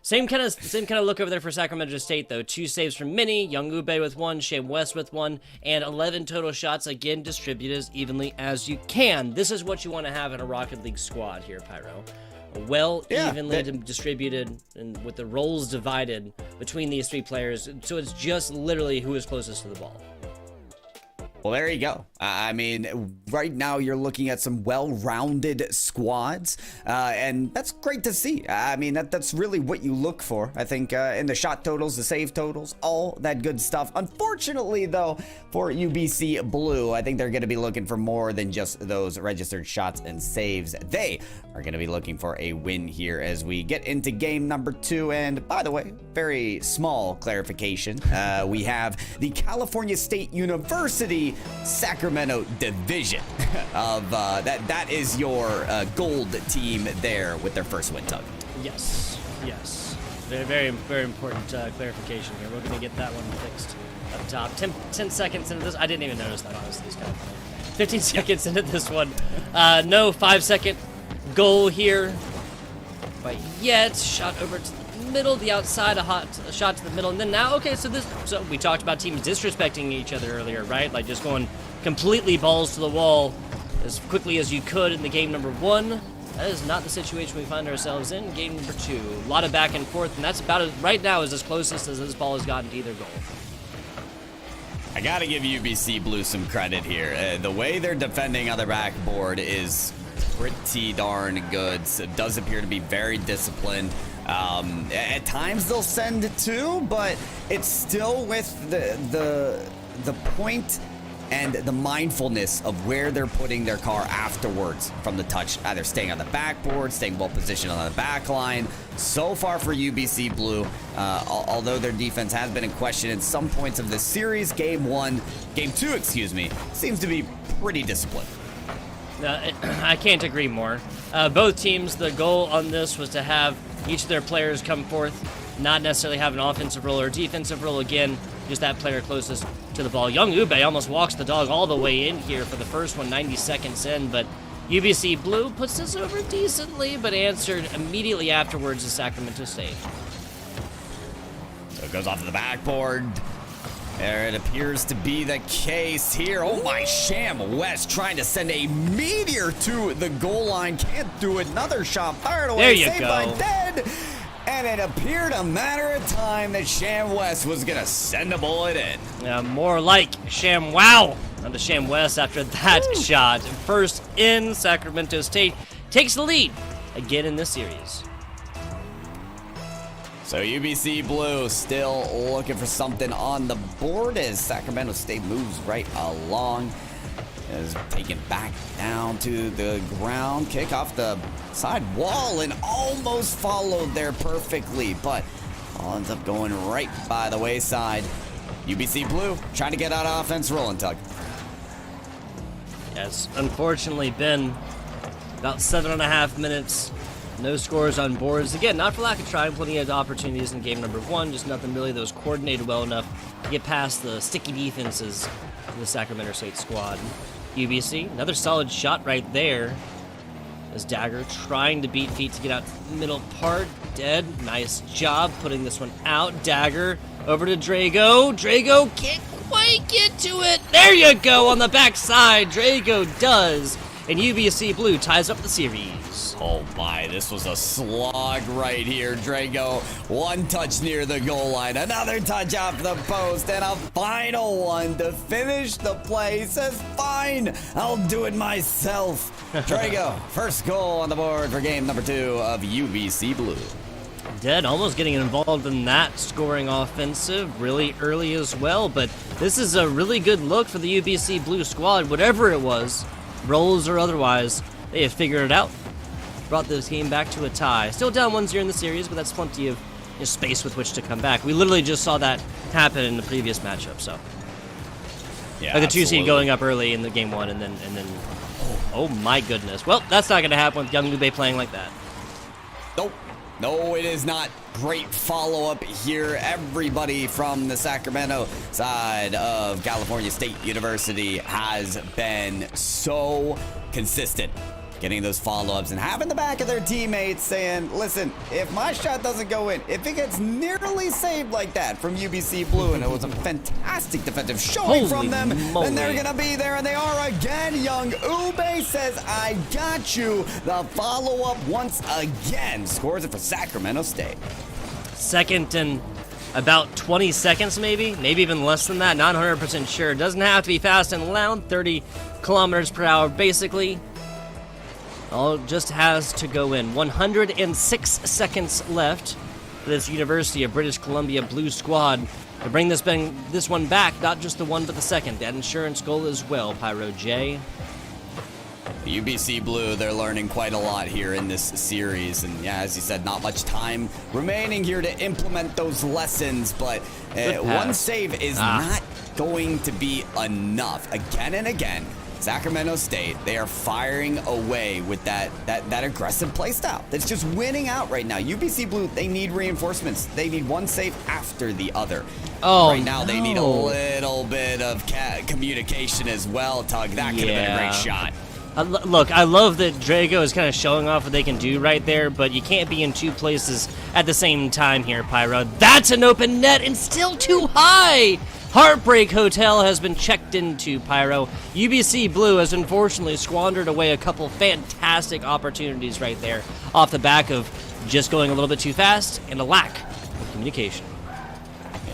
Same kind of look over there for Sacramento State, though. 2 saves from Mini, Young Ube with 1, Sham West with 1, and 11 total shots, again, distributed as evenly as you can. This is what you want to have in a Rocket League squad here, Pyro. Evenly distributed, and with the roles divided between these 3 players, so it's just literally who is closest to the ball. Well, there you go. I mean, right now you're looking at some well-rounded squads, and that's great to see. I mean, that's really what you look for, I think, in the shot totals, the save totals, all that good stuff. Unfortunately, though, for UBC Blue, I think they're going to be looking for more than just those registered shots and saves. They are going to be looking for a win here as we get into game number 2. And by the way, very small clarification. We have the California State University Sacramento division of that is your gold team there with their first win, Tug. Yes. Very, very, very important clarification here. We're going to get that one fixed up top. 10 seconds into this. I didn't even notice that, honestly. It's kind of funny. 15 seconds into this one. No 5-second goal here. But yet, shot over to the middle, the outside, a shot to the middle. And then now, okay, so we talked about teams disrespecting each other earlier, right? Like just going completely balls to the wall as quickly as you could in the game number 1. That is not the situation we find ourselves in. Game number 2, a lot of back and forth, and that's about right now is as closest as this ball has gotten to either goal. I gotta give UBC Blue some credit here. The way they're defending on the backboard is pretty darn good. So it does appear to be very disciplined. At times they'll send 2, but it's still with the point and the mindfulness of where they're putting their car afterwards from the touch, either staying on the backboard, staying well positioned on the back line. So far for UBC Blue, although their defense has been in question at some points of the series, game 2, excuse me, seems to be pretty disciplined. I can't agree more. Both teams, the goal on this was to have each of their players come forth, not necessarily have an offensive role or defensive role. Again, just that player closest to the ball. Young Ube almost walks the dog all the way in here for the first one, 90 seconds in, but UBC Blue puts this over decently, but answered immediately afterwards to Sacramento State. So it goes off to the backboard. There it appears to be the case here. Oh my, Sham West trying to send a meteor to the goal line. Can't do it. Another shot fired away. There you saved go. by Dead. And it appeared a matter of time that Sham West was going to send a bullet in. More like Sham Wow on the Sham West after that shot. First in, Sacramento State takes the lead again in this series. So UBC Blue still looking for something on the board as Sacramento State moves right along. Is taken back down to the ground, kick off the side wall and almost followed there perfectly, but all ends up going right by the wayside. UBC Blue trying to get out of offense rolling, Tug. It's unfortunately been about 7.5 minutes. No scores on boards. Again, not for lack of trying. Plenty of opportunities in game number 1. Just nothing really that was coordinated well enough to get past the sticky defenses of the Sacramento State squad. UBC, another solid shot right there. As Dagger trying to beat feet to get out to the middle part. Dead. Nice job putting this one out. Dagger over to Drago. Drago can't quite get to it. There you go on the backside. Drago does. And UBC Blue ties up the series. Oh my, this was a slog right here, Drago. One touch near the goal line, another touch off the post, and a final one to finish the play. He says, fine, I'll do it myself. Drago, first goal on the board for game number 2 of UBC Blue. Dead almost getting involved in that scoring offensive really early as well, but this is a really good look for the UBC Blue squad. Whatever it was, rolls or otherwise, they have figured it out. Brought this game back to a tie. Still down 1-0 in the series, but that's plenty of space with which to come back. We literally just saw that happen in the previous matchup, so. Yeah, like the 2-seed going up early in the game 1, and then oh my goodness. Well, that's not going to happen with Young Ube playing like that. Nope. No, it is not. Great follow-up here. Everybody from the Sacramento side of California State University has been so consistent getting those follow-ups and having the back of their teammates saying, listen, if my shot doesn't go in, if it gets nearly saved like that from UBC Blue, and it was a fantastic defensive showing from them, then they're going to be there, and they are again. Young Ube says, I got you. The follow-up once again scores it for Sacramento State. Second and about 20 seconds maybe even less than that, not 100% sure. It doesn't have to be fast and loud, 30 kilometers per hour basically. All just has to go in. 106 seconds left for this University of British Columbia Blue squad to bring this one back, not just the one but the second. That insurance goal as well, Pyro J. UBC Blue, they're learning quite a lot here in this series. And yeah, as you said, not much time remaining here to implement those lessons. But one save is not going to be enough. Again and again, Sacramento State, they are firing away with that aggressive playstyle that's just winning out right now. UBC Blue, they need reinforcements. They need one save after the other. Oh, right now, they need a little bit of communication as well, Tug. That could have been a great shot. Look, I love that Drago is kind of showing off what they can do right there, but you can't be in two places at the same time here, Pyro. That's an open net and still too high! Heartbreak Hotel has been checked into, Pyro. UBC Blue has unfortunately squandered away a couple fantastic opportunities right there off the back of just going a little bit too fast and a lack of communication.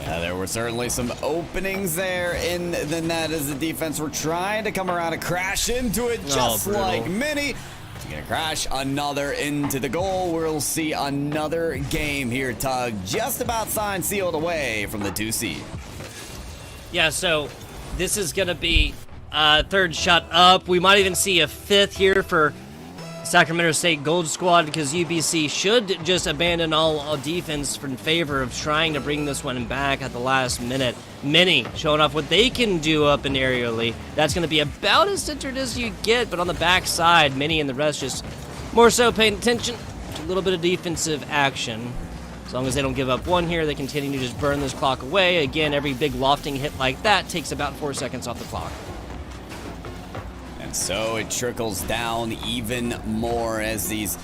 Yeah, there were certainly some openings there in the net as the defense were trying to come around and crash into it just like Mini. He's gonna crash another into the goal. We'll see another game here, Tug. Just about signed, sealed away from the 2 seed. Yeah, so this is going to be third shot up. We might even see a fifth here for Sacramento State Gold Squad because UBC should just abandon all defense in favor of trying to bring this one back at the last minute. Mini showing off what they can do up and aerially. That's going to be about as centered as you get, but on the backside, Mini and the rest just more so paying attention to a little bit of defensive action. As long as they don't give up one here, they continue to just burn this clock away. Again, every big lofting hit like that takes about 4 seconds off the clock. And so it trickles down even more as these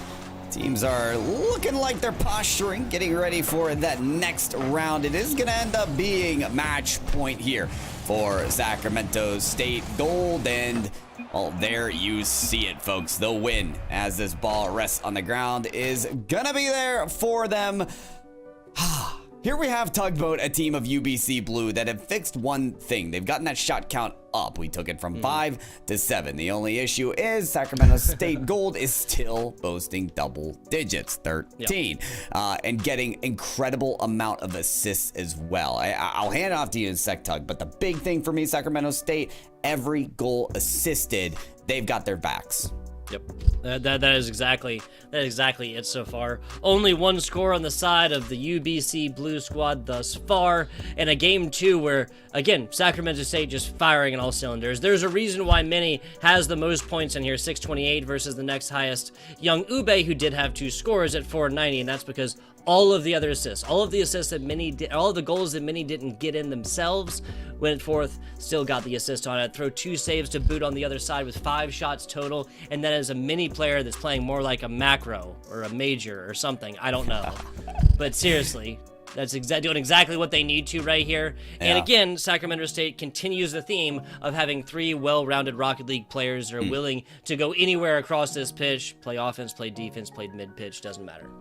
teams are looking like they're posturing, getting ready for that next round. It is going to end up being match point here for Sacramento State Gold. And well, there you see it, folks. The win as this ball rests on the ground is gonna be there for them. Here we have Tugboat, a team of UBC Blue that have fixed one thing. They've gotten that shot count up. We took it from 5 to 7. The only issue is Sacramento State Gold is still boasting double digits, 13, and getting incredible amount of assists as well. I'll hand it off to you in a sec, Tug, but the big thing for me, Sacramento State, every goal assisted, they've got their backs. Yep, that is exactly it so far. Only one score on the side of the UBC Blue squad thus far, and a game 2 where, again, Sacramento State just firing on all cylinders. There's a reason why Mini has the most points in here, 628 versus the next highest, Young Ube, who did have 2 scores at 490, and that's because all of the other assists, all of the assists that Mini did, all of the goals that Mini didn't get in themselves, went forth, still got the assist on it. Throw 2 saves to boot on the other side with 5 shots total, and that is a Mini player that's playing more like a macro or a major or something. I don't know. But seriously, that's doing exactly what they need to right here. And again, Sacramento State continues the theme of having 3 well-rounded Rocket League players that are willing to go anywhere across this pitch, play offense, play defense, play mid-pitch, doesn't matter.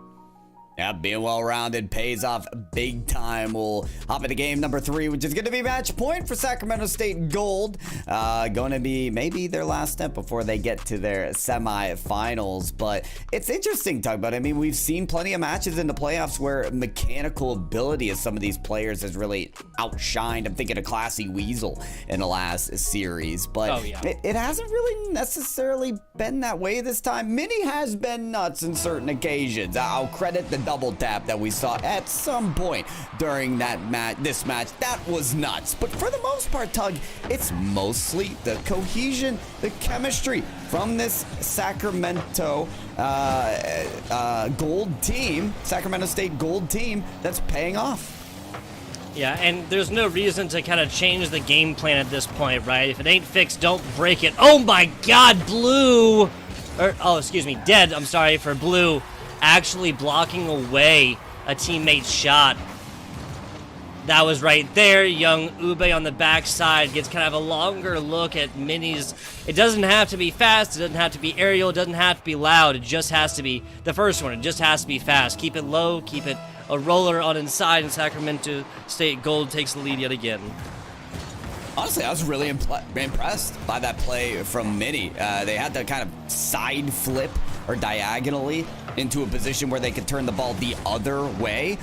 Yeah, being well-rounded pays off big time. We'll hop into game number 3, which is going to be match point for Sacramento State Gold. Going to be maybe their last step before they get to their semifinals. But it's interesting, Tug, but I mean, we've seen plenty of matches in the playoffs where mechanical ability of some of these players has really outshined. I'm thinking of Classy Weasel in the last series, but it hasn't really necessarily been that way this time. Mini has been nuts in certain occasions. I'll credit the double tap that we saw at some point during this match. That was nuts. But for the most part, Tug, it's mostly the cohesion, the chemistry from this Sacramento Gold team, Sacramento State Gold team, that's paying off. Yeah, and there's no reason to kind of change the game plan at this point, right? If it ain't fixed, don't break it. Oh my God, Blue! Dead, I'm sorry, for Blue actually blocking away a teammate's shot. That was right there. Young Ube on the backside gets kind of a longer look at Mini's. It doesn't have to be fast. It doesn't have to be aerial. It doesn't have to be loud. It just has to be the first one. It just has to be fast. Keep it low. Keep it a roller on inside, and Sacramento State Gold takes the lead yet again. Honestly, I was really impressed by that play from Mini. They had to kind of side flip or diagonally into a position where they could turn the ball the other way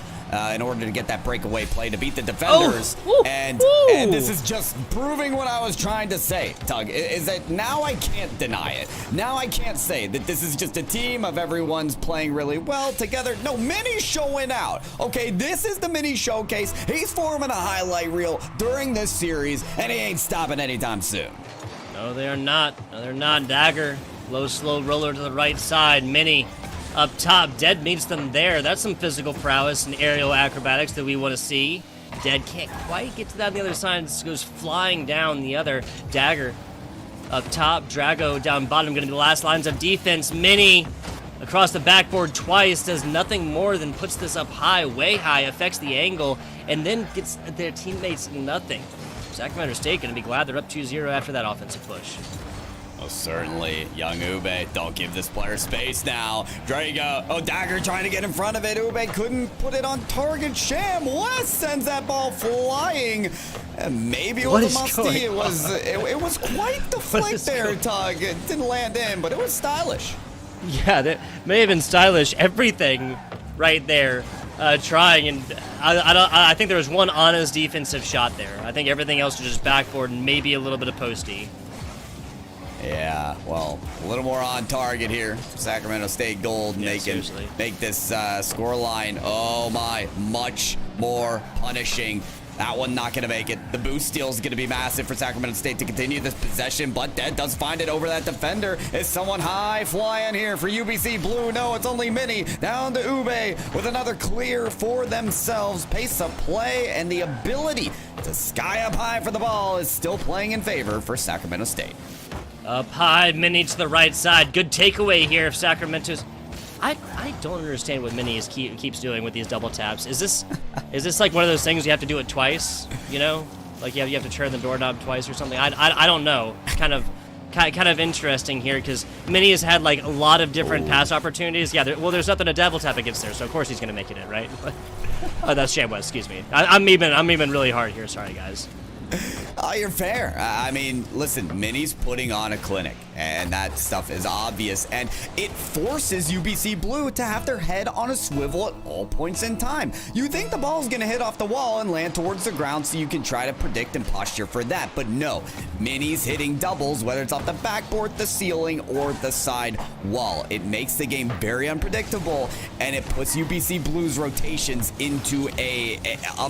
in order to get that breakaway play to beat the defenders. Oh, and this is just proving what I was trying to say, Tug, is that now I can't deny it. Now I can't say that this is just a team of everyone's playing really well together. No, Mini's showing out. Okay, this is the Mini showcase. He's forming a highlight reel during this series, and he ain't stopping anytime soon. No, they are not. No, they're not. Dagger, low, slow roller to the right side. Mini up top. Dead meets them there. That's some physical prowess and aerial acrobatics that we want to see. Dead can't quite get to that on the other side. It goes flying down the other. Dagger up top. Drago down bottom. Going to be the last lines of defense. Mini across the backboard twice. Does nothing more than puts this up high, way high. Affects the angle. And then gets their teammates nothing. Sacramento State going to be glad they're up 2-0 after that offensive push. Oh, certainly. Young Ube, don't give this player space now. Drago, oh, Dagger trying to get in front of it. Ube couldn't put it on target. Sham West sends that ball flying. Maybe it was a musty. It was quite the flick there, Tug. It didn't land in, but it was stylish. Yeah, that may have been stylish. Everything right there. Trying, and I think there was one honest defensive shot there. I think everything else was just backboard and maybe a little bit of posty. Yeah, well, a little more on target here. Sacramento State Gold, and they can make this score line, oh my, much more punishing. That one not going to make it. The boost steal is going to be massive for Sacramento State to continue this possession, but Dead does find it over that defender. Is someone high flying here for UBC Blue? No, it's only Mini. Down to Ube with another clear for themselves. Pace of play and the ability to sky up high for the ball is still playing in favor for Sacramento State. Up high, Mini to the right side. Good takeaway here if Sacramento's... I don't understand what Mini keeps doing with these double taps. Is this like one of those things you have to do it twice? You know, like you have to turn the doorknob twice or something. I don't know. Kind of interesting here because Mini has had like a lot of different pass opportunities. Yeah, there's nothing to double tap against there, so of course he's gonna make it in, right? Oh, that's Sham West. Excuse me. I'm even really hard here. Sorry, guys. Oh, you're fair. I mean, listen, Mini's putting on a clinic, and that stuff is obvious, and it forces UBC Blue to have their head on a swivel at all points in time. You think the ball's going to hit off the wall and land towards the ground so you can try to predict and posture for that, but no. Mini's hitting doubles, whether it's off the backboard, the ceiling, or the side wall. It makes the game very unpredictable, and it puts UBC Blue's rotations into a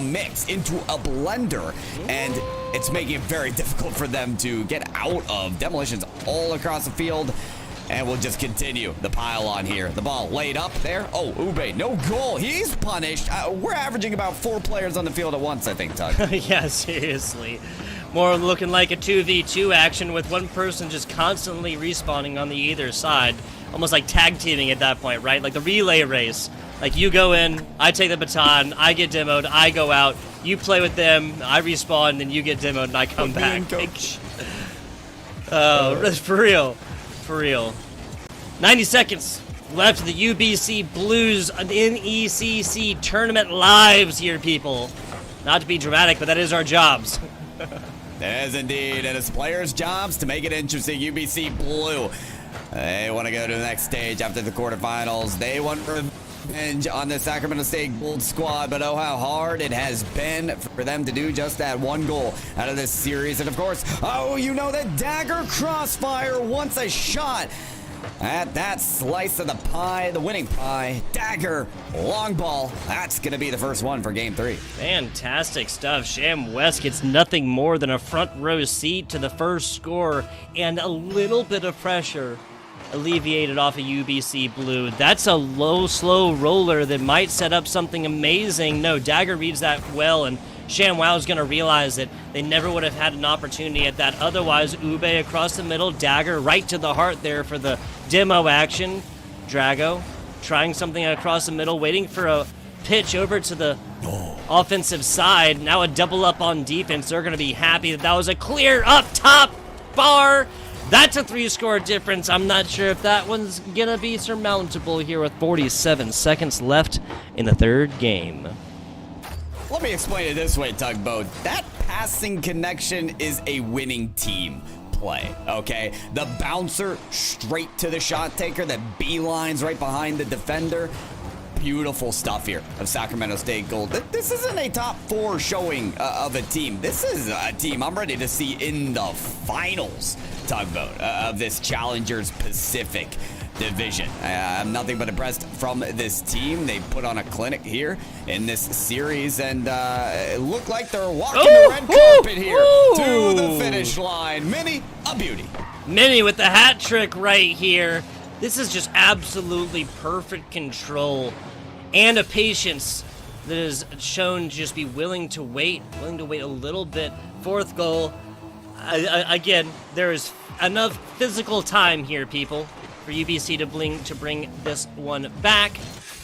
mix, into a blender, and it's making it very difficult for them to get out of demolitions all across the field. And we'll just continue the pile on here. The ball laid up there. Oh, Ube, no goal. He's punished. We're averaging about 4 players on the field at once, I think, Tug. Yeah, seriously. More looking like a 2v2 action with one person just constantly respawning on the either side. Almost like tag teaming at that point, right? Like the relay race. Like you go in, I take the baton, I get demoed, I go out, you play with them, I respawn, and then you get demoed and I come back. Oh, for real. For real. 90 seconds left of the UBC Blues NECC tournament lives here, people. Not to be dramatic, but that is our jobs. It is indeed, and it's players' jobs to make it interesting. UBC Blue, they want to go to the next stage after the quarterfinals. They want revenge on the Sacramento State Gold squad, but oh, how hard it has been for them to do just that. 1 goal out of this series, and of course, oh, you know that Dagger Crossfire wants a shot at that slice of the pie, the winning pie. Dagger, long ball. That's going to be the first one for Game 3. Fantastic stuff. Sham West gets nothing more than a front row seat to the first score and a little bit of pressure alleviated off of UBC Blue. That's a low, slow roller that might set up something amazing. No, Dagger reads that well, and ShamWow is going to realize that they never would have had an opportunity at that. Otherwise, Ube across the middle, Dagger right to the heart there for the demo action. Drago trying something across the middle, waiting for a pitch over to the offensive side. Now a double up on defense. They're going to be happy that was a clear up top bar. That's a 3-score difference. I'm not sure if that one's gonna be surmountable here with 47 seconds left in the third game. Let me explain it this way, Tugboat. That passing connection is a winning team play, okay? The bouncer straight to the shot taker that beelines right behind the defender. Beautiful stuff here of Sacramento State Gold. This isn't a top 4 showing of a team. This is a team I'm ready to see in the finals, Tugboat, of this Challengers Pacific division. I'm nothing but impressed from this team. They put on a clinic here in this series, and it looked like they're walking the red carpet here to the finish line. Minnie, a beauty. Minnie with the hat trick right here. This is just absolutely perfect control and a patience that is shown to just be willing to wait a little bit. Fourth goal. Again, there is enough physical time here, people, for UBC to bring this one back.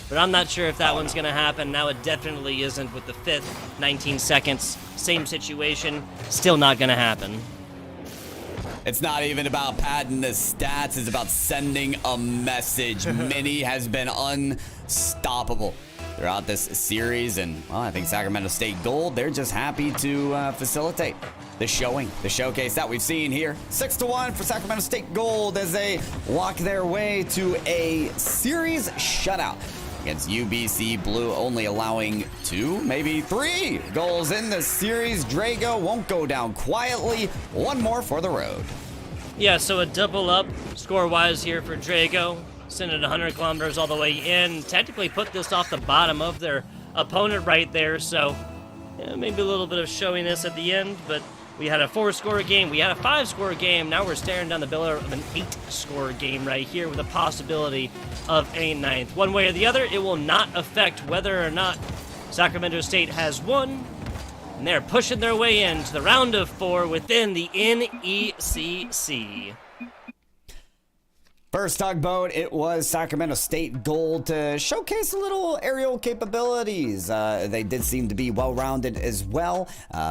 But I'm not sure if that one's going to happen. Now it definitely isn't with the 5th, 19 seconds. Same situation, still not going to happen. It's not even about padding the stats. It's about sending a message. Minnie has been unstoppable throughout this series. And well, I think Sacramento State Gold, they're just happy to facilitate the showcase that we've seen here. 6-1 for Sacramento State Gold as they walk their way to a series shutout against UBC Blue, only allowing 2, maybe 3 goals in the series. Drago won't go down quietly. One more for the road. Yeah, so a double up score-wise here for Drago. Send it 100 kilometers all the way in. Technically put this off the bottom of their opponent right there, so yeah, maybe a little bit of showiness at the end, but we had a 4-score game, we had a 5-score game, now we're staring down the barrel of an 8-score game right here with a possibility of a 9th. One way or the other, it will not affect whether or not Sacramento State has won, and they're pushing their way into the round of 4 within the NECC. First Tugboat, it was Sacramento State Gold to showcase a little aerial capabilities. They did seem to be well-rounded as well.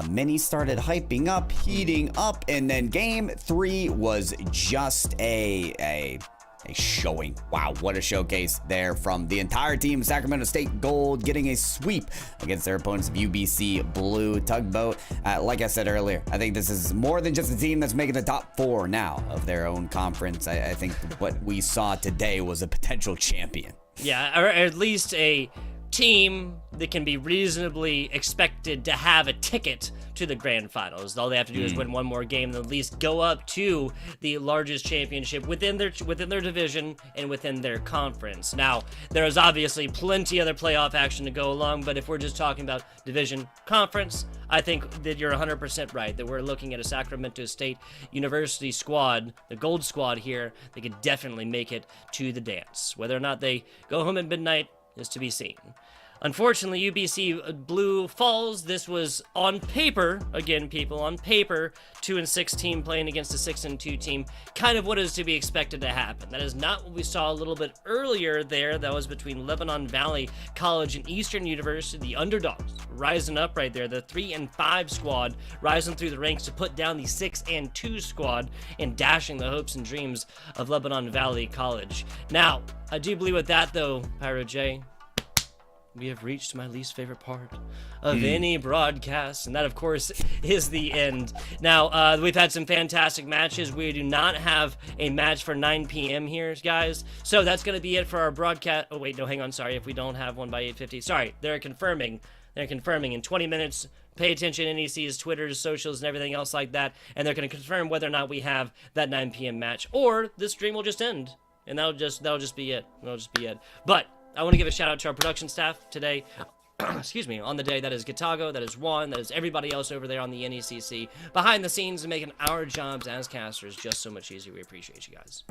Minnie started hyping up, heating up, and then game 3 was just a showing. Wow, what a showcase there from the entire team. Sacramento State Gold getting a sweep against their opponents of UBC Blue. Tugboat, like I said earlier, I think this is more than just a team that's making the top 4 now of their own conference. I think what we saw today was a potential champion. Yeah, or at least a team that can be reasonably expected to have a ticket to the grand finals. All they have to do is win one more game and at least go up to the largest championship within their division and within their conference. Now, there is obviously plenty other playoff action to go along, but if we're just talking about division conference, I think that you're 100% right, that we're looking at a Sacramento State University squad, the gold squad here, that could definitely make it to the dance. Whether or not they go home at midnight is to be seen. Unfortunately, UBC Blue falls. This was on paper, again, people, on paper, 2-6 team playing against a 6-2 team, kind of what is to be expected to happen. That is not what we saw a little bit earlier there. That was between Lebanon Valley College and Eastern University, the underdogs rising up right there, the 3-5 squad rising through the ranks to put down the 6-2 squad and dashing the hopes and dreams of Lebanon Valley College. Now, I do believe with that, though, Pyro J, we have reached my least favorite part of any broadcast, and that, of course, is the end. Now, we've had some fantastic matches. We do not have a match for 9 p.m. here, guys, so that's going to be it for our broadcast. Oh, wait, no, hang on, sorry, if we don't have one by 8:50. Sorry, they're confirming in 20 minutes. Pay attention, NEC's Twitters, socials, and everything else like that, and they're going to confirm whether or not we have that 9 p.m. match, or this stream will just end, and that'll just be it. But I want to give a shout out to our production staff today. Excuse me, on the day. That is Gitago, that is Juan, that is everybody else over there on the NECC behind the scenes and making our jobs as casters just so much easier. We appreciate you guys.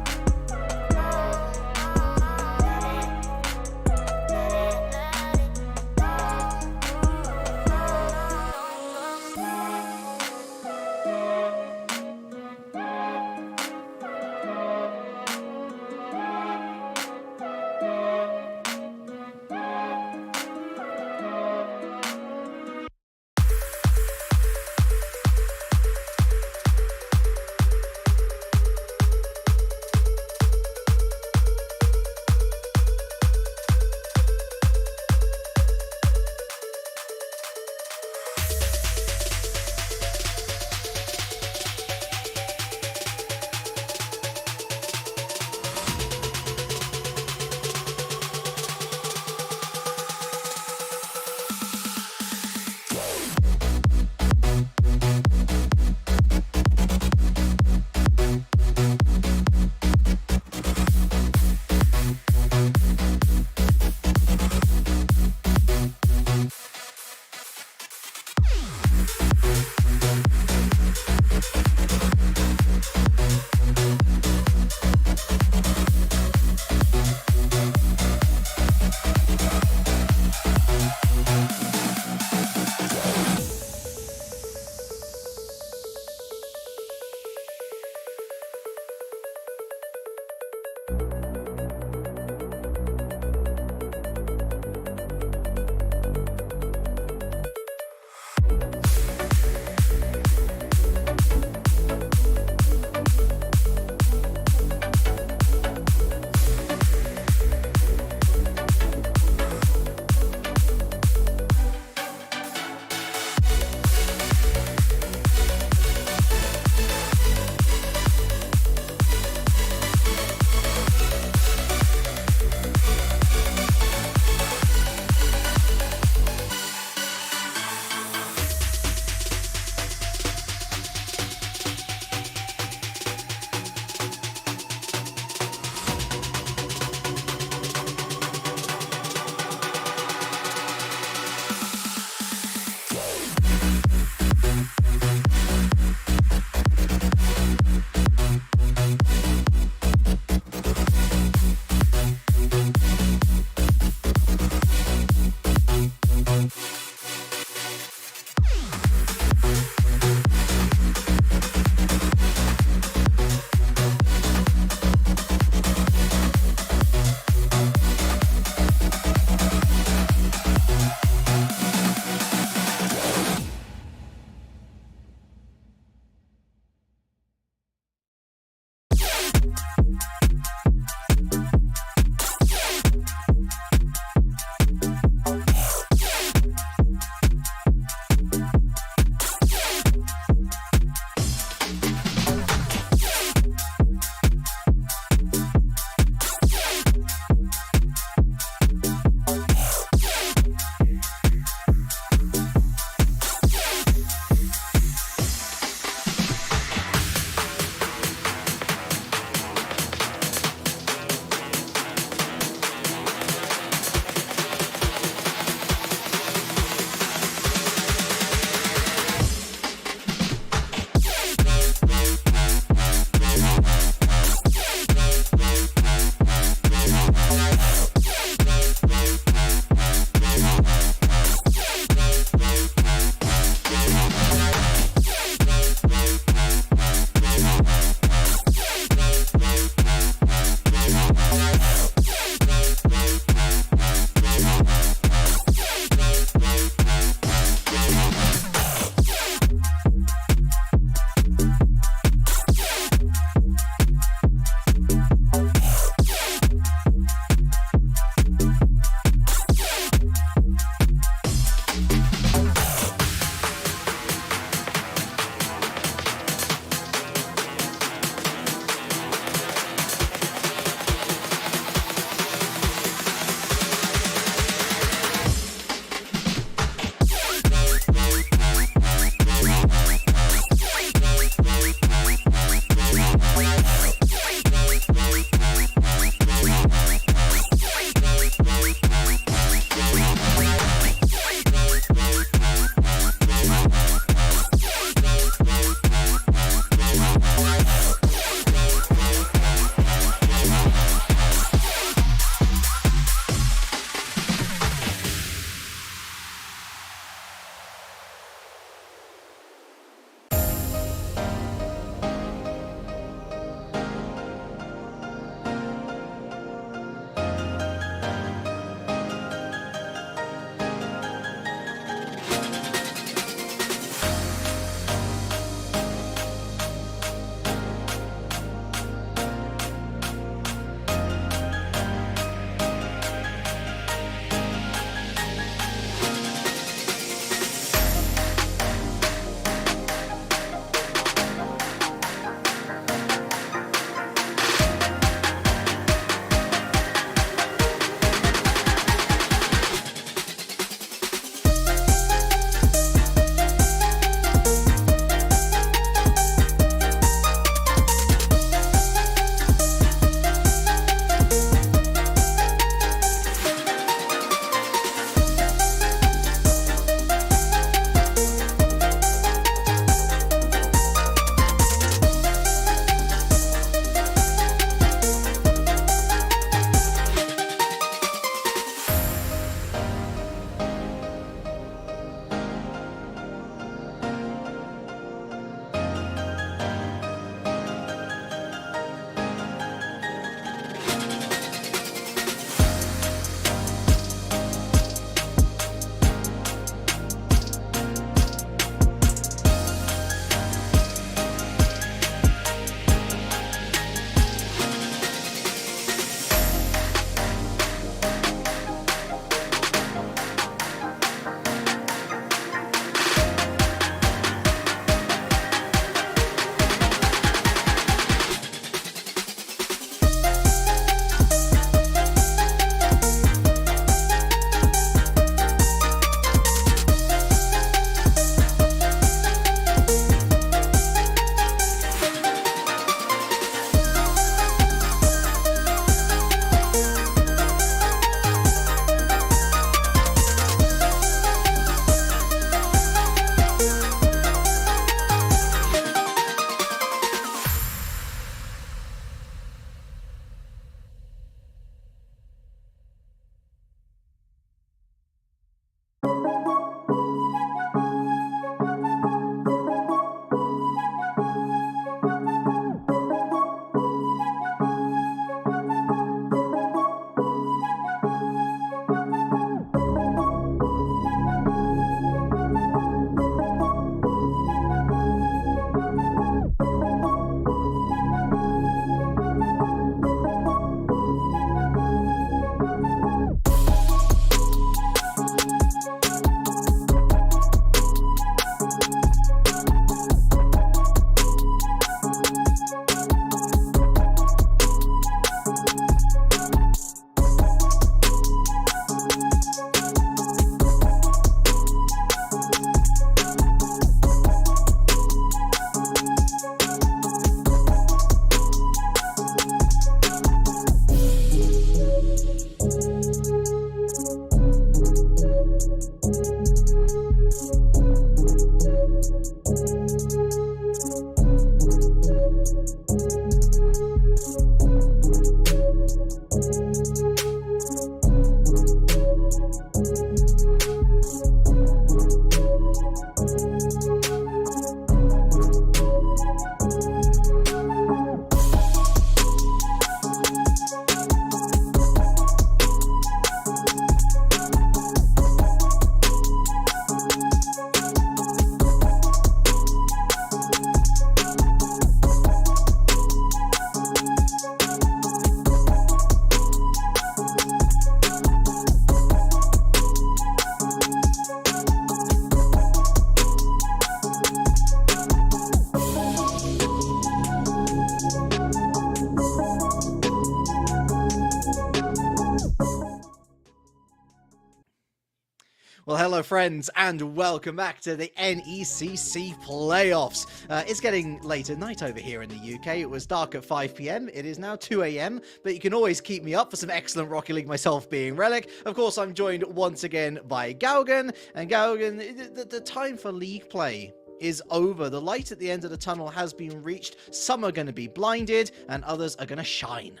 Well, hello, friends, and welcome back to the NECC playoffs. It's getting late at night over here in the UK. It was dark at 5 p.m. It is now 2 a.m., but you can always keep me up for some excellent Rocket League, myself being Relic. Of course, I'm joined once again by Galgan. And Galgan, the time for League play is over. The light at the end of the tunnel has been reached. Some are going to be blinded, and others are going to shine.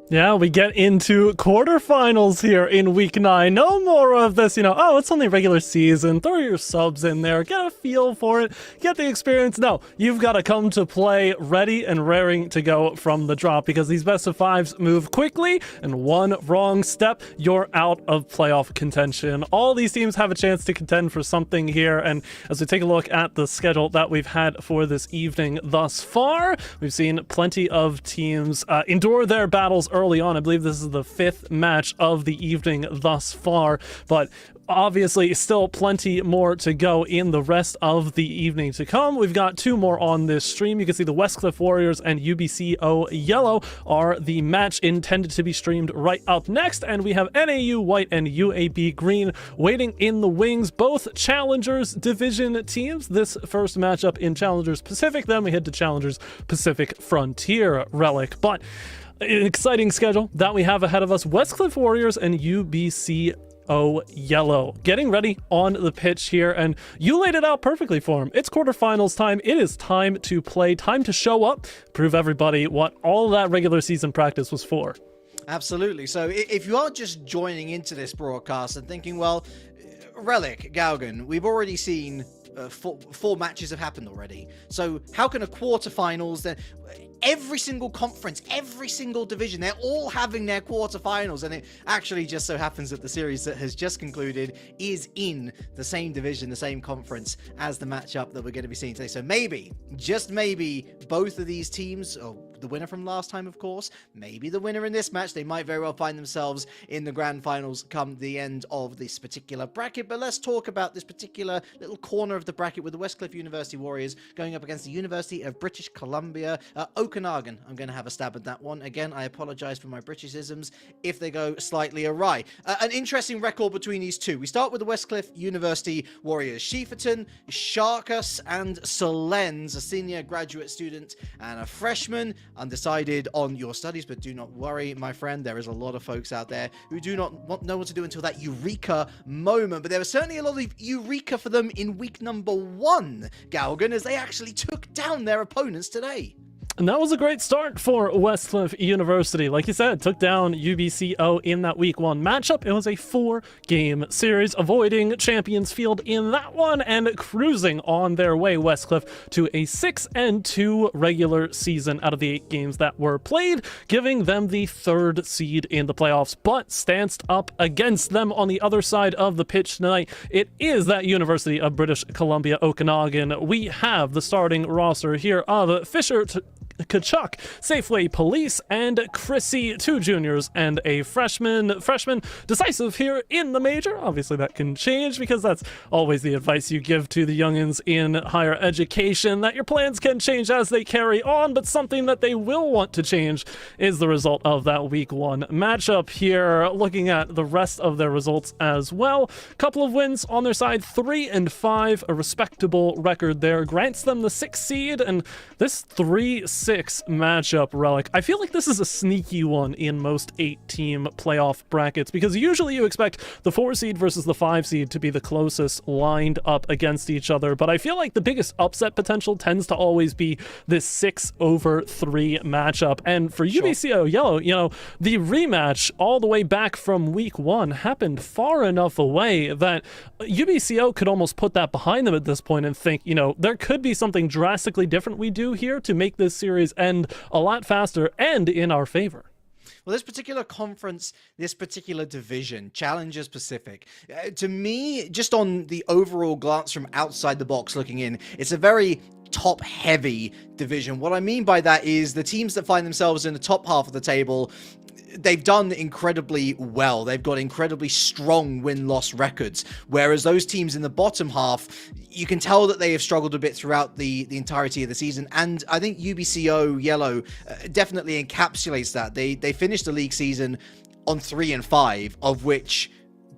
Yeah, we get into quarterfinals here in week 9. No more of this, oh, it's only regular season. Throw your subs in there. Get a feel for it. Get the experience. No, you've got to come to play ready and raring to go from the drop, because these best of fives move quickly, and one wrong step, you're out of playoff contention. All these teams have a chance to contend for something here, and as we take a look at the schedule that we've had for this evening thus far, we've seen plenty of teams endure their battles early on. I believe this is the 5th match of the evening thus far, but obviously still plenty more to go in the rest of the evening to come. We've got 2 more on this stream. You can see the Westcliff Warriors and UBCO Yellow are the match intended to be streamed right up next, and we have NAU White and UAB Green waiting in the wings, both Challengers Division teams. This first matchup in Challengers Pacific, then we head to Challengers Pacific Frontier, Relic. But an exciting schedule that we have ahead of us. Westcliff Warriors and UBCO Yellow getting ready on the pitch here, and you laid it out perfectly for them. It's quarterfinals time. It is time to play, time to show up, prove everybody what all that regular season practice was for. Absolutely. So if you are just joining into this broadcast and thinking, well, Relic, Galgan, we've already seen four matches have happened already. So how can a quarterfinals then? Every single conference, every single division, they're all having their quarterfinals, and it actually just so happens that the series that has just concluded is in the same division, the same conference as the matchup that we're going to be seeing today. So maybe, just maybe, both of these teams, or the winner from last time, of course, maybe the winner in this match, they might very well find themselves in the grand finals come the end of this particular bracket. But let's talk about this particular little corner of the bracket with the Westcliff University Warriors going up against the University of British Columbia, Okanagan. I'm going to have a stab at that one. Again, I apologize for my Britishisms if they go slightly awry. An interesting record between these two. We start with the Westcliff University Warriors. Shieferton, Sharkus, and Solens, a senior graduate student and a freshman. Undecided on your studies, but do not worry, my friend. There is a lot of folks out there who do not know what to do until that eureka moment. But there was certainly a lot of eureka for them in week number 1, Galgan, as they actually took down their opponents today. And that was a great start for Westcliff University. Like you said, took down UBCO in that week 1 matchup. It was a 4-game series, avoiding Champions Field in that one and cruising on their way, Westcliff, to a 6-2 regular season out of the 8 games that were played, giving them the 3rd seed in the playoffs. But stanced up against them on the other side of the pitch tonight, it is that University of British Columbia Okanagan. We have the starting roster here of Fisher, Kachuk, Safeway Police, and Chrissy, 2 juniors and a freshman decisive here in the major. Obviously that can change, because that's always the advice you give to the youngins in higher education, that your plans can change as they carry on, but something that they will want to change is the result of that week 1 matchup here. Looking at the rest of their results as well, couple of wins on their side, 3-5, a respectable record there, grants them the 6th seed, and this 3-6 matchup, Relic, I feel like this is a sneaky one in most 8-team playoff brackets, because usually you expect the 4 seed versus the 5 seed to be the closest lined up against each other, but I feel like the biggest upset potential tends to always be this 6-3 matchup. And for UBCO Yellow, the rematch all the way back from week 1 happened far enough away that UBCO could almost put that behind them at this point and think, there could be something drastically different we do here to make this series end a lot faster and in our favor. Well, this particular conference, this particular division, Challengers Pacific, to me, just on the overall glance from outside the box looking in, it's a very top-heavy division. What I mean by that is the teams that find themselves in the top half of the table, they've done incredibly well. They've got incredibly strong win-loss records, whereas those teams in the bottom half, you can tell that they have struggled a bit throughout the entirety of the season, and I think UBCO Yellow definitely encapsulates that. They finished the league season on 3-5, of which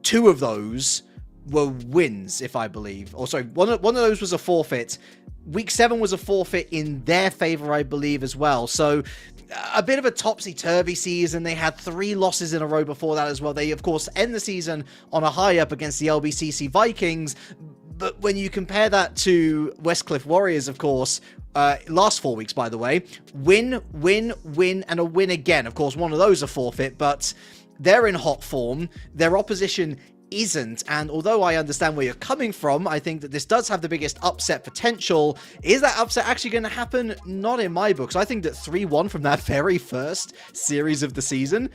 2 of those were wins, if I believe. Or sorry, one of those was a forfeit. Week 7 was a forfeit in their favor, I believe, as well. So a bit of a topsy-turvy season. They had 3 losses in a row before that as well. They, of course, end the season on a high up against the LBCC Vikings. But when you compare that to Westcliff Warriors, of course, last 4 weeks, by the way, win, and a win again. Of course, one of those a forfeit, but they're in hot form. Their opposition isn't, and although I understand where you're coming from, I think that this does have the biggest upset potential. Is that upset actually going to happen? Not in my books. I think that 3-1 from that very first series of the season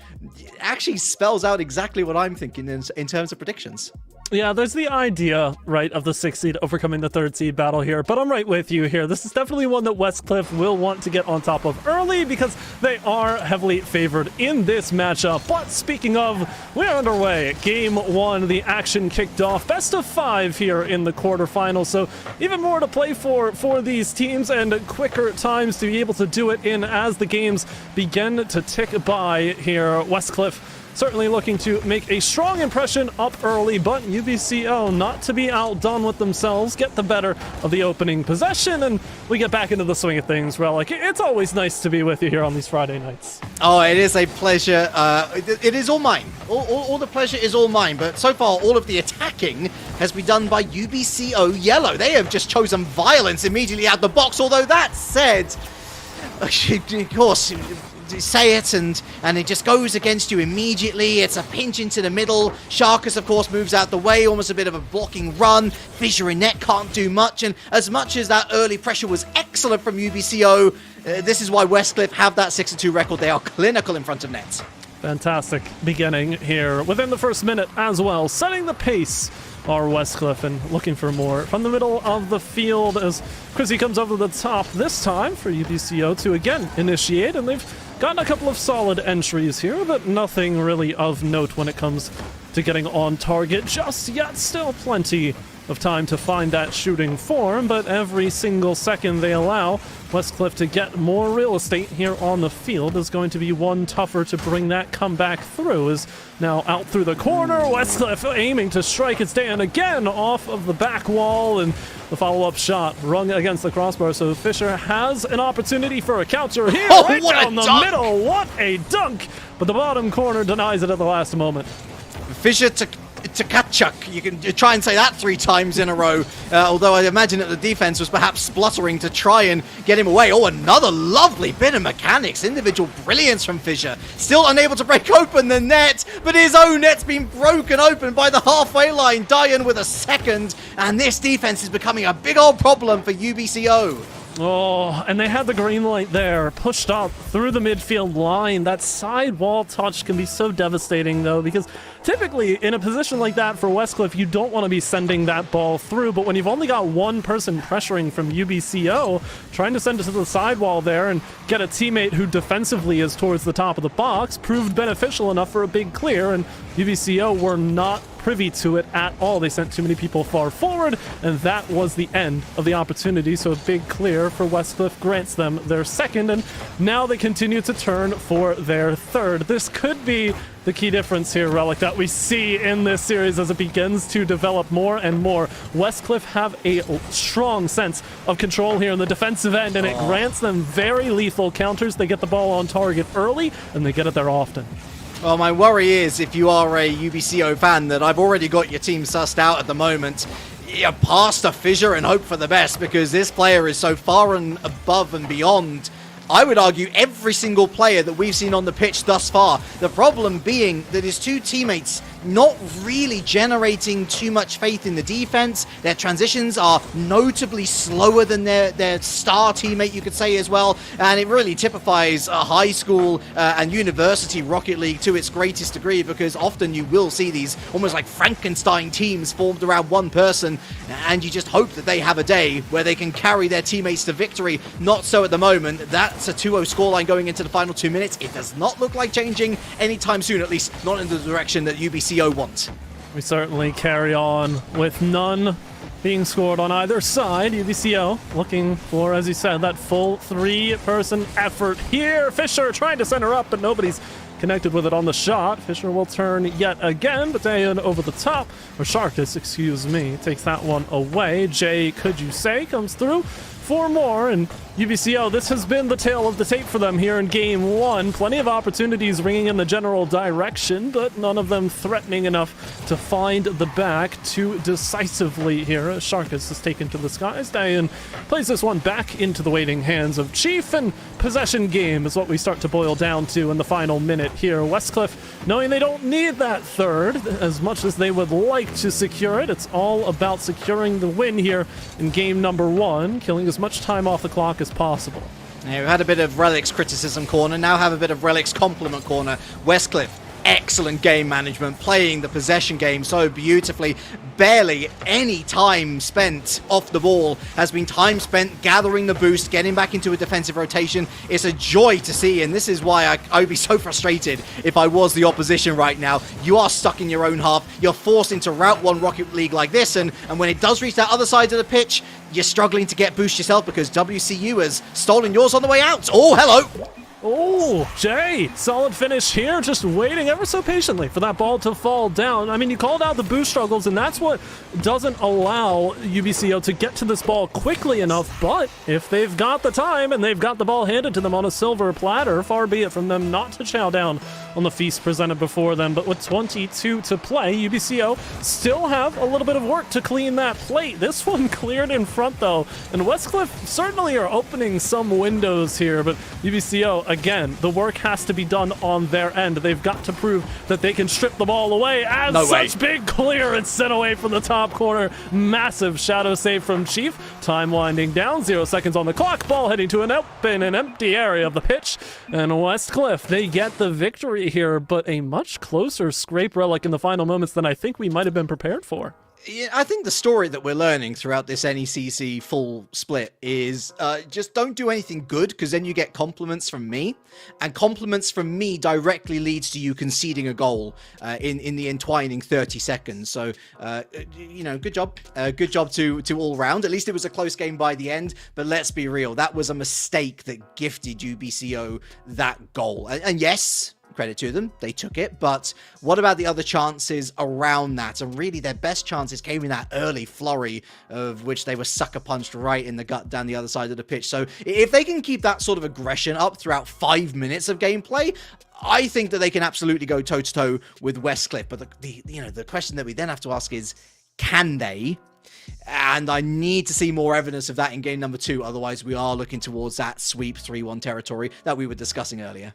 actually spells out exactly what I'm thinking in terms of predictions. Yeah, there's the idea, right, of the 6th seed overcoming the 3rd seed battle here, but I'm right with you here. This is definitely one that Westcliff will want to get on top of early because they are heavily favored in this matchup. But speaking of, we're underway. Game 1, the action kicked off. Best of 5 here in the quarterfinals, so even more to play for these teams and quicker times to be able to do it in as the games begin to tick by here. Westcliff certainly looking to make a strong impression up early, but UBCO not to be outdone with themselves, get the better of the opening possession, and we get back into the swing of things. Relic, it's always nice to be with you here on these Friday nights. Oh, it is a pleasure. It is all mine. All the pleasure is all mine, but so far all of the attacking has been done by UBCO Yellow. They have just chosen violence immediately out the box, although that said, of course, say it and it just goes against you immediately. It's a pinch into the middle. Sharkus, of course, moves out the way, almost a bit of a blocking run. Fissure and Net can't do much, and as much as that early pressure was excellent from UBCO, this is why Westcliff have that 6-2 record. They are clinical in front of Net. Fantastic beginning here within the first minute as well, setting the pace are Westcliff and looking for more from the middle of the field as Chrissy comes over the top this time for UBCO to again initiate, and they've gotten a couple of solid entries here, but nothing really of note when it comes to getting on target just yet. Still plenty of time to find that shooting form, but every single second they allow Westcliff to get more real estate here on the field is going to be one tougher to bring that comeback through. Is now out through the corner. Westcliff aiming to strike it stand again off of the back wall, and the follow-up shot rung against the crossbar. So Fissure has an opportunity for a counter here, right down the middle. What a dunk! But the bottom corner denies it at the last moment. Fissure to Kachuk. You can try and say that 3 times in a row, although I imagine that the defense was perhaps spluttering to try and get him away. Oh, another lovely bit of mechanics. Individual brilliance from Fissure. Still unable to break open the net, but his own net's been broken open by the halfway line. Diane with a second, and this defense is becoming a big old problem for UBCO. Oh, and they had the green light there, pushed up through the midfield line. That sidewall touch can be so devastating, though, because typically in a position like that for Westcliff, you don't want to be sending that ball through, but when you've only got one person pressuring from UBCO, trying to send it to the sidewall there and get a teammate who defensively is towards the top of the box proved beneficial enough for a big clear, and UBCO were not privy to it at all. They sent too many people far forward, and that was the end of the opportunity. So a big clear for Westcliff grants them their second, and now they continue to turn for their third. This could be the key difference here, Relic, that we see in this series as it begins to develop more and more. Westcliff have a strong sense of control here in the defensive end, and it grants them very lethal counters. They get the ball on target early, and they get it there often. Well, my worry is, if you are a UBCO fan, that I've already got your team sussed out at the moment. You pass to Fissure and hope for the best, because this player is so far and above and beyond, I would argue, every single player that we've seen on the pitch thus far. The problem being that his 2 teammates not really generating too much faith in the defense. Their transitions are notably slower than their star teammate, you could say, as well. And it really typifies a high school and university Rocket League to its greatest degree, because often you will see these almost like Frankenstein teams formed around one person, and you just hope that they have a day where they can carry their teammates to victory. Not so at the moment. That's a 2-0 scoreline going into the final 2 minutes. It does not look like changing anytime soon, at least not in the direction that UBCO want. We certainly carry on with none being scored on either side. UBCO looking for, as you said, that full 3-person effort here. Fissure trying to center up, but nobody's connected with it on the shot. Fisher will turn yet again, but Dayan over the top, or Sharkus, excuse me, takes that one away. Jay, could you say, comes through. 4 more, and UBCO, this has been the tale of the tape for them here in Game 1. Plenty of opportunities ringing in the general direction, but none of them threatening enough to find the back too decisively here. Sharkus is taken to the skies. Dayan plays this one back into the waiting hands of Chief, and possession game is what we start to boil down to in the final minute here. Westcliff, knowing they don't need that third as much as they would like to secure it, it's all about securing the win here in game number 1, killing as much time off the clock as possible. Yeah, we've had a bit of Relic's criticism corner, now have a bit of Relic's compliment corner. Westcliff, excellent game management, playing the possession game so beautifully. Barely any time spent off the ball has been time spent gathering the boost, getting back into a defensive rotation. It's a joy to see, and this is why I would be so frustrated if I was the opposition right now. You are stuck in your own half. You're forced into Route 1 Rocket League like this, and when it does reach that other side of the pitch, you're struggling to get boost yourself because WCU has stolen yours on the way out. Oh, hello! Oh, Jay, solid finish here, just waiting ever so patiently for that ball to fall down. I mean, you called out the boost struggles, and that's what doesn't allow UBCO to get to this ball quickly enough, but if they've got the time and they've got the ball handed to them on a silver platter, far be it from them not to chow down on the feast presented before them. But with 22 to play, UBCO still have a little bit of work to clean that plate. This one cleared in front, though, and Westcliff certainly are opening some windows here, but UBCO, again, the work has to be done on their end. They've got to prove that they can strip the ball away. As No such way. big clear, it's sent away from the top corner. Massive shadow save from Chief. Time winding down, 0 seconds on the clock. Ball heading to an open and empty area of the pitch. And Westcliff, they get the victory here, but a much closer scrape Relic in the final moments than I think we might have been prepared for. Yeah, I think the story that we're learning throughout this NECC full split is just don't do anything good, because then you get compliments from me, and compliments from me directly leads to you conceding a goal in the entwining 30 seconds. So, you know, good job. Good job to all round. At least it was a close game by the end, but let's be real. That was a mistake that gifted UBCO that goal. And yes, credit to them, they took it, but what about the other chances around that? And really their best chances came in that early flurry, of which they were sucker punched right in the gut down the other side of the pitch. So if they can keep that sort of aggression up throughout 5 minutes of gameplay, I think that they can absolutely go toe to toe with Westcliff. But the question that we then have to ask is, can they? And I need to see more evidence of that in game number 2. Otherwise, we are looking towards that sweep 3-1 territory that we were discussing earlier.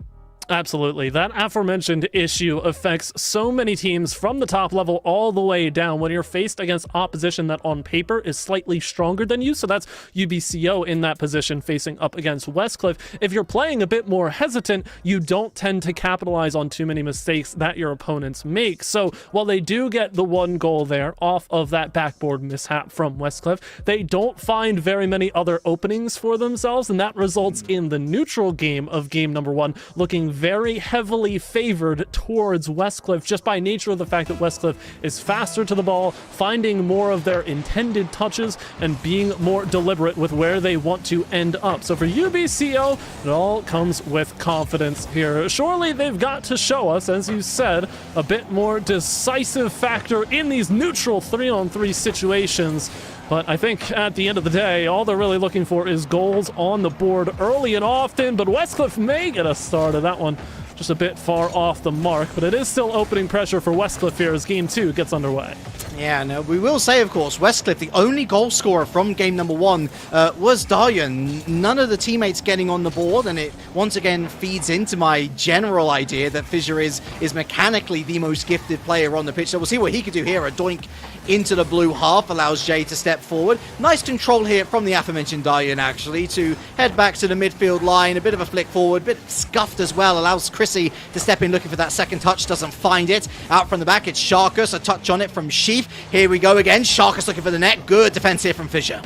Absolutely. That aforementioned issue affects so many teams from the top level all the way down when you're faced against opposition that on paper is slightly stronger than you. So that's UBCO in that position facing up against Westcliff. If you're playing a bit more hesitant, you don't tend to capitalize on too many mistakes that your opponents make. So while they do get the 1 goal there off of that backboard mishap from Westcliff, they don't find very many other openings for themselves, and that results in the neutral game of game number 1 looking very heavily favored towards Westcliff, just by nature of the fact that Westcliff is faster to the ball, finding more of their intended touches, and being more deliberate with where they want to end up. So for UBCO, it all comes with confidence here. Surely they've got to show us, as you said, a bit more decisive factor in these neutral 3-on-3 situations. But I think at the end of the day, all they're really looking for is goals on the board early and often. But Westcliff may get a start of that one just a bit far off the mark. But it is still opening pressure for Westcliff here as game 2 gets underway. Yeah, no, we will say, of course, Westcliff, the only goal scorer from game number 1 was Daryan. None of the teammates getting on the board, and it once again feeds into my general idea that Fissure is mechanically the most gifted player on the pitch. So we'll see what he could do here. A doink into the blue half allows Jay to step forward. Nice control here from the aforementioned Daryan, actually, to head back to the midfield line. A bit of a flick forward, a bit scuffed as well. Allows Chrissy to step in looking for that second touch. Doesn't find it. Out from the back, it's Sharkus. A touch on it from Sheaf. Here we go again. Sharkus looking for the net. Good defense here from Fissure.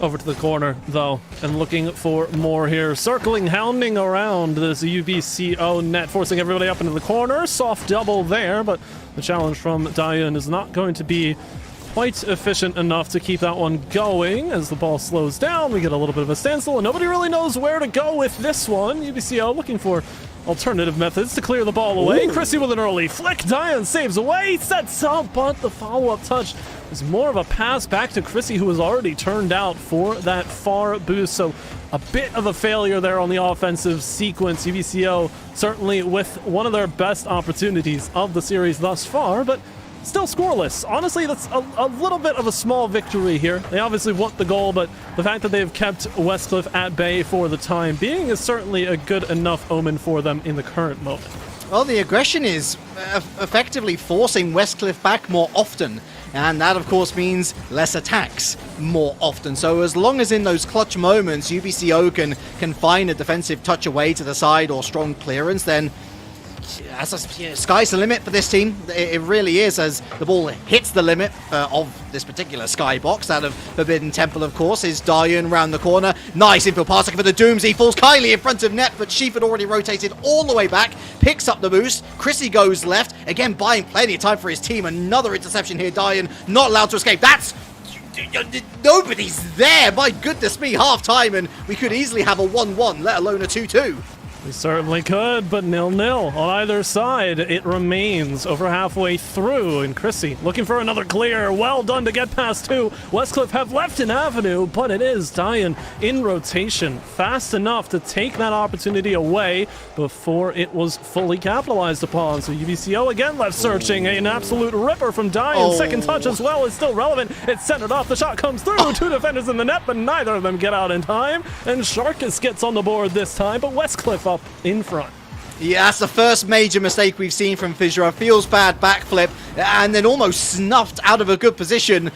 Over to the corner, though, and looking for more here. Circling, hounding around this UBCO net, forcing everybody up into the corner. Soft double there, but the challenge from Daryan is not going to be quite efficient enough to keep that one going. As the ball slows down, we get a little bit of a standstill, and nobody really knows where to go with this one. UBCO looking for alternative methods to clear the ball away. Chrissy with an early flick. Diane saves away, sets up, but the follow-up touch is more of a pass back to Chrissy, who was already turned out for that far boost. So a bit of a failure there on the offensive sequence. UBCO certainly with one of their best opportunities of the series thus far, but still scoreless. Honestly, that's a little bit of a small victory here. They obviously want the goal, but the fact that they've kept Westcliff at bay for the time being is certainly a good enough omen for them in the current moment. Well, the aggression is effectively forcing Westcliff back more often, and that of course means less attacks more often. So as long as in those clutch moments UBCO can find a defensive touch away to the side or strong clearance, then sky's the limit for this team. It really is, as the ball hits the limit of this particular skybox. That of Forbidden Temple, of course, is Diane round the corner. Nice infield pass for the Dooms. He falls Kylie in front of net, but Sheaf had already rotated all the way back, picks up the boost. Chrissy goes left, again buying plenty of time for his team. Another interception here. Diane not allowed to escape. That's... nobody's there. My goodness me, half time, and we could easily have a 1-1, let alone a 2-2. We certainly could, but 0-0 on either side. It remains over halfway through, and Chrissy looking for another clear. Well done to get past two. Westcliff have left an avenue, but it is Diane in rotation, fast enough to take that opportunity away before it was fully capitalized upon. So UBCO again left searching. An absolute ripper from Diane. Second touch as well is still relevant. It's centered off. The shot comes through. Two defenders in the net, but neither of them get out in time. And Sharkus gets on the board this time, but Westcliff up in front. Yeah, that's the first major mistake we've seen from Fissure. Feels bad backflip, and then almost snuffed out of a good position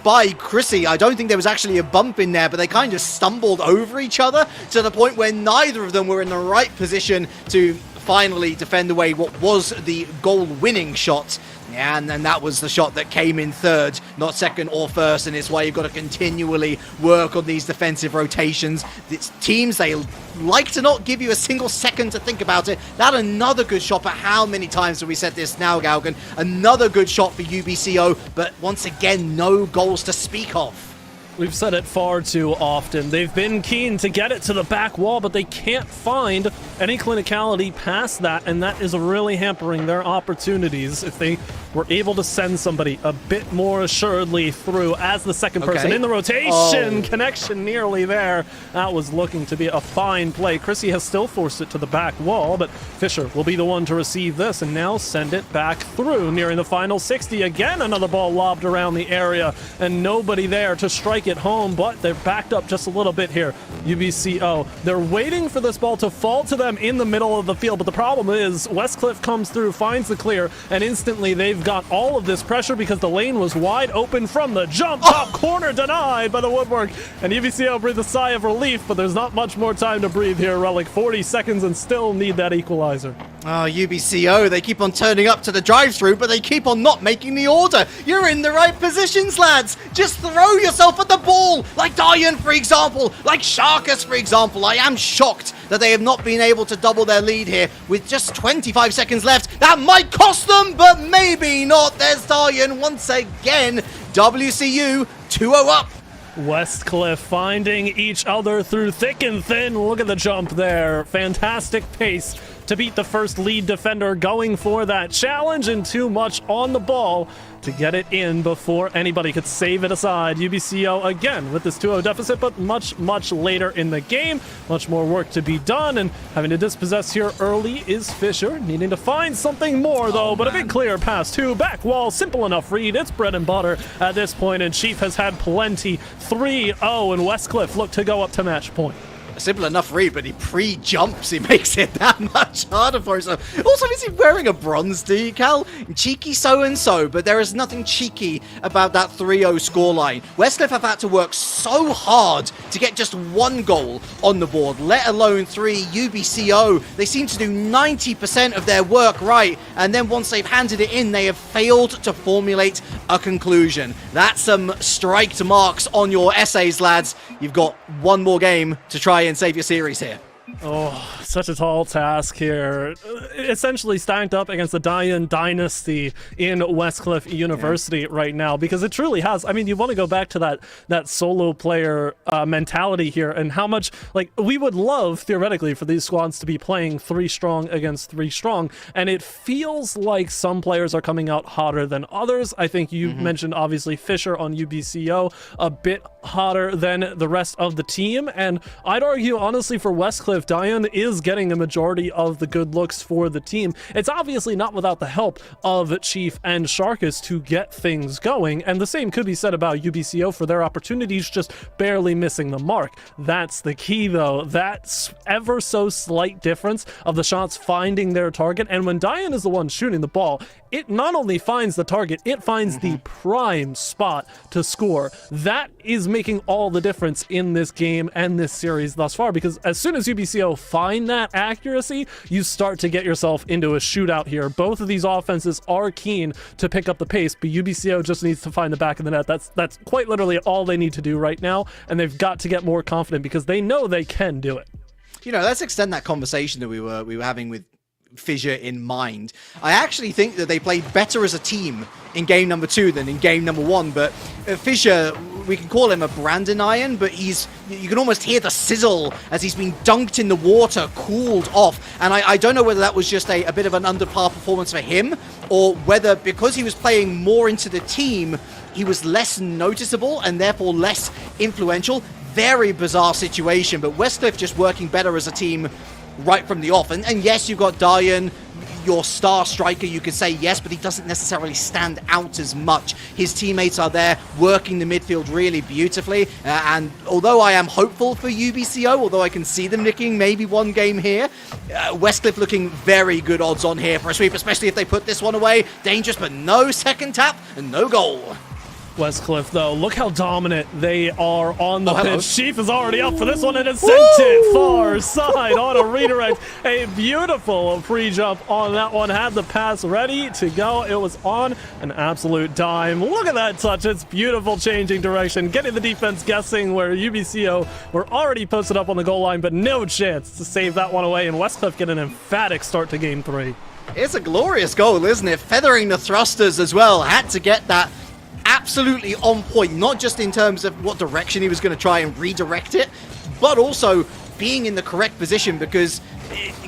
by Chrissy. I don't think there was actually a bump in there, but they kind of stumbled over each other to the point where neither of them were in the right position to finally defend away what was the goal-winning shot. And then that was the shot that came in third, not second or first, and it's why you've got to continually work on these defensive rotations. It's teams, they like to not give you a single second to think about it. That another good shot, but how many times have we said this now, Galgan? Another good shot for UBCO, but once again, no goals to speak of. We've said it far too often. They've been keen to get it to the back wall, but they can't find any clinicality past that, and that is really hampering their opportunities. If they were able to send somebody a bit more assuredly through as the second person in the rotation, connection nearly there. That was looking to be a fine play. Chrissy has still forced it to the back wall, but Fisher will be the one to receive this and now send it back through, nearing the final 60. Again, another ball lobbed around the area, and nobody there to strike it home, but they're backed up just a little bit here. UBCO, they're waiting for this ball to fall to them in the middle of the field, but the problem is Westcliff comes through, finds the clear, and instantly they've got all of this pressure because the lane was wide open from the jump. Top corner denied by the woodwork, and UBCO breathes a sigh of relief, but there's not much more time to breathe here. Relic 40 seconds and still need that equalizer. Oh, UBCO, they keep on turning up to the drive-thru, but they keep on not making the order. You're in the right positions, lads. Just throw yourself at the ball, like Diane, for example, like Sharkus, for example. I am shocked that they have not been able to double their lead here with just 25 seconds left. That might cost them, but maybe not. There's Diane once again. WCU 2-0 up. Westcliff finding each other through thick and thin. Look at the jump there. Fantastic pace to beat the first lead defender, going for that challenge, and too much on the ball to get it in before anybody could save it aside. UBCO again with this 2-0 deficit, but much, much later in the game. Much more work to be done, and having to dispossess here early is Fisher, needing to find something more though, but a big clear pass to back wall, simple enough read. It's bread and butter at this point, and Chief has had plenty. 3-0, and Westcliff look to go up to match point. A simple enough read, but he pre-jumps. He makes it that much harder for himself. Also, is he wearing a bronze decal? Cheeky so-and-so, but there is nothing cheeky about that 3-0 scoreline. Westcliff have had to work so hard to get just one goal on the board, let alone three. UBCO, they seem to do 90% of their work right, and then once they've handed it in, they have failed to formulate a conclusion. That's some striked marks on your essays, lads. You've got one more game to try and save your series here. Oh, such a tall task here. Essentially stacked up against the Dian dynasty in Westcliff University right now, because it truly has. I mean, you want to go back to that solo player mentality here, and how much, like, we would love theoretically for these squads to be playing 3 strong against 3 strong, and it feels like some players are coming out hotter than others. I think you mentioned obviously Fisher on UBCO, a bit hotter than the rest of the team, and I'd argue honestly for Westcliff, Dian is getting a majority of the good looks for the team. It's obviously not without the help of Chief and Sharkus to get things going, and the same could be said about UBCO for their opportunities just barely missing the mark. That's the key though, that ever so slight difference of the shots finding their target, and when Dian is the one shooting the ball, it not only finds the target, it finds the prime spot to score. That is making all the difference in this game and this series thus far, because as soon as UBCO find that accuracy, you start to get yourself into a shootout here. Both of these offenses are keen to pick up the pace, but UBCO just needs to find the back of the net. That's quite literally all they need to do right now, and they've got to get more confident because they know they can do it. You know, let's extend that conversation that we were having with Fissure in mind. I actually think that they played better as a team in game number 2 than in game number 1, but Fissure, we can call him a Brandon Iron, but you can almost hear the sizzle as he's been dunked in the water, cooled off, and I don't know whether that was just a bit of an under par performance for him, or whether because he was playing more into the team, he was less noticeable and therefore less influential. Very bizarre situation, but Westcliff just working better as a team right from the off. And yes, you've got Dian, your star striker, you could say, yes, but he doesn't necessarily stand out as much. His teammates are there working the midfield really beautifully, and although I am hopeful for UBCO, although I can see them nicking maybe one game here, Westcliff looking very good odds on here for a sweep, especially if they put this one away. Dangerous, but no second tap and no goal. Westcliff, though, look how dominant they are on the hello. pitch. Chief is already up for this one and has sent it far side on a redirect. A beautiful pre-jump on that one. Had the pass ready to go. It was on an absolute dime. Look at that touch. It's beautiful, changing direction, getting the defense guessing where UBCO were already posted up on the goal line, but no chance to save that one away, and Westcliff get an emphatic start to game 3. It's a glorious goal, isn't it? Feathering the thrusters as well. Had to get that absolutely on point, not just in terms of what direction he was going to try and redirect it, but also being in the correct position, because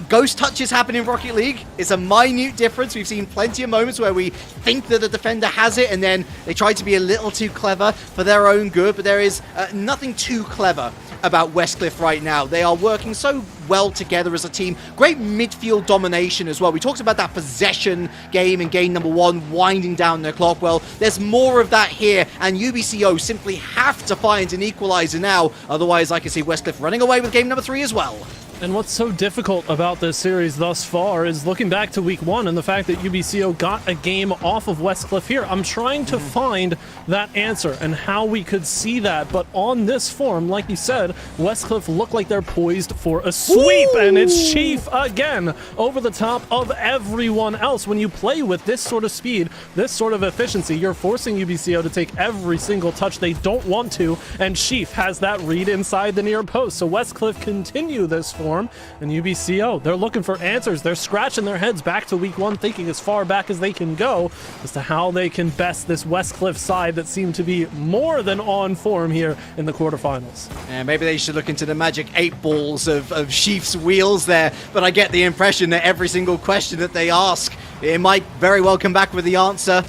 ghost touches happen in Rocket League. It's a minute difference. We've seen plenty of moments where we think that a defender has it and then they try to be a little too clever for their own good, but there is nothing too clever about Westcliff right now. They are working so well together as a team. Great midfield domination as well. We talked about that possession game in game number 1, winding down their clock. Well, there's more of that here, and UBCO simply have to find an equalizer now. Otherwise, I can see Westcliff running away with game number 3 as well. And what's so difficult about this series thus far is looking back to week 1 and the fact that UBCO got a game off of Westcliff here. I'm trying to find that answer and how we could see that, but on this form, like you said, Westcliff look like they're poised for a sweep, and it's Chief again over the top of everyone else. When you play with this sort of speed, this sort of efficiency, you're forcing UBCO to take every single touch they don't want to, and Chief has that read inside the near post. So Westcliff continue this form, and UBCO, they're looking for answers. They're scratching their heads back to week 1, thinking as far back as they can go as to how they can best this Westcliff side that seem to be more than on form here in the quarterfinals. And maybe they should look into the magic 8 balls of Chief's wheels there, but I get the impression that every single question that they ask, it might very well come back with the answer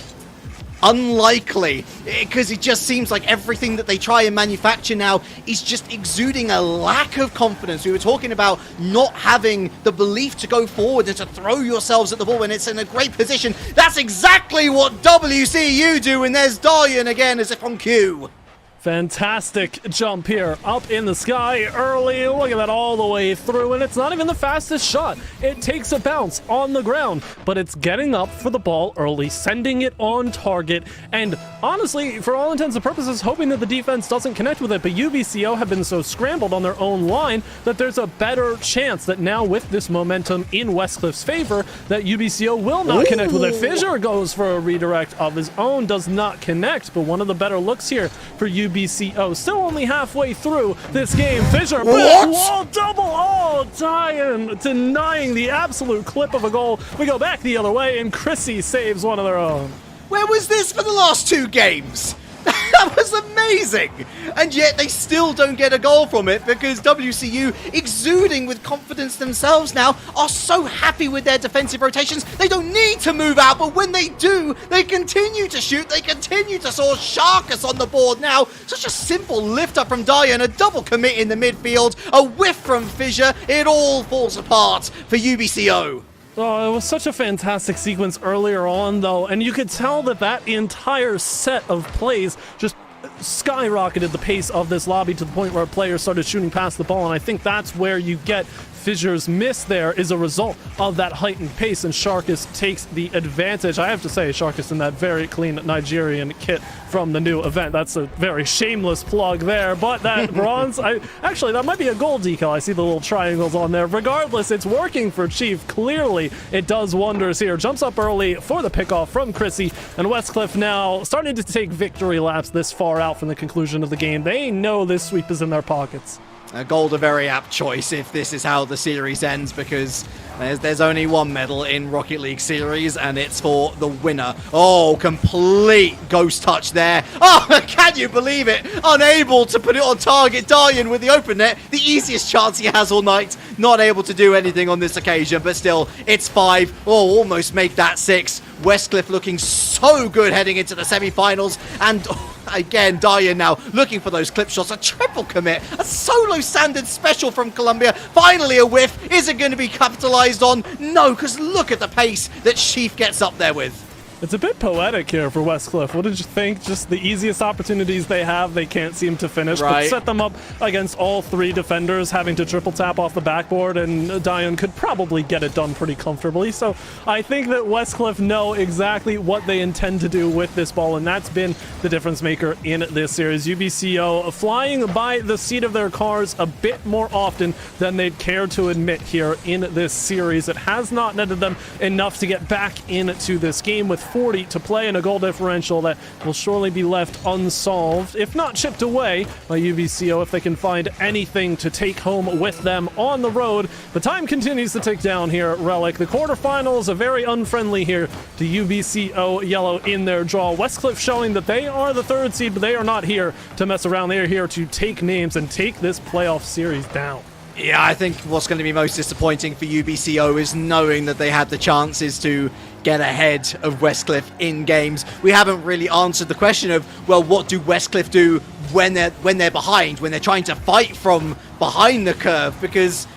unlikely, because it just seems like everything that they try and manufacture now is just exuding a lack of confidence. We were talking about not having the belief to go forward and to throw yourselves at the ball when it's in a great position. That's exactly what WCU do, and there's Daryan again as if on cue. Fantastic jump here, up in the sky early. Look at that all the way through, and it's not even the fastest shot. It takes a bounce on the ground, but it's getting up for the ball early, sending it on target, and honestly, for all intents and purposes, hoping that the defense doesn't connect with it, but UBCO have been so scrambled on their own line that there's a better chance that now with this momentum in Westcliff's favor, that UBCO will not connect with it. Fissure goes for a redirect of his own, does not connect, but one of the better looks here for UBCO UBCO. Still only halfway through this game. Fissure, What? wall double. Oh, Diane denying the absolute clip of a goal. We go back the other way, and Chrissy saves one of their own. Where was this for the last 2 games? That was amazing! And yet they still don't get a goal from it because WCU, exuding with confidence themselves now, are so happy with their defensive rotations. They don't need to move out, but when they do, they continue to shoot, they continue to soar. Sharkus on the board now. Such a simple lift up from Diane, a double commit in the midfield, a whiff from Fissure. It all falls apart for UBCO. Oh, it was such a fantastic sequence earlier on, though, and you could tell that that entire set of plays just skyrocketed the pace of this lobby to the point where players started shooting past the ball, and I think that's where you get Fissure's miss there is a result of that heightened pace, and Sharkus takes the advantage. I have to say, Sharkus in that very clean Nigerian kit from the new event. That's a very shameless plug there, but that bronze, actually, that might be a gold decal. I see the little triangles on there. Regardless, it's working for Chief. Clearly, it does wonders here. Jumps up early for the pickoff from Chrissy, and Westcliff now starting to take victory laps this far out from the conclusion of the game. They know this sweep is in their pockets. Gold a very apt choice if this is how the series ends, because there's only one medal in Rocket League series, and it's for the winner. Oh, complete ghost touch there. Oh, can you believe it? Unable to put it on target. Daryan with the open net, the easiest chance he has all night. Not able to do anything on this occasion, but still, it's 5. Oh, almost make that 6. Westcliff looking so good heading into the semi-finals, and again, Daryan now looking for those clip shots. A triple commit, a solo standard special from Colombia. Finally a whiff. Is it going to be capitalized on? No, because look at the pace that Sheaf gets up there with. It's a bit poetic here for Westcliff. What did you think? Just the easiest opportunities they have, they can't seem to finish. Right. But set them up against all 3 defenders, having to triple tap off the backboard, and Diane could probably get it done pretty comfortably. So I think that Westcliff know exactly what they intend to do with this ball, and that's been the difference maker in this series. UBCO flying by the seat of their cars a bit more often than they'd care to admit here in this series. It has not netted them enough to get back into this game with 40 to play and a goal differential that will surely be left unsolved, if not chipped away by UBCO if they can find anything to take home with them on the road. The time continues to tick down here at Relic. The quarterfinals are very unfriendly here to UBCO yellow in their draw. Westcliff showing that they are the 3rd seed, but they are not here to mess around. They are here to take names and take this playoff series down. Yeah, I think what's going to be most disappointing for UBCO is knowing that they had the chances to get ahead of Westcliff in games. We haven't really answered the question of, well, what do Westcliff do when they're behind, when they're trying to fight from behind the curve, because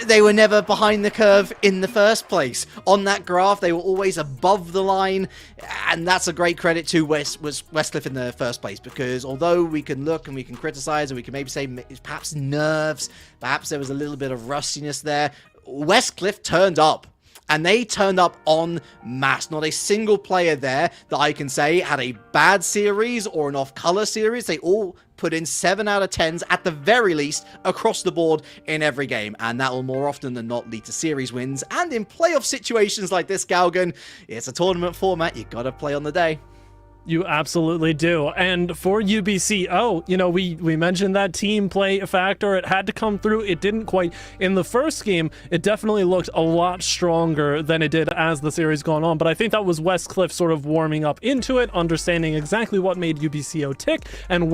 they were never behind the curve in the first place. On that graph, they were always above the line, and that's a great credit to Westcliff in the first place, because although we can look and we can criticize and we can maybe say perhaps nerves, perhaps there was a little bit of rustiness there, Westcliff turned up. And they turned up en masse. Not a single player there that I can say had a bad series or an off-color series. They all put in 7 out of 10s at the very least across the board in every game. And that will more often than not lead to series wins. And in playoff situations like this, Galgan, it's a tournament format. You got to play on the day. You absolutely do. And for UBCO, you know, we mentioned that team play factor. It had to come through. It didn't quite. In the first game, it definitely looked a lot stronger than it did as the series gone on. But I think that was Westcliff sort of warming up into it, understanding exactly what made UBCO tick, and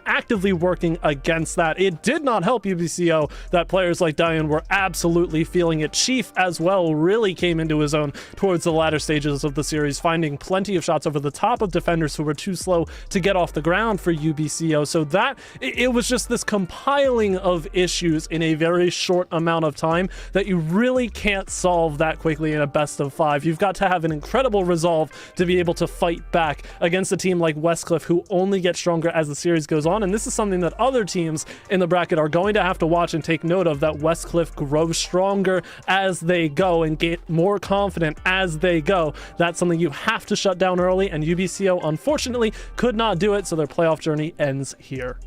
actively working against that. It did not help UBCO that players like Diane were absolutely feeling it. Chief as well really came into his own towards the latter stages of the series, finding plenty of shots over the top of defenders who were too slow to get off the ground for UBCO. So that it was just this compiling of issues in a very short amount of time that you really can't solve that quickly in a best of 5. You've got to have an incredible resolve to be able to fight back against a team like Westcliff, who only gets stronger as the series goes on. And this is something that other teams in the bracket are going to have to watch and take note of, that Westcliff grows stronger as they go and get more confident as they go. That's something you have to shut down early, and UBCO unfortunately could not do it, so their playoff journey ends here.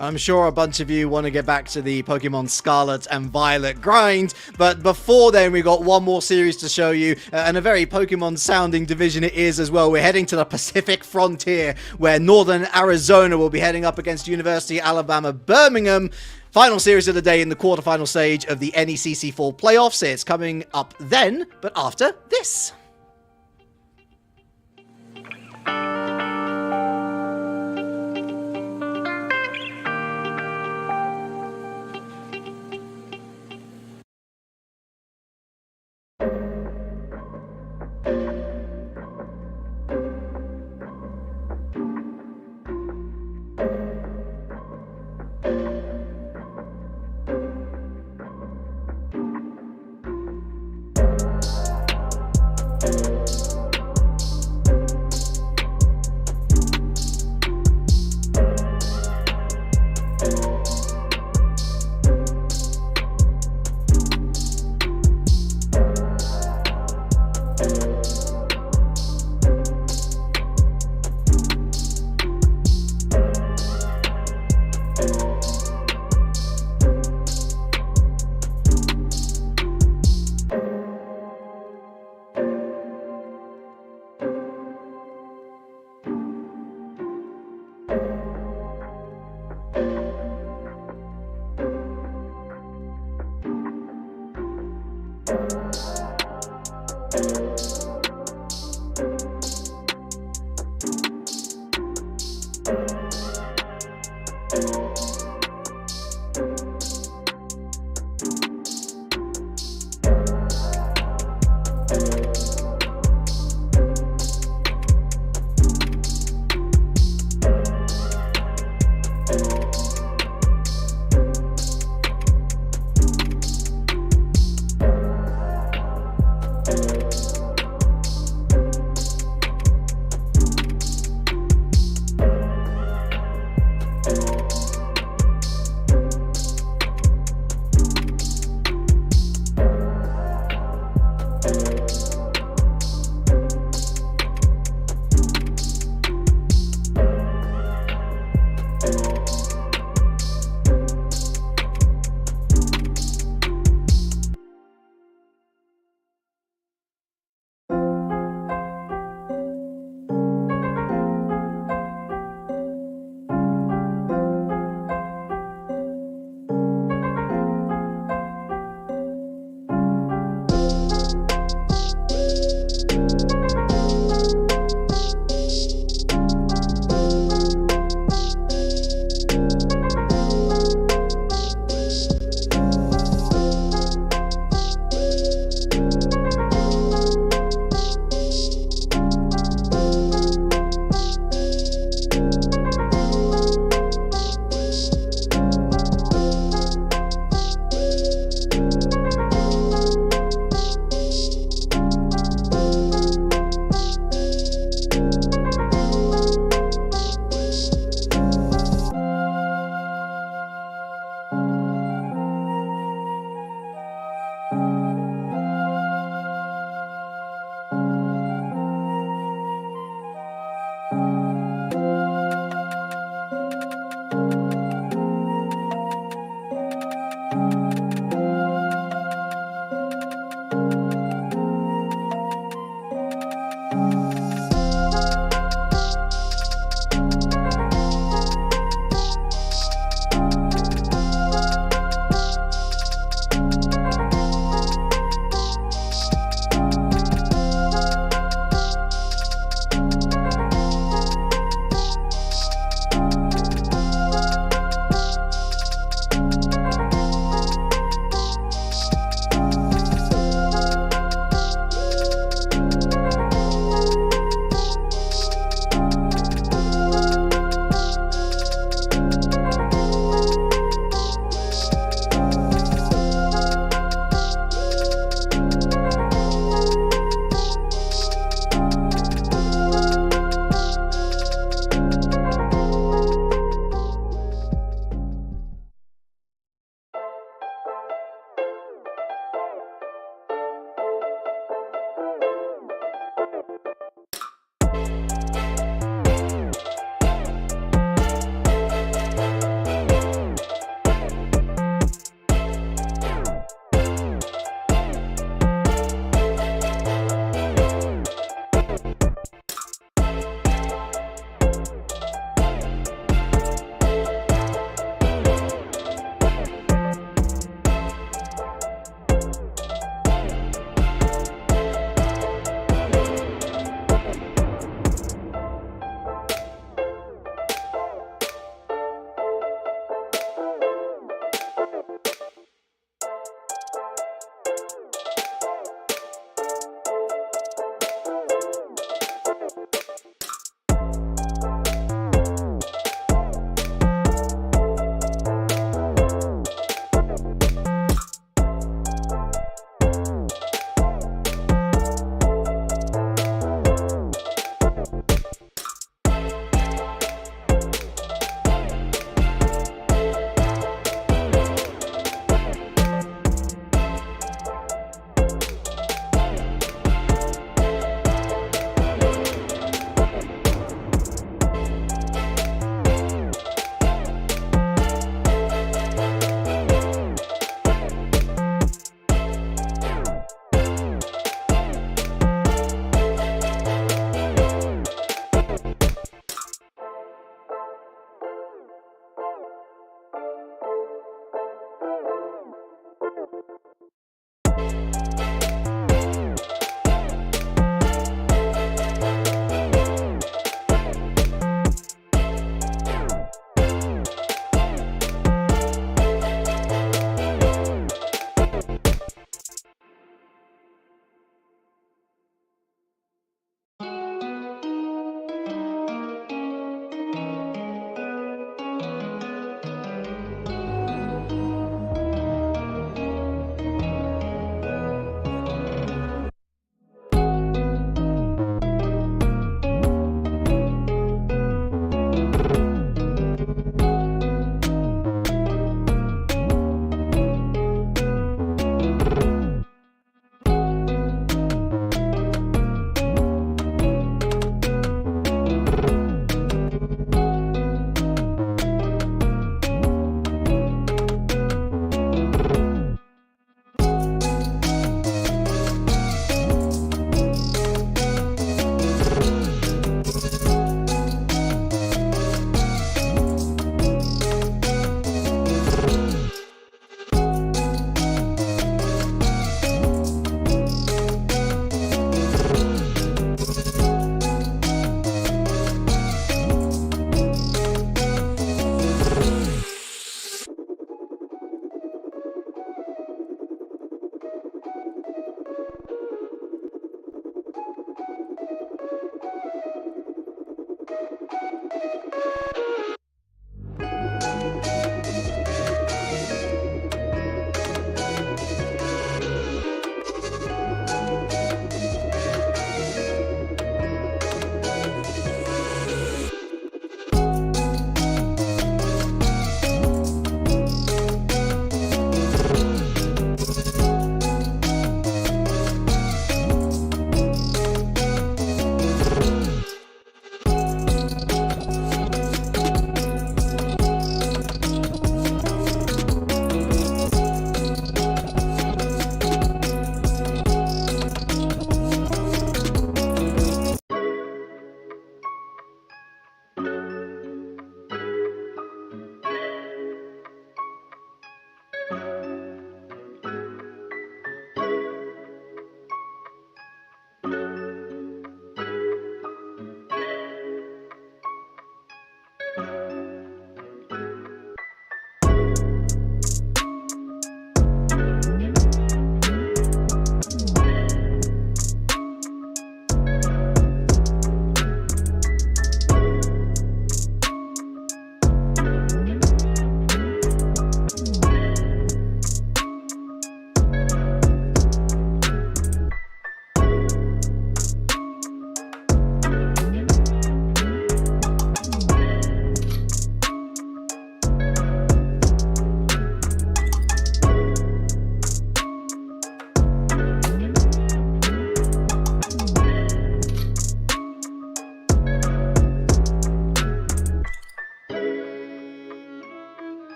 I'm sure a bunch of you want to get back to the Pokemon Scarlet and Violet grind, but before then we got one more series to show you, and a very Pokemon sounding division it is as well. We're heading to the Pacific Frontier, where Northern Arizona will be heading up against University of Alabama Birmingham. Final series of the day in the quarterfinal stage of the NECC Fall Playoffs. It's coming up then, but after this.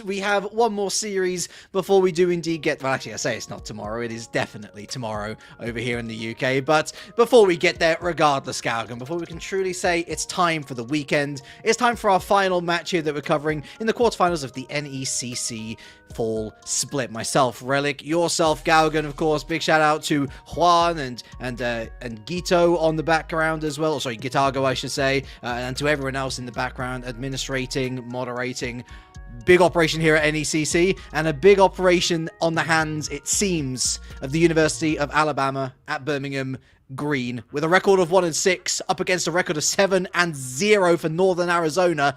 we have one more series before we do indeed get... Well, actually, I say it's not tomorrow. It is definitely tomorrow over here in the UK. But before we get there, regardless, Galgan, before we can truly say it's time for the weekend, it's time for our final match here that we're covering in the quarterfinals of the NECC Fall Split. Myself, Relic, yourself, Galgan, of course. Big shout out to Juan and Gito on the background as well. Or sorry, Gitargo, I should say. And to everyone else in the background, administrating, moderating. Big operation here at NECC, and a big operation on the hands, it seems, of the University of Alabama at Birmingham Green, with a record of 1-6 up against a record of 7-0 for Northern Arizona.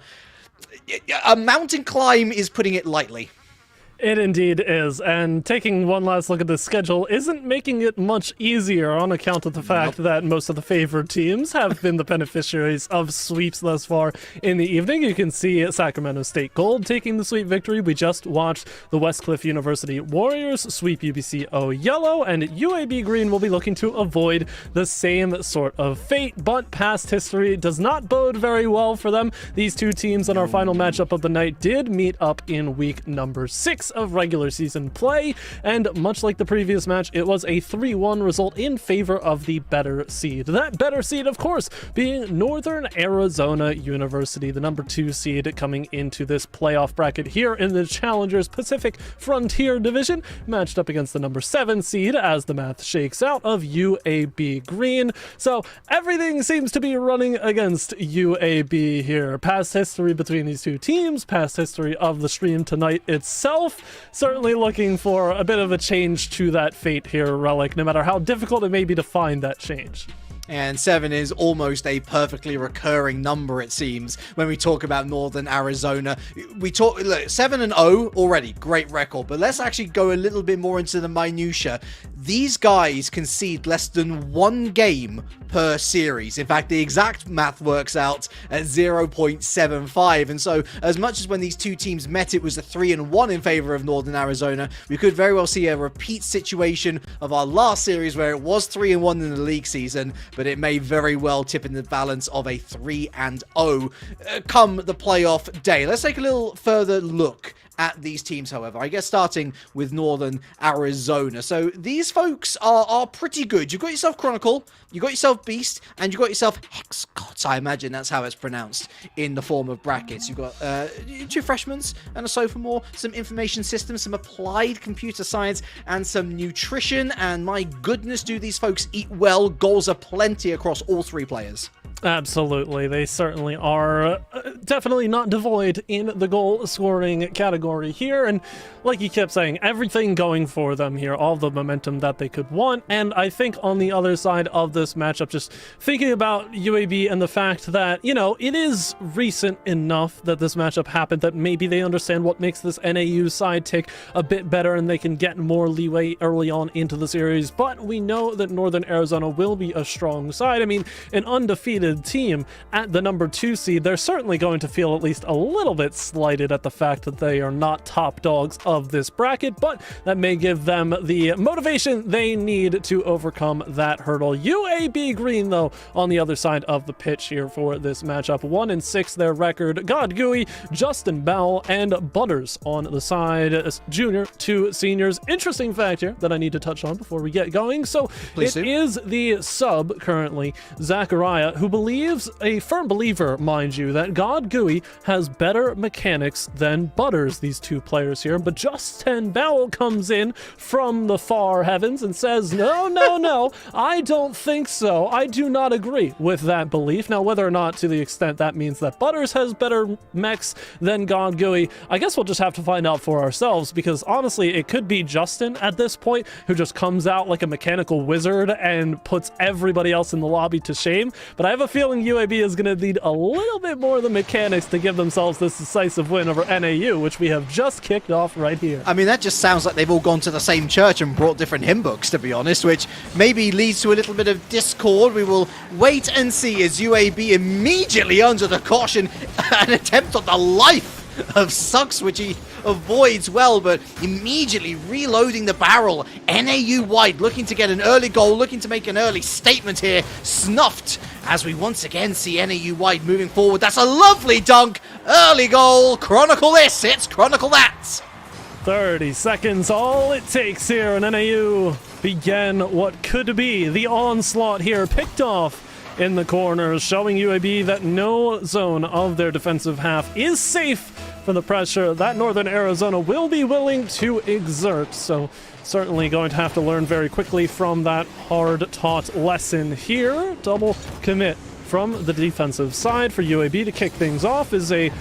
A mountain climb is putting it lightly. It indeed is, and taking one last look at the schedule isn't making it much easier on account of the fact that most of the favored teams have been the beneficiaries of sweeps thus far in the evening. You can see Sacramento State Gold taking the sweep victory. We just watched the Westcliff University Warriors sweep UBCO Yellow, and UAB Green will be looking to avoid the same sort of fate, but past history does not bode very well for them. These two teams in our final matchup of the night did meet up in week number 6 of regular season play, and much like the previous match, it was a 3-1 result in favor of the better seed. That better seed, of course, being Northern Arizona University, the number 2 seed coming into this playoff bracket here in the Challengers Pacific Frontier Division, matched up against the number 7 seed as the math shakes out of UAB Green. So everything seems to be running against UAB here. Past history between these two teams, past history of the stream tonight itself, certainly looking for a bit of a change to that fate here, Relic, no matter how difficult it may be to find that change. And 7 is almost a perfectly recurring number, it seems, when we talk about Northern Arizona. We talk, look, 7-0 already, great record, but let's actually go a little bit more into the minutia. These guys concede less than 1 game per series. In fact, the exact math works out at 0.75. And so, as much as when these two teams met, it was a 3-1 in favor of Northern Arizona, we could very well see a repeat situation of our last series where it was 3-1 in the league season, but it may very well tip in the balance of a 3-0 come the playoff day. Let's take a little further look at these teams, however. I guess starting with Northern Arizona. So these folks are pretty good. You've got yourself Chronicle, you've got yourself Beast, and you've got yourself Hex Gods. I imagine that's how it's pronounced in the form of brackets. You've got 2 freshmen and a sophomore, some information systems, some applied computer science, and some nutrition. And my goodness, do these folks eat well. Goals are plenty across all 3 players. Absolutely. They certainly are definitely not devoid in the goal scoring category here. And like you kept saying, everything going for them here, all the momentum that they could want. And I think on the other side of this matchup, just thinking about UAB and the fact that, you know, it is recent enough that this matchup happened that maybe they understand what makes this NAU side tick a bit better and they can get more leeway early on into the series. But we know that Northern Arizona will be a strong side. I mean, an undefeated team at the number 2 seed, they're certainly going to feel at least a little bit slighted at the fact that they are not top dogs of this bracket, but that may give them the motivation they need to overcome that hurdle. UAB Green, though, on the other side of the pitch here for this matchup, 1-6 their record. God Gooey, Justin Bell, and Butters on the side, junior to seniors. Interesting fact here that I need to touch on before we get going. So Please it do. is the sub currently, Zachariah, who believes, a firm believer, mind you, that God Gooey has better mechanics than Butters, these two players here. But Justin Bell comes in from the far heavens and says, no, I don't think so. I do not agree with that belief. Now, whether or not to the extent that means that Butters has better mechs than God Gooey, I guess we'll just have to find out for ourselves, because honestly, it could be Justin at this point who just comes out like a mechanical wizard and puts everybody else in the lobby to shame. But I have a feeling UAB is going to need a little bit more of the mechanics to give themselves this decisive win over NAU, which we have just kicked off right here. I mean, that just sounds like they've all gone to the same church and brought different hymn books, to be honest, which maybe leads to a little bit of discord. We will wait and see as UAB immediately under the caution an attempt on the life of Sucks, which he avoids well, but immediately reloading the barrel. NAU White looking to get an early goal, looking to make an early statement here. Snuffed as we once again see NAU White moving forward. That's a lovely dunk. Early goal. Chronicle this. It's Chronicle that. 30 seconds, all it takes here, and NAU begin what could be the onslaught here, picked off in the corners, showing UAB that no zone of their defensive half is safe for the pressure that Northern Arizona will be willing to exert. So certainly going to have to learn very quickly from that hard-taught lesson here. Double commit from the defensive side for UAB to kick things off is a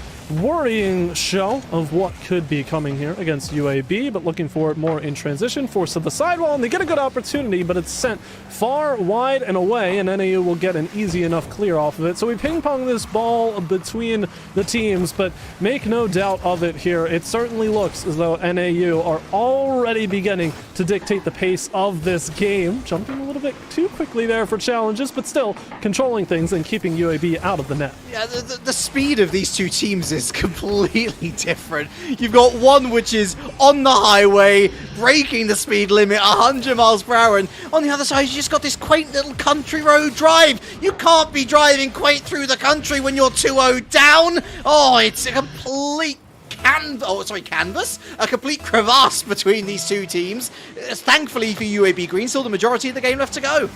worrying show of what could be coming here against UAB, but looking for it more in transition. Force to the sidewall, and they get a good opportunity, but it's sent far wide and away, and NAU will get an easy enough clear off of it. So we ping-pong this ball between the teams, but make no doubt of it here, it certainly looks as though NAU are already beginning to dictate the pace of this game. Jumping a little bit too quickly there for challenges, but still controlling things and keeping UAB out of the net. Yeah, the speed of these two teams is completely different. You've got one which is on the highway, breaking the speed limit, 100 miles per hour, and on the other side, you just got this quaint little country road drive. You can't be driving quaint through the country when you're 2-0 down. Oh, it's a complete canvas, a complete crevasse between these two teams. Thankfully for UAB Green, still the majority of the game left to go.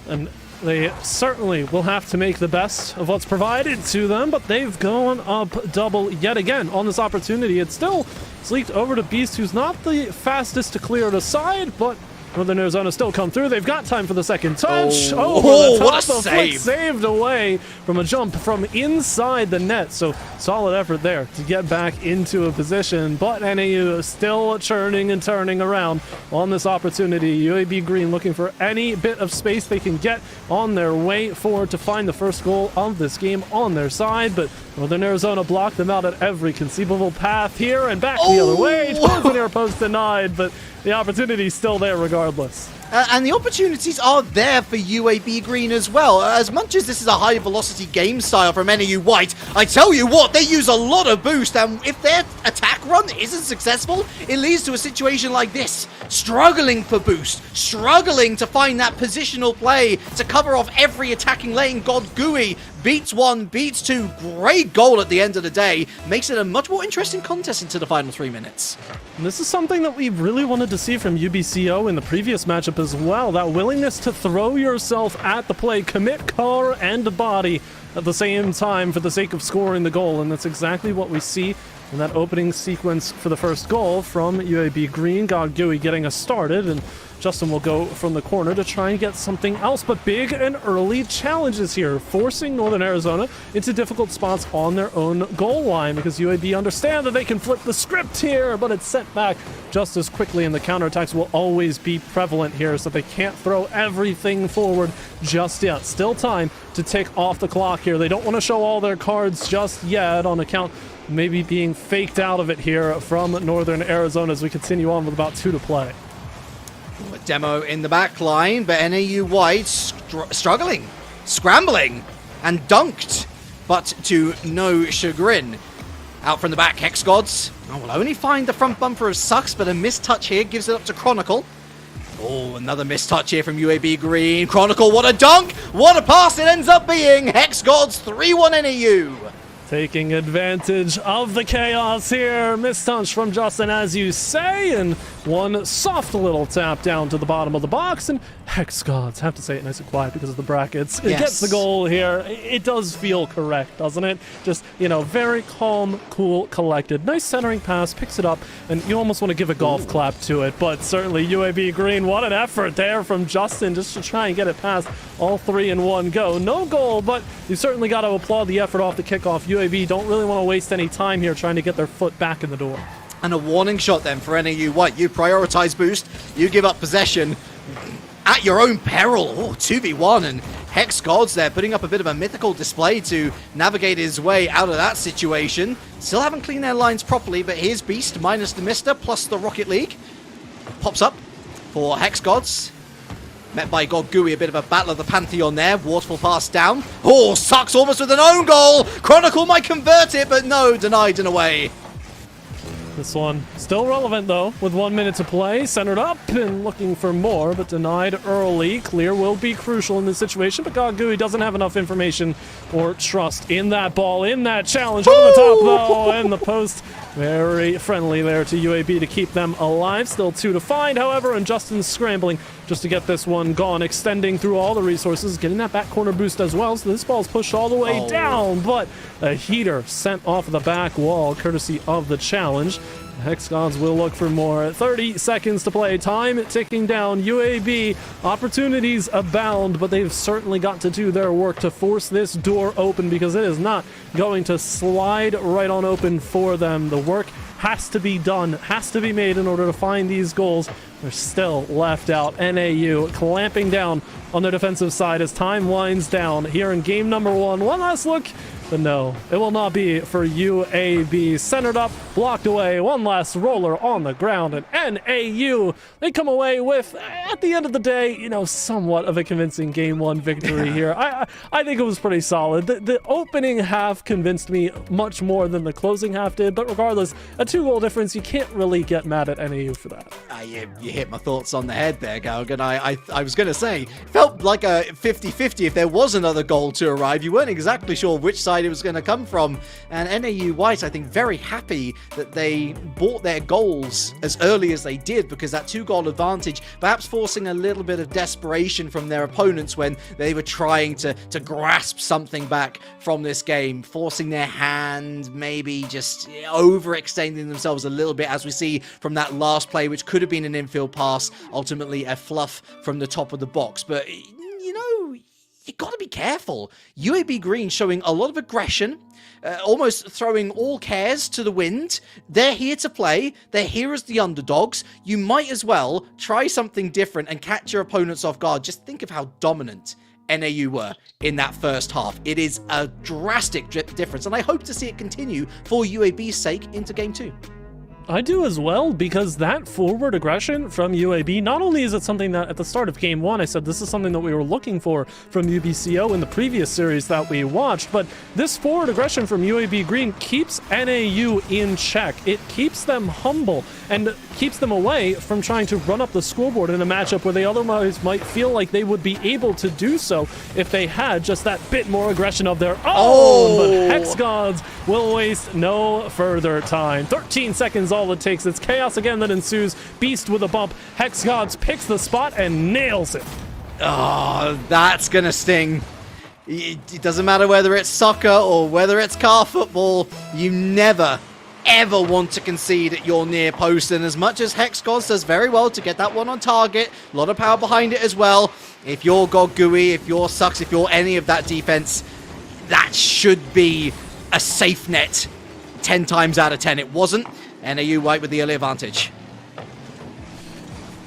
And they certainly will have to make the best of what's provided to them, but they've gone up double yet again on this opportunity. It's still leaked over to Beast, who's not the fastest to clear it aside, but Northern Arizona still come through. They've got time for the second touch. Oh, what a the save. flick saved away from a jump from inside the net. So solid effort there to get back into a position. But NAU is still churning and turning around on this opportunity. UAB Green looking for any bit of space they can get on their way forward to find the first goal of this game on their side. But Northern Arizona blocked them out at every conceivable path here and back the other way. Towards the near post denied, but the opportunity's still there regardless. And the opportunities are there for UAB Green as well. As much as this is a high-velocity game style from NAU White, I tell you what, they use a lot of boost, and if their attack run isn't successful, it leads to a situation like this. Struggling for boost, struggling to find that positional play to cover off every attacking lane. God Gooey beats one, beats two. Great goal at the end of the day. Makes it a much more interesting contest into the final 3 minutes. And this is something that we really wanted to see from UBCO in the previous matchup as well. That willingness to throw yourself at the play, commit car and body at the same time for the sake of scoring the goal. And that's exactly what we see in that opening sequence for the first goal from UAB Green. God Gooey getting us started, and Justin will go from the corner to try and get something else, but big and early challenges here, forcing Northern Arizona into difficult spots on their own goal line, because UAB understand that they can flip the script here, but it's sent back just as quickly, and the counterattacks will always be prevalent here, so they can't throw everything forward just yet. Still time to tick off the clock here. They don't want to show all their cards just yet on account maybe being faked out of it here from Northern Arizona as we continue on with about 2 to play. A demo in the back line, but NAU White struggling, scrambling, and dunked, but to no chagrin. Out from the back, Hex Gods. Oh, will only find the front bumper of Sucks, but a missed touch here gives it up to Chronicle. Oh, another missed touch here from UAB Green. Chronicle, what a dunk! What a pass it ends up being! Hex Gods 3-1 NAU. Taking advantage of the chaos here. Mistouch from Justin, as you say, and one soft little tap down to the bottom of the box, and Hex Gods, have to say it nice and quiet because of the brackets. It gets the goal here. It does feel correct, doesn't it? Just, you know, very calm, cool, collected. Nice centering pass, picks it up, and you almost want to give a golf clap to it, but certainly UAB Green, what an effort there from Justin just to try and get it past all 3 in one go. No goal, but you certainly got to applaud the effort off the kickoff. UAB don't really want to waste any time here trying to get their foot back in the door. And a warning shot then for NAU White. You prioritize boost, you give up possession at your own peril. Oh, 2v1, and Hex Gods there putting up a bit of a mythical display to navigate his way out of that situation. Still haven't cleaned their lines properly, but here's Beast minus the Mister plus the Rocket League. Pops up for Hex Gods. met by Godgui, a bit of a battle of the Pantheon there. Waterfall pass down. Oh, Sucks almost with an own goal. Chronicle might convert it, but no, denied and away. This one still relevant though, with 1 minute to play. Centered up and looking for more, but denied early. Clear will be crucial in this situation, but Godgui doesn't have enough information or trust in that ball, in that challenge. Over the top though, and the post very friendly there to UAB to keep them alive. Still 2 to find, however, and Justin's scrambling just to get this one gone, extending through all the resources, getting that back corner boost as well. So this ball's pushed all the way down, but a heater sent off the back wall, courtesy of the challenge. Hex Gods will look for more. 30 seconds to play. Time ticking down. UAB, opportunities abound, but they've certainly got to do their work to force this door open because it is not going to slide right on open for them. The work has to be done, has to be made in order to find these goals. They're still left out. NAU clamping down on their defensive side as time winds down here in game number 1. One last look. But no, it will not be for UAB. Centered up, blocked away, one last roller on the ground, and NAU, they come away with, at the end of the day, you know, somewhat of a convincing Game 1 victory here. I think it was pretty solid. The opening half convinced me much more than the closing half did, but regardless, a 2-goal difference, you can't really get mad at NAU for that. You hit my thoughts on the head there, Galgan. I was going to say, felt like a 50-50 if there was another goal to arrive. You weren't exactly sure which side it was going to come from, and NAU White, I think, very happy that they bought their goals as early as they did, because that 2-goal advantage, perhaps forcing a little bit of desperation from their opponents when they were trying to grasp something back from this game, forcing their hand, maybe just overextending themselves a little bit, as we see from that last play, which could have been an infield pass, ultimately a fluff from the top of the box. But, you know, you got to be careful. UAB Green showing a lot of aggression, almost throwing all cares to the wind. They're here to play. They're here as the underdogs. You might as well try something different and catch your opponents off guard. Just think of how dominant NAU were in that first half. It is a drastic difference, and I hope to see it continue for UAB's sake into Game 2. I do as well, because that forward aggression from UAB, not only is it something that at the start of Game 1 I said this is something that we were looking for from UBCO in the previous series that we watched, but this forward aggression from UAB Green keeps NAU in check. It keeps them humble and keeps them away from trying to run up the scoreboard in a matchup where they otherwise might feel like they would be able to do so if they had just that bit more aggression of their own. But Hex Gods will waste no further time. 13 seconds all it takes. It's chaos again that ensues. Beast with a bump. Hex Gods picks the spot and nails it. Oh, that's gonna sting. It doesn't matter whether it's soccer or whether it's car football. You never, ever want to concede at your near post. And as much as Hex Gods does very well to get that one on target, a lot of power behind it as well. If you're Godgui, if you're Sucks, if you're any of that defense, that should be a safe net 10 times out of 10. It wasn't. NAU White with the early advantage.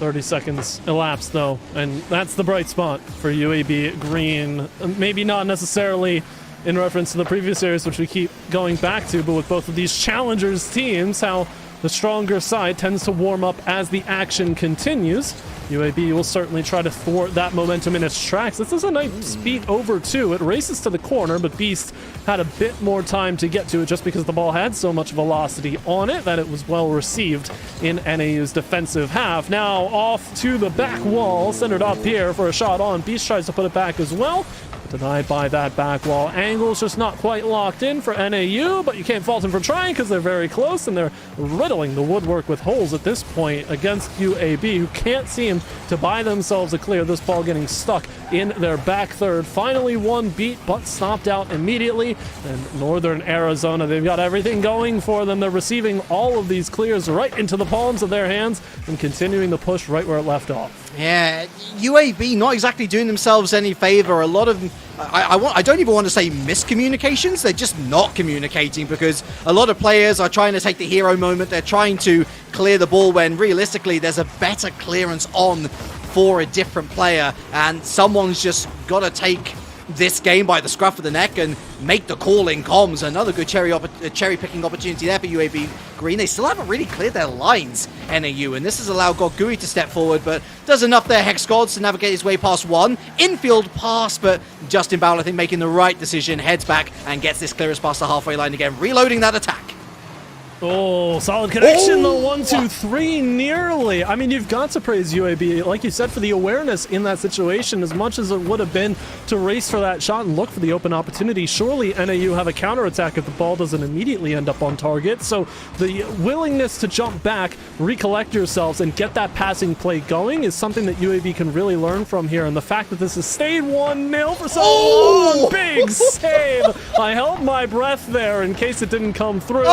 30 seconds elapsed though, and that's the bright spot for UAB Green. Maybe not necessarily in reference to the previous series, which we keep going back to, but with both of these challengers teams, how the stronger side tends to warm up as the action continues. UAB will certainly try to thwart that momentum in its tracks. This is a nice beat over 2. It races to the corner, but Beast had a bit more time to get to it just because the ball had so much velocity on it that it was well received in NAU's defensive half. Now off to the back wall, centered up here for a shot on. Beast tries to put it back as well. Denied by that back wall. Angle's just not quite locked in for NAU, but you can't fault him for trying because they're very close and they're riddling the woodwork with holes at this point against UAB, who can't seem to buy themselves a clear. This ball getting stuck in their back third. Finally one beat, but stopped out immediately. And Northern Arizona, they've got everything going for them. They're receiving all of these clears right into the palms of their hands and continuing the push right where it left off. Yeah, UAB not exactly doing themselves any favor. A lot of, I don't even want to say miscommunications. They're just not communicating, because a lot of players are trying to take the hero moment. They're trying to clear the ball when realistically there's a better clearance on for a different player, and someone's just got to take this game by the scruff of the neck and make the call in comms. Another good cherry picking opportunity there for UAB Green. They still haven't really cleared their lines, NAU, and this has allowed Gogui to step forward, but does enough there, Hex Gods, to navigate his way past one. Infield pass, but Justin Bowell, I think, making the right decision, heads back and gets this clearance past the halfway line again, reloading that attack. Oh, solid connection, though. 1, 2, 3, nearly. I mean, you've got to praise UAB, like you said, for the awareness in that situation, as much as it would have been to race for that shot and look for the open opportunity. Surely NAU have a counterattack if the ball doesn't immediately end up on target. So the willingness to jump back, recollect yourselves, and get that passing play going is something that UAB can really learn from here. And the fact that this has stayed 1-0 for so long, big save. I held my breath there in case it didn't come through.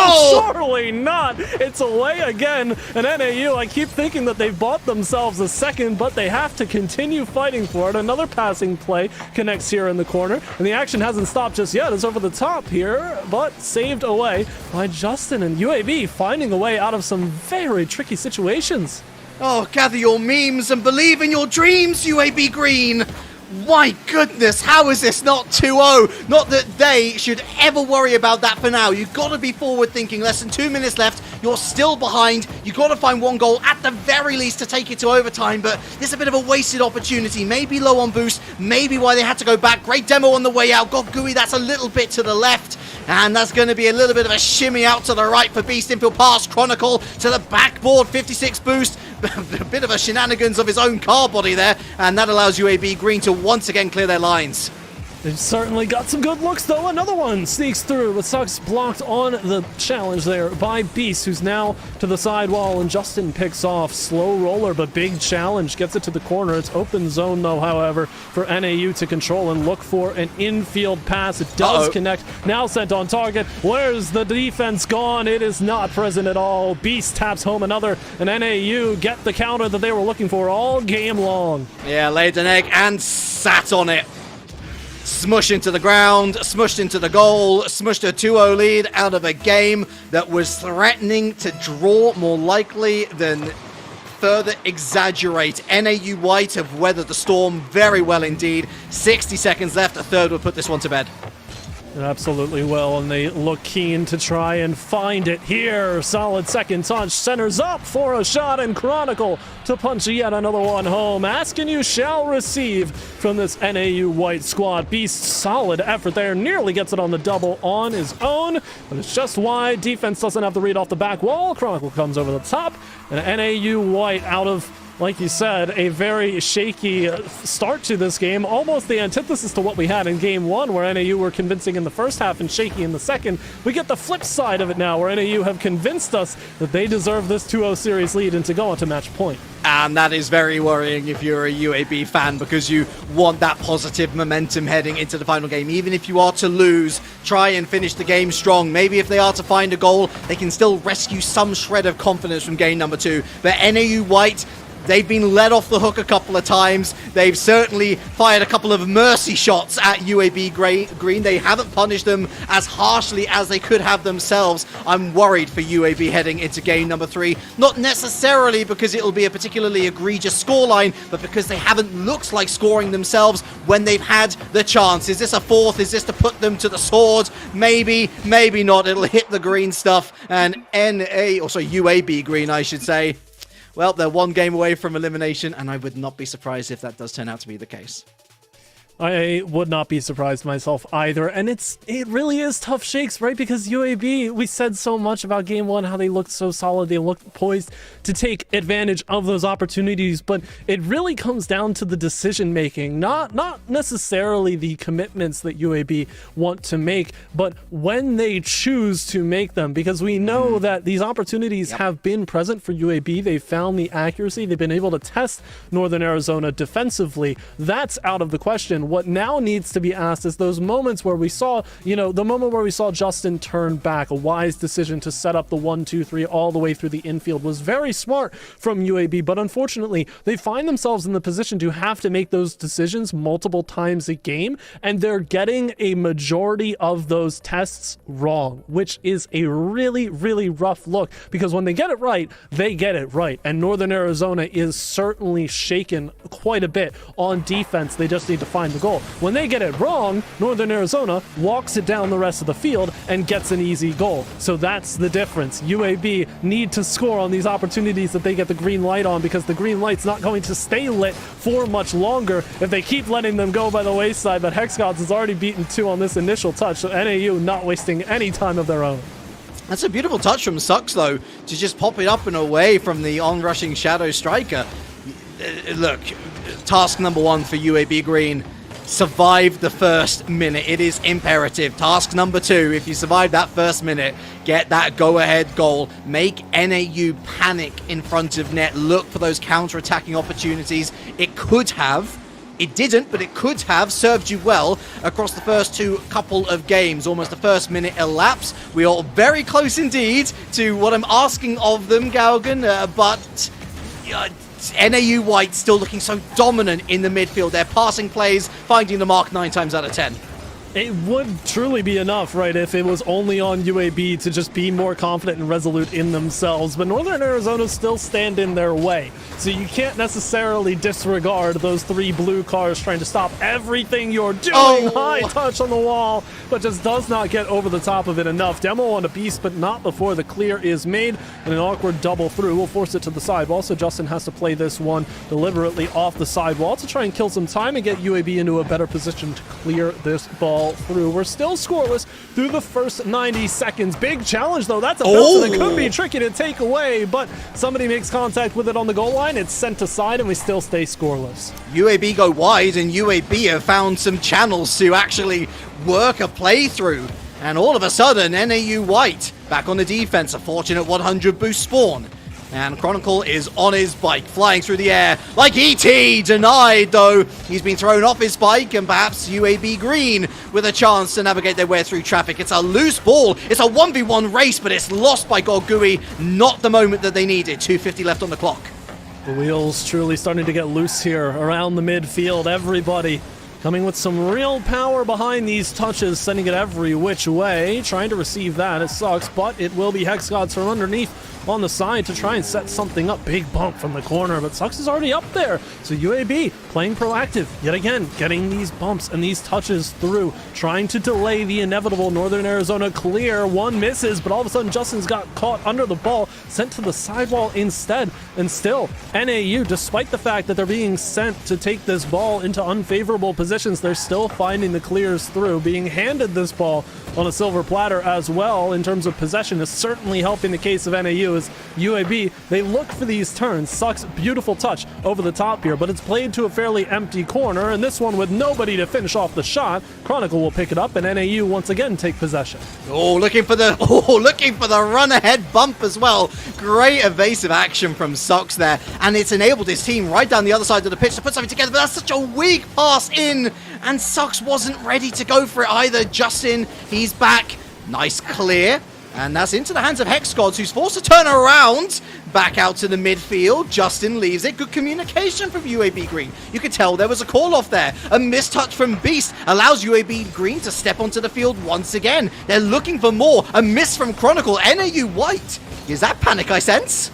Surely not. It's away again. And NAU, I keep thinking that they've bought themselves a second, but they have to continue fighting for it. Another passing play connects here in the corner, and the action hasn't stopped just yet. It's over the top here, but saved away by Justin, and UAB finding a way out of some very tricky situations. Oh, gather your memes and believe in your dreams, UAB Green. My goodness, how is this not 2-0? Not that they should ever worry about that for now. You've got to be forward thinking. Less than 2 minutes left. You're still behind. You've got to find one goal at the very least to take it to overtime, but this is a bit of a wasted opportunity. Maybe low on boost, maybe why they had to go back. Great demo on the way out. Gogui, that's a little bit to the left, and that's going to be a little bit of a shimmy out to the right for Beast. Infield pass, Chronicle to the backboard, 56 boost. A bit of a shenanigans of his own car body there, and that allows UAB Green to once again clear their lines. They've certainly got some good looks, though. Another one sneaks through, but Sucks blocked on the challenge there by Beast, who's now to the sidewall, and Justin picks off. Slow roller, but big challenge. Gets it to the corner. It's open zone, though, however, for NAU to control and look for an infield pass. It does connect. Now sent on target. Where's the defense gone? It is not present at all. Beast taps home another, and NAU get the counter that they were looking for all game long. Yeah, laid an egg and sat on it. Smush into the ground, smushed into the goal, smushed a 2-0 lead out of a game that was threatening to draw more likely than further exaggerate. NAU White have weathered the storm very well indeed. 60 seconds left, a third would put this one to bed. It absolutely will, and they look keen to try and find it here. Solid second touch, centers up for a shot, and Chronicle to punch yet another one home. Asking you shall receive from this NAU White squad. Beast, solid effort there, nearly gets it on the double on his own, but it's just wide. Defense doesn't have the read off the back wall. Chronicle comes over the top, and NAU White out of, like you said, a very shaky start to this game. Almost the antithesis to what we had in Game 1, where NAU were convincing in the first half and shaky in the second. We get the flip side of it now, where NAU have convinced us that they deserve this 2-0 series lead and to go on to match point. And that is very worrying if you're a UAB fan, because you want that positive momentum heading into the final game. Even if you are to lose, try and finish the game strong. Maybe if they are to find a goal, they can still rescue some shred of confidence from game number 2. But NAU White, they've been let off the hook a couple of times. They've certainly fired a couple of mercy shots at UAB Green. They haven't punished them as harshly as they could have themselves. I'm worried for UAB heading into game number 3. Not necessarily because it'll be a particularly egregious scoreline, but because they haven't looked like scoring themselves when they've had the chance. Is this a fourth? Is this to put them to the sword? Maybe, maybe not. It'll hit the green stuff. And UAB Green, I should say. Well, they're one game away from elimination, and I would not be surprised if that does turn out to be the case. I would not be surprised myself either, and it really is tough shakes, right? Because UAB, we said so much about Game 1, how they looked so solid, they looked poised to take advantage of those opportunities, but it really comes down to the decision making, not necessarily the commitments that UAB want to make, but when they choose to make them, because we know that these opportunities have been present for UAB. They've found the accuracy, they've been able to test Northern Arizona defensively. That's out of the question. What now needs to be asked is those moments where we saw, the moment where we saw Justin turn back, a wise decision to set up the 1-2-3 all the way through the infield was very smart from UAB, but unfortunately, they find themselves in the position to have to make those decisions multiple times a game, and they're getting a majority of those tests wrong, which is a really, really rough look, because when they get it right, they get it right, and Northern Arizona is certainly shaken quite a bit on defense. They just need to find the goal. When they get it wrong, Northern Arizona walks it down the rest of the field and gets an easy goal. So that's the difference. UAB need to score on these opportunities that they get the green light on, because the green light's not going to stay lit for much longer if they keep letting them go by the wayside. But Hexgods has already beaten 2 on this initial touch, so NAU not wasting any time of their own. That's a beautiful touch from Sux, though, to just pop it up and away from the on-rushing Shadow Striker. Look, task number 1 for UAB Green: survive the first minute. It is imperative. Task number 2, if you survive that first minute, get that go-ahead goal. Make NAU panic in front of net. Look for those counter-attacking opportunities. It could have. It didn't, but it could have served you well across the first couple of games. Almost the first minute elapsed. We are very close indeed to what I'm asking of them, Galgan, but NAU White still looking so dominant in the midfield. They're passing plays, finding the mark 9 times out of 10. It would truly be enough, right, if it was only on UAB to just be more confident and resolute in themselves. But Northern Arizona still stand in their way. So you can't necessarily disregard those 3 blue cars trying to stop everything you're doing. High touch on the wall, but just does not get over the top of it enough. Demo on a beast, but not before the clear is made. And an awkward double through will force it to the sidewall. So Justin has to play this one deliberately off the sidewall to try and kill some time and get UAB into a better position to clear this ball through. We're still scoreless through the first 90 seconds. Big challenge, though. That's a bounce that could be tricky to take away, but somebody makes contact with it on the goal line. It's sent aside, and we still stay scoreless. UAB go wide, and UAB have found some channels to actually work a playthrough. And all of a sudden, NAU White back on the defense. A fortunate 100 boost spawn. And Chronicle is on his bike, flying through the air like E.T. Denied, though. He's been thrown off his bike, and perhaps UAB Green with a chance to navigate their way through traffic. It's a loose ball. It's a 1v1 race, but it's lost by Gorgui. Not the moment that they needed. 2:50 left on the clock. The wheels truly starting to get loose here around the midfield. Everybody coming with some real power behind these touches, sending it every which way. Trying to receive that. It sucks, but it will be Hexgods from underneath on the side to try and set something up. Big bump from the corner, but Sux is already up there. So UAB playing proactive, yet again, getting these bumps and these touches through, trying to delay the inevitable Northern Arizona clear. One misses, but all of a sudden Justin's got caught under the ball, sent to the sidewall instead. And still, NAU, despite the fact that they're being sent to take this ball into unfavorable positions, they're still finding the clears through. Being handed this ball on a silver platter as well in terms of possession is certainly helping the case of NAU. As UAB, they look for these turns. Sucks, beautiful touch over the top here, but it's played to a fairly empty corner, and this one with nobody to finish off the shot. Chronicle will pick it up, and NAU once again take possession. Looking for the run ahead bump as well. Great evasive action from Sux there, and it's enabled his team right down the other side of the pitch to put something together, but that's such a weak pass in, and Sux wasn't ready to go for it either. Justin, he's back. Nice clear. And that's into the hands of Hexgods, who's forced to turn around. Back out to the midfield. Justin leaves it. Good communication from UAB Green. You could tell there was a call-off there. A mistouch from Beast allows UAB Green to step onto the field once again. They're looking for more. A miss from Chronicle. NAU White. Is that panic I sense?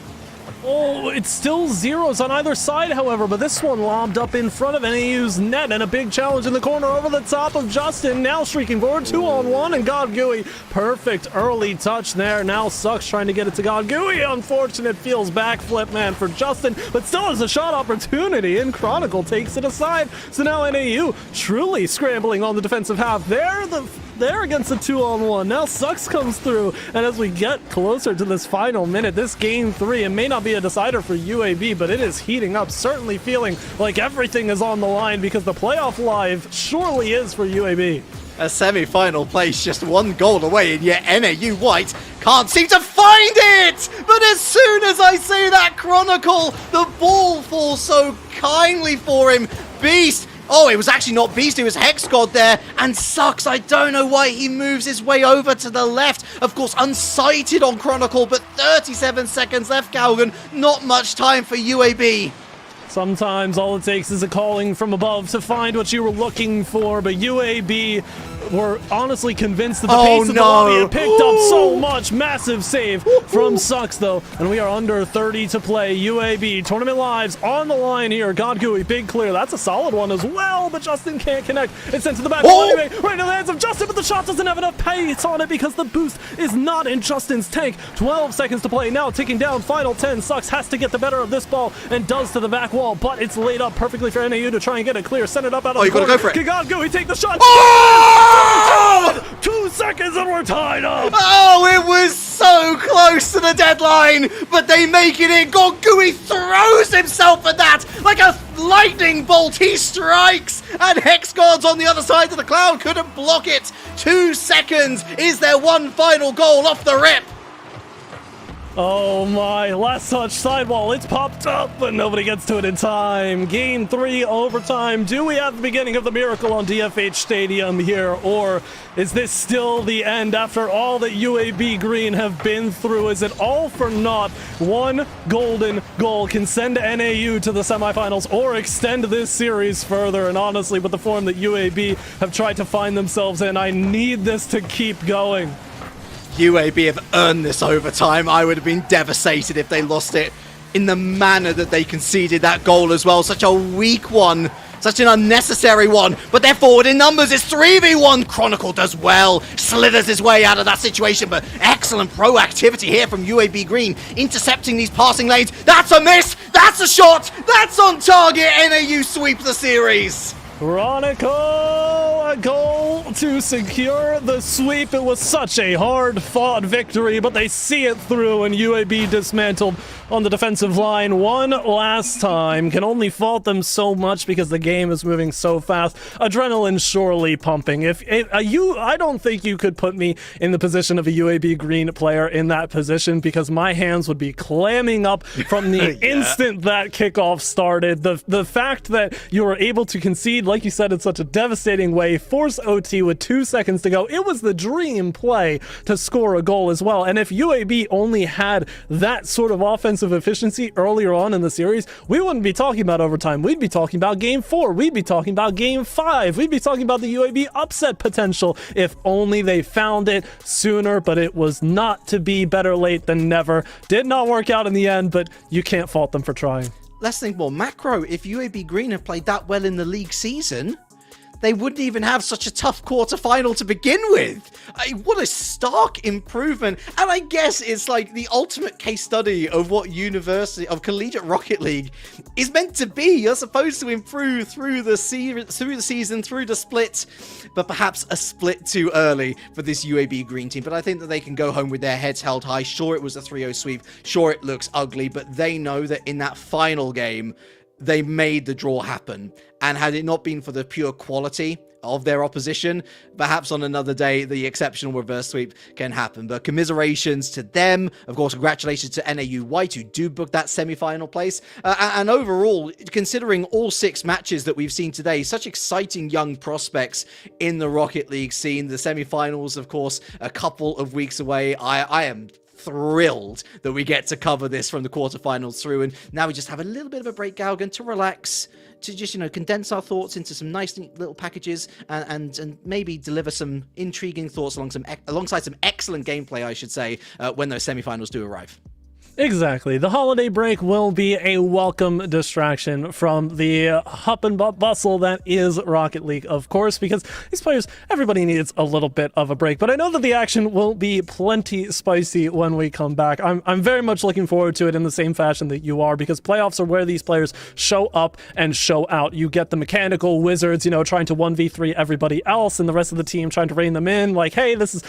Oh, it's still zeros on either side, however, but this one lobbed up in front of NAU's net, and a big challenge in the corner over the top of Justin. Now streaking forward, 2-on-1, and Godgui. Perfect early touch there. Now Sux trying to get it to Godgui. Unfortunate feels backflip, man, for Justin, but still has a shot opportunity, and Chronicle takes it aside. So now NAU truly scrambling on the defensive half. They're against the 2-on-1. Now Sux comes through, and as we get closer to this final minute, this game 3, it may not be a decider for UAB, but it is heating up, certainly feeling like everything is on the line, because the playoff live surely is for UAB. A semi-final place just 1 goal away, and yet NAU White can't seem to find it! But as soon as I say that, Chronicle, the ball falls so kindly for him. Beast! Oh, it was actually not Beast, it was Hexgod there, and Sux, I don't know why he moves his way over to the left. Of course, unsighted on Chronicle, but 37 seconds left, Galgan. Not much time for UAB. Sometimes all it takes is a calling from above to find what you were looking for, but UAB were honestly convinced that the pace of the lobby had picked up so much. Massive save from Sucks, though, and we are under 30 to play. UAB Tournament Lives on the line here. Godgooey, big clear. That's a solid one as well, but Justin can't connect. It's sent to the back. Anyway, right into the hands of Justin, but the shot doesn't have enough pace on it because the boost is not in Justin's tank. 12 seconds to play now, ticking down. Final 10. Sucks has to get the better of this ball and does to the back wall, but it's laid up perfectly for NAU to try and get it clear. Send it up out of the corner. You gotta go for it. Can Godgooey take the shot? Oh! 2 seconds and we're tied up. Oh, it was so close to the deadline, but they make it in. Godgooey throws himself at that like a lightning bolt. He strikes, and Hexguards on the other side of the cloud couldn't block it. 2 seconds. Is there one final goal off the rip? Oh my, last touch sidewall, it's popped up, but nobody gets to it in time. Game 3, overtime. Do we have the beginning of the miracle on DFH Stadium here, or is this still the end after all that UAB Green have been through? Is it all for naught? One golden goal can send NAU to the semifinals or extend this series further, and honestly, with the form that UAB have tried to find themselves in, I need this to keep going. UAB have earned this overtime. I would have been devastated if they lost it in the manner that they conceded that goal as well. Such a weak one, such an unnecessary one, but they're forward in numbers. It's 3v1. Chronicle does well, slithers his way out of that situation, but excellent proactivity here from UAB Green, intercepting these passing lanes. That's a miss, that's a shot, that's on target. NAU sweep the series. Chronicle, a goal to secure the sweep. It was such a hard-fought victory, but they see it through, and UAB dismantled on the defensive line one last time. Can only fault them so much because the game is moving so fast. Adrenaline surely pumping. I don't think you could put me in the position of a UAB Green player in that position, because my hands would be clamming up from the instant that kickoff started. The fact that you were able to concede, like you said, in such a devastating way, force OT with 2 seconds to go. It was the dream play to score a goal as well. And if UAB only had that sort of offensive efficiency earlier on in the series, we wouldn't be talking about overtime. We'd be talking about game 4. We'd be talking about game 5. We'd be talking about the UAB upset potential if only they found it sooner, but it was not to be. Better late than never. Did not work out in the end, but you can't fault them for trying. Let's think more macro. If UAB Green have played that well in the league season, they wouldn't even have such a tough quarterfinal to begin with. What a stark improvement. And I guess it's like the ultimate case study of what Collegiate Rocket League is meant to be. You're supposed to improve through the season, through the split, but perhaps a split too early for this UAB Green team. But I think that they can go home with their heads held high. Sure, it was a 3-0 sweep. Sure, it looks ugly, but they know that in that final game, they made the draw happen. And had it not been for the pure quality of their opposition, perhaps on another day, the exceptional reverse sweep can happen. But commiserations to them. Of course, congratulations to NAU White, who do book that semi-final place. And overall, considering all 6 matches that we've seen today, such exciting young prospects in the Rocket League scene. The semi-finals, of course, a couple of weeks away. I am thrilled that we get to cover this from the quarterfinals through, and now we just have a little bit of a break, Galgan, to relax, to just, condense our thoughts into some nice little packages, and maybe deliver some intriguing thoughts alongside some excellent gameplay, I should say, when those semifinals do arrive. Exactly. The holiday break will be a welcome distraction from the hup and bustle that is Rocket League, of course, because these players, everybody needs a little bit of a break. But I know that the action will be plenty spicy when we come back. I'm very much looking forward to it in the same fashion that you are, because playoffs are where these players show up and show out. You get the mechanical wizards, trying to 1v3 everybody else, and the rest of the team trying to rein them in. Like, hey, this is,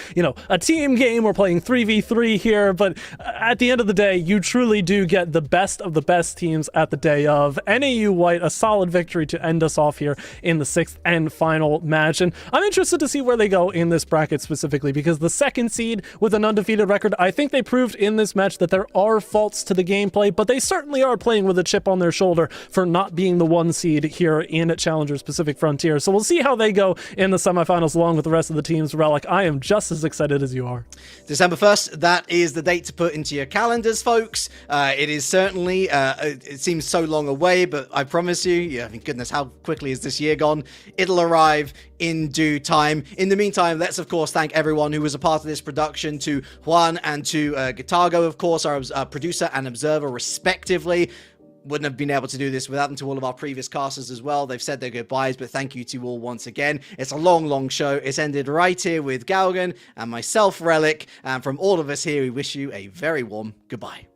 a team game. We're playing 3v3 here. But at the end of the day, you truly do get the best of the best teams at the day of. NAU White, a solid victory to end us off here in the 6th and final match. And I'm interested to see where they go in this bracket specifically, because the 2nd seed with an undefeated record, I think they proved in this match that there are faults to the gameplay, but they certainly are playing with a chip on their shoulder for not being the 1 seed here in Challengers Pacific Frontier. So we'll see how they go in the semifinals along with the rest of the teams. Relic, I am just as excited as you are. December 1st, that is the date to put into your calendars folks. It is certainly, it seems so long away, but I promise you, yeah, I mean, goodness, how quickly is this year gone? It'll arrive in due time. In the meantime, let's of course thank everyone who was a part of this production, to Juan and to Guitargo, of course, our producer and observer respectively. Wouldn't have been able to do this without them. To all of our previous casters as well. They've said their goodbyes, but thank you to all once again. It's a long show. It's ended right here with Galgan and myself, Relic, and from all of us here, we wish you a very warm goodbye.